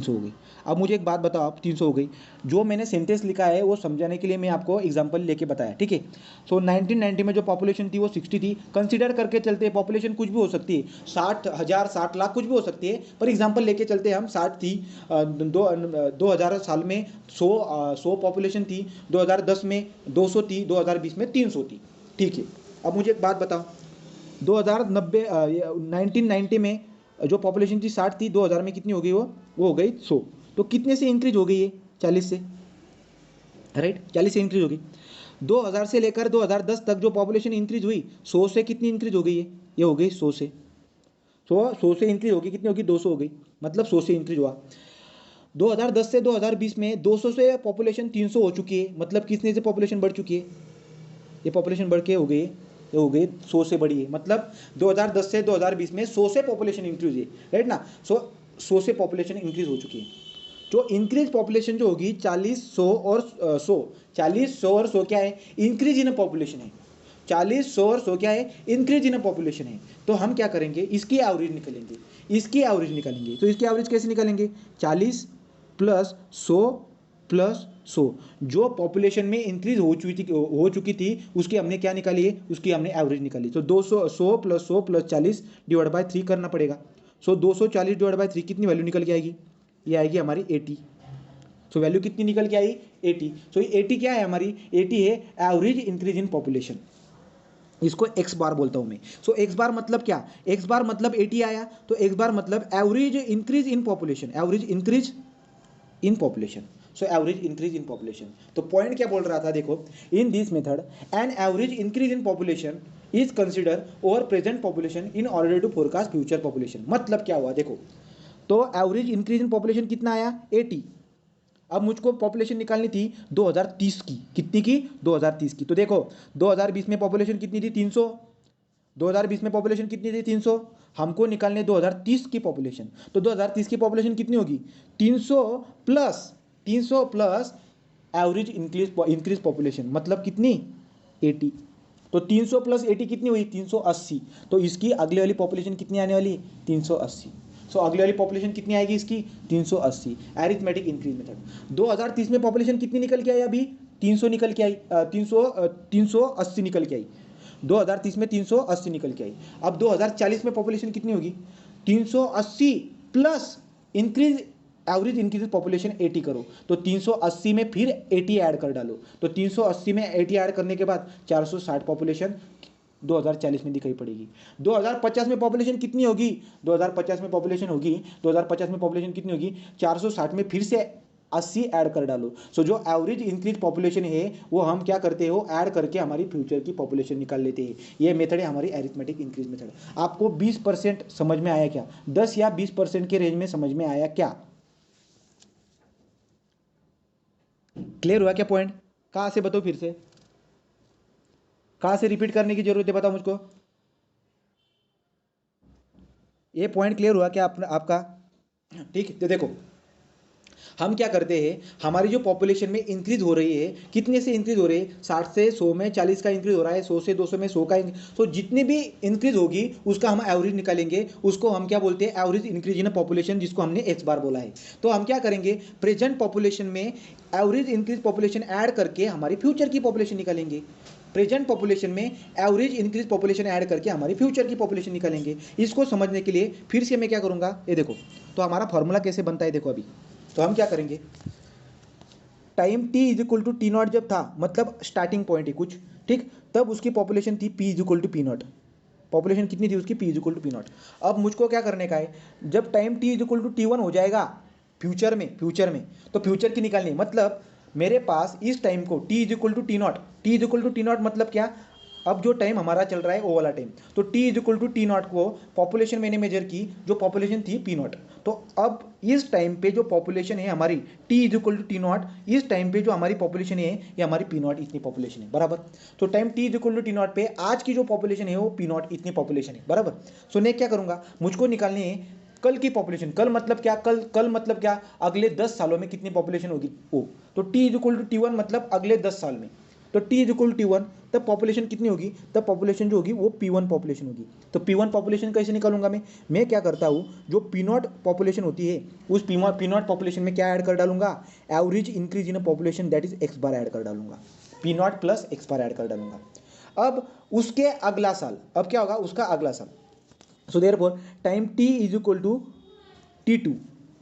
हो गई। अब मुझे एक बात बताओ, आप 300 हो गई, जो मैंने सेंटेंस लिखा है वो समझाने के लिए मैं आपको एग्जांपल लेके बताया, ठीक है। सो 1990 में जो पॉपुलेशन थी वो 60 थी, कंसीडर करके चलते हैं, पॉपुलेशन कुछ भी हो सकती है, 60,000 60 लाख कुछ भी हो सकती है, पर एग्जांपल लेके चलते हैं हम, 60 थी। 2000 साल में 100 पॉपुलेशन थी, 2010 में 200 थी, 2020 में 300 थी, ठीक है। अब मुझे एक बात बताओ, 1990 में जो पॉपुलेशन थी 60 थी, 2000 में कितनी हो गई, वो हो गई 100। तो कितने से इंक्रीज हो गई है, 40 से, राइट, 40 से इंक्रीज हो गई। 2000 से लेकर 2010 तक जो पॉपुलेशन इंक्रीज हुई 100 से कितनी इंक्रीज हो गई है, ये हो गई 100 से। 100 से इंक्रीज होगी, कितनी होगी, 200 हो गई, मतलब 100 से इंक्रीज हुआ। 2010 से 2020 में 200 से पॉपुलेशन 300 हो चुकी है, मतलब कितने से पॉपुलेशन बढ़ चुकी है, ये पॉपुलेशन बढ़ के हो गई, ये हो गई 100 से बढ़ी है, मतलब 2010 से 2020 में 100 से पॉपुलेशन इंक्रीज है, राइट ना। 100 से पॉपुलेशन इंक्रीज हो चुकी है। जो इंक्रीज पॉपुलेशन जो होगी 40, 100 और 100, 40, 100 और 100 क्या है, इंक्रीज इन पॉपुलेशन है। 40, 100 और 100 क्या है, इंक्रीज इन पॉपुलेशन है। तो हम क्या करेंगे, इसकी एवरेज निकालेंगे, इसकी एवरेज निकालेंगे। तो इसकी एवरेज कैसे निकालेंगे, 40 प्लस 100 प्लस 100, जो पॉपुलेशन में इंक्रीज हो चुकी थी उसकी हमने क्या निकाली है, उसकी हमने एवरेज निकाली। तो 200 100 प्लस 100 प्लस 40 डिवाइड बाय 3 करना पड़ेगा। सो 240 डिवाइड बाय 3 कितनी वैल्यू निकल के आएगी, ये आएगी हमारी 80। सो वैल्यू कितनी निकल के आई, 80। सो 80 क्या है हमारी, 80 है एवरेज इंक्रीज इन पॉपुलेशन, इसको एक्स बार बोलता हूं मैं। सो एक्स बार मतलब क्या, एक्स बार मतलब 80 आया, तो एक्स बार मतलब average increase in population, average increase in population. So average increase in population. तो पॉइंट क्या बोल रहा था, देखो, in this method an average increase in population is consider over present population in order to forecast future population. मतलब क्या हुआ, देखो, तो एवरेज इंक्रीज इन पॉपुलेशन कितना आया, 80। अब मुझको पॉपुलेशन निकालनी थी 2030 की, कितनी की, 2030 की। तो देखो 2020 में पॉपुलेशन कितनी थी, 300। 2020 में पॉपुलेशन कितनी थी, 300। हमको निकालने 2030 की पॉपुलेशन। तो 2030 की पॉपुलेशन कितनी होगी, 300 प्लस एवरेज इंक्रीज पॉपुलेशन, मतलब कितनी, 80। तो 300 प्लस 80 कितनी हुई, 380। तो इसकी अगले वाली पॉपुलेशन कितनी आने वाली, 380। सो अगली वाली पॉपुलेशन कितनी आएगी इसकी, 380। Arithmetic increase method. 2030 में पॉपुलेशन कितनी निकल के आई, अभी 300 निकल के आई, 380 निकल के आई। 2030 में 380 निकल के आई। अब 2040 में पॉपुलेशन कितनी होगी, 380 plus increase average increase population 80 करो। तो 380 में फिर 80 ऐड कर डालो। तो 380 में 80 ऐड करने के बाद 460 पॉपुलेशन 2040 में दिखाई पड़ेगी। 2050 में पॉपुलेशन कितनी होगी, 2050 में पॉपुलेशन होगी, 2050 में पॉपुलेशन कितनी होगी, 460 में फिर से 80 ऐड कर डालो। सो जो एवरेज इंक्रीज पॉपुलेशन है वो हम क्या करते हो, ऐड करके हमारी फ्यूचर की पॉपुलेशन निकाल लेते हैं। ये मेथड है हमारी एरिथमेटिक इंक्रीज मेथड। आपको 20% समझ में आया क्या, 10 या 20% के रेंज में समझ में आया क्या, क्लियर हुआ क्या पॉइंट, कहां से बताओ, फिर से कहां से रिपीट करने की जरूरत है, बताओ मुझको। ये पॉइंट क्लियर हुआ क्या आपका, ठीक है। तो देखो हम क्या करते हैं, हमारी जो पॉपुलेशन में इंक्रीज हो रही है, कितने से इंक्रीज हो रही है, 60 से 100 में 40 का इंक्रीज हो रहा है, 100 से 200 में 100 का तो जितनी भी इंक्रीज होगी उसका हम एवरेज निकालेंगे, उसको हम क्या बोलते हैं, एवरेज इंक्रीज इन पॉपुलेशन, जिसको हमने एक्स बार बोला है। तो हम क्या करेंगे, प्रेजेंट पॉपुलेशन में एवरेज इंक्रीज पॉपुलेशन ऐड करके हमारी फ्यूचर की पॉपुलेशन निकालेंगे। प्रेजेंट पॉपुलेशन में एवरेज इंक्रीज पॉपुलेशन ऐड करके हमारी फ्यूचर की पॉपुलेशन निकालेंगे। इसको समझने के लिए फिर से मैं क्या करूंगा, ये देखो, तो हमारा फॉर्मूला कैसे बनता है, देखो अभी तो हम क्या करेंगे, time t is equal to T not जब था, मतलब स्टार्टिंग पॉइंट है कुछ, ठीक, तब उसकी पॉपुलेशन थी p is equal to P not. Population कितनी थी उसकी, p is equal to P not. अब मुझको क्या करने का है, जब time t is equal to T one हो जाएगा फ्यूचर में, तो फ्यूचर की निकालनी, मतलब मेरे पास इस टाइम को t is equal to T not, T is equal to T not मतलब क्या, अब जो टाइम हमारा चल रहा है वो वाला टाइम, तो t is equal to T not को पॉपुलेशन मैंने मेजर की, जो पॉपुलेशन थी पी नॉट। तो अब इस टाइम पे जो पॉपुलेशन है हमारी t is equal to T not, इस टाइम पे जो हमारी पॉपुलेशन है ये हमारी पी नॉट इतनी पॉपुलेशन है, बराबर। तो time t is equal to T not पे आज की जो पॉपुलेशन है वो पी नॉट इतनी पॉपुलेशन है, बराबर। सो मैं क्या करूंगा, मुझको निकालनी है कल की पॉपुलेशन। कल मतलब क्या, कल मतलब क्या, अगले 10 सालों में कितनी पॉपुलेशन होगी वो। तो t is equal to T one मतलब अगले 10 साल में, तो t is equal to T one, तब पॉपुलेशन कितनी होगी, तब पॉपुलेशन जो होगी वो p1 पॉपुलेशन होगी। तो p1 पॉपुलेशन कैसे निकालूंगा मैं क्या करता हूँ, जो p0 पॉपुलेशन होती है उस p0 पॉपुलेशन में क्या ऐड कर डालूंगा, average increase in population that is x bar add कर डालूंगा, p0 प्लस x बार ऐड कर डालूंगा। अब उसके अगला साल, अब क्या होगा उसका अगला साल, so therefore time t is equal to t2,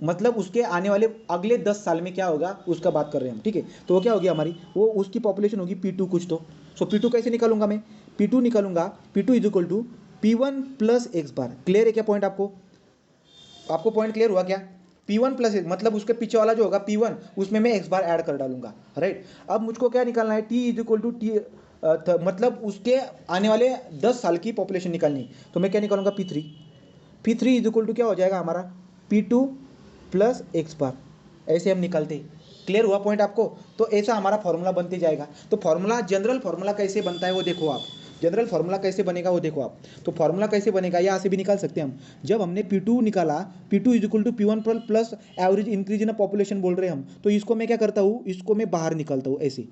मतलब उसके आने वाले अगले 10 साल में क्या होगा उसका बात कर रहे हैं हम, ठीक है। तो वो क्या होगी हमारी, वो उसकी पॉपुलेशन होगी p2 कुछ तो। सो p2 कैसे निकालूंगा मैं, p2 निकालूंगा, p2 is equal to p1 plus x bar. Clear है क्या पॉइंट आपको पॉइंट क्लियर हुआ क्या, p1 प्लस एक्स मतलब उसके पीछे वाला जो होगा p1 उसमें मैं एक्स बार ऐड कर डालूंगा, राइट। अब मुझको क्या निकालना है, t is equal to T, मतलब उसके आने वाले 10 साल की पॉपुलेशन निकालनी, तो मैं क्या निकालूंगा p3 इज इक्वल टू क्या हो जाएगा हमारा, p2 प्लस एक्स बार ऐसे हम निकालते हैं। क्लियर हुआ पॉइंट आपको? तो ऐसा हमारा फॉर्मूला बनते जाएगा। तो फॉर्मूला, जनरल फॉर्मूला कैसे बनता है वो देखो आप। जनरल फॉर्मूला कैसे बनेगा वो देखो आप। तो फॉर्मूला कैसे बनेगा, यहाँ से भी निकाल सकते हैं हम। जब हमने P2 निकाला, P2 is equal to P1 plus average increase in population बोल रहे हैं हम, तो इसको मैं क्या करता हूँ, इसको मैं बाहर निकालता हूँ ऐसे।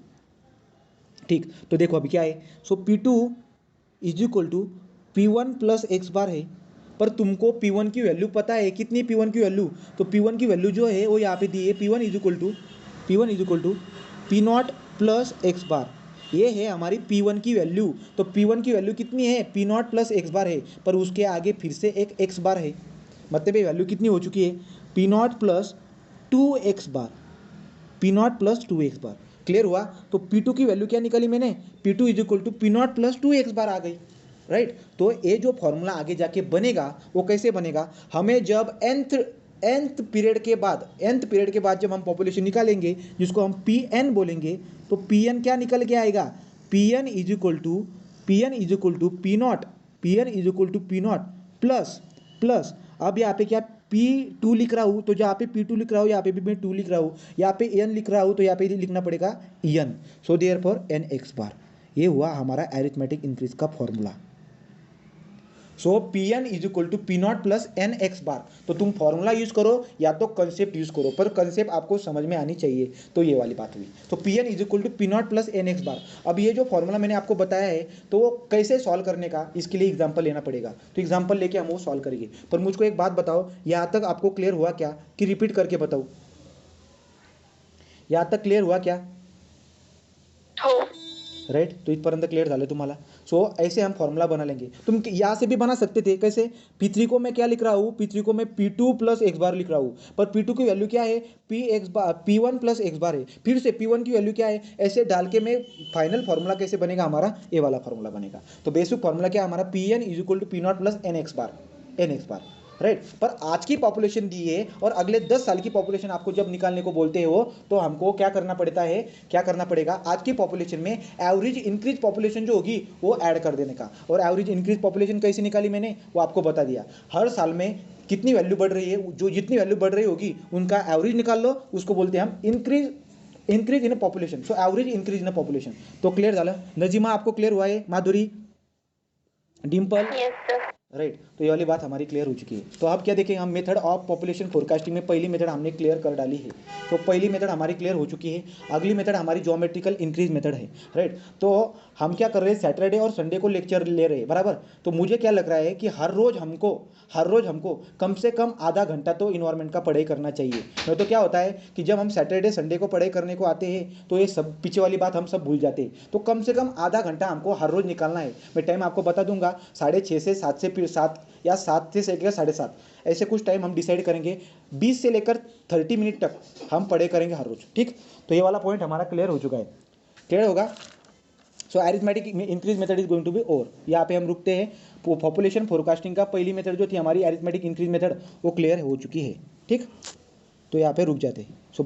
ठीक, तो देखो अभी क्या है। So P2 is equal to P1 plus x bar है, पर तुमको P1 की वैल्यू पता है कितनी, P1 की वैल्यू, तो P1 की वैल्यू जो है वो यहाँ पे दी है, P1 is equal to P naught plus x bar. ये है हमारी P1 की वैल्यू। तो P1 की वैल्यू कितनी है, P not plus x bar है, पर उसके आगे फिर से एक एक्स बार है, मतलब ये वैल्यू कितनी हो चुकी है, P not plus 2x bar, P not plus 2x bar. Clear हुआ? तो P2 की वैल्यू क्या निकाली मैंने, P2 is equal to P not plus 2x bar आ गई, राइट। तो ये जो फॉर्मूला आगे जाके बनेगा वो कैसे बनेगा, हमें जब nth पीरियड के बाद जब हम पॉपुलेशन निकालेंगे, जिसको हम Pn बोलेंगे, तो Pn क्या निकल के आएगा, Pn is equal to P not plus अब यहाँ पे क्या P2 लिख रहा हूँ, तो जहाँ पे P2 लिख रहा हूँ यहाँ पे भी मैं 2 लिख रहा हूँ, यहाँ पे n लिख रहा हूँ तो यहाँ पे लिखना पड़ेगा n। So therefore nx bar. ये हुआ हमारा अरिथमेटिक इंक्रीज का फॉर्मूला। So Pn is equal to P not plus N x bar. तो तुम फॉर्मूला यूज करो या तो कंसेप्ट यूज करो, पर कंसेप्ट आपको समझ में आनी चाहिए। तो ये वाली बात हुई। तो Pn is equal to P not plus N x bar. अब ये जो फॉर्मूला मैंने आपको बताया है, तो वो कैसे सॉल्व करने का, इसके लिए एग्जाम्पल लेना पड़ेगा। तो एग्जाम्पल लेके हम वो सॉल्व करेंगे। पर मुझको एक बात बताओ, यहाँ तक आपको क्लियर हुआ क्या, कि रिपीट करके बताओ, यहाँ तक क्लियर हुआ क्या? हो राइट, तो इथपर्यंत क्लिअर झालं तुम्हाला। सो ऐसे हम फॉर्मूला बना लेंगे। तुम यहाँ से भी बना सकते थे, कैसे, P3 को मैं क्या लिख रहा हूँ, P3 को मैं P2 प्लस एक्स बार लिख रहा हूँ, पर P2 की वैल्यू क्या है, P1 प्लस एक्स बार है, फिर से P1 की वैल्यू क्या है, ऐसे डाल के मैं फाइनल फॉर्मूला कैसे बनेगा हमारा, ये वाला फॉर्मूला बनेगा। तो बेसिक फॉर्मूला क्या है हमारा, Pn is equal to P not plus N x bar, right. पर आज की पॉपुलेशन दी है और अगले 10 साल की पॉपुलेशन आपको जब निकालने को बोलते हो, तो हमको क्या करना पड़ेगा, आज की पॉपुलेशन में एवरेज इंक्रीज पॉपुलेशन जो होगी वो ऐड कर देने का। और एवरेज इंक्रीज पॉपुलेशन कैसे निकाली मैंने, वो आपको बता दिया। हर साल में कितनी वैल्यू बढ़ रही है, जो जितनी वैल्यू बढ़ रही होगी उनका एवरेज निकाल लो, उसको बोलते हैं हम increase in population. So average increase in population. तो क्लियर झालं? नजीमा आपको क्लियर हुआ है? माधुरी, डिम्पल, राइट। तो ये वाली बात हमारी क्लियर हो चुकी है। तो अब क्या देखेंगे हम, मेथड ऑफ पॉपुलेशन फोरकास्टिंग में पहली मेथड हमने क्लियर कर डाली है। तो पहली मेथड हमारी क्लियर हो चुकी है। अगली मेथड हमारी ज्योमेट्रिकल इंक्रीज मेथड है, राइट। तो हम क्या कर रहे हैं, सैटरडे और संडे को लेक्चर ले रहे हैं, बराबर। तो मुझे क्या लग रहा है कि हर रोज हमको कम से कम आधा घंटा तो इन्वायरमेंट का पढ़ाई करना चाहिए। नहीं तो क्या होता है कि जब हम सैटरडे संडे को पढ़ाई करने को आते हैं, तो ये सब पीछे वाली बात हम सब भूल जाते हैं। तो कम से कम आधा घंटा हमको हर रोज निकालना है। मैं टाइम आपको बता दूंगा, 6:30 से 7 या 7 से 7:30, ऐसे कुछ टाइम हम डिसाइड करेंगे। 20 से लेकर 30 मिनट तक हम पढ़ाई करेंगे हर रोज, ठीक। तो ये वाला पॉइंट हमारा क्लियर हो चुका है। क्लियर होगा? So arithmetic increase method is going to be over. यहाँ पे हम रुकते हैं। पॉपुलेशन फोरकास्टिंग का पहली मेथड जो थी हमारी अरिथमेटिक इंक्रीज मेथड, वो क्लियर हो चुकी है, ठीक। तो यहाँ पे रुक जाते हैं। सो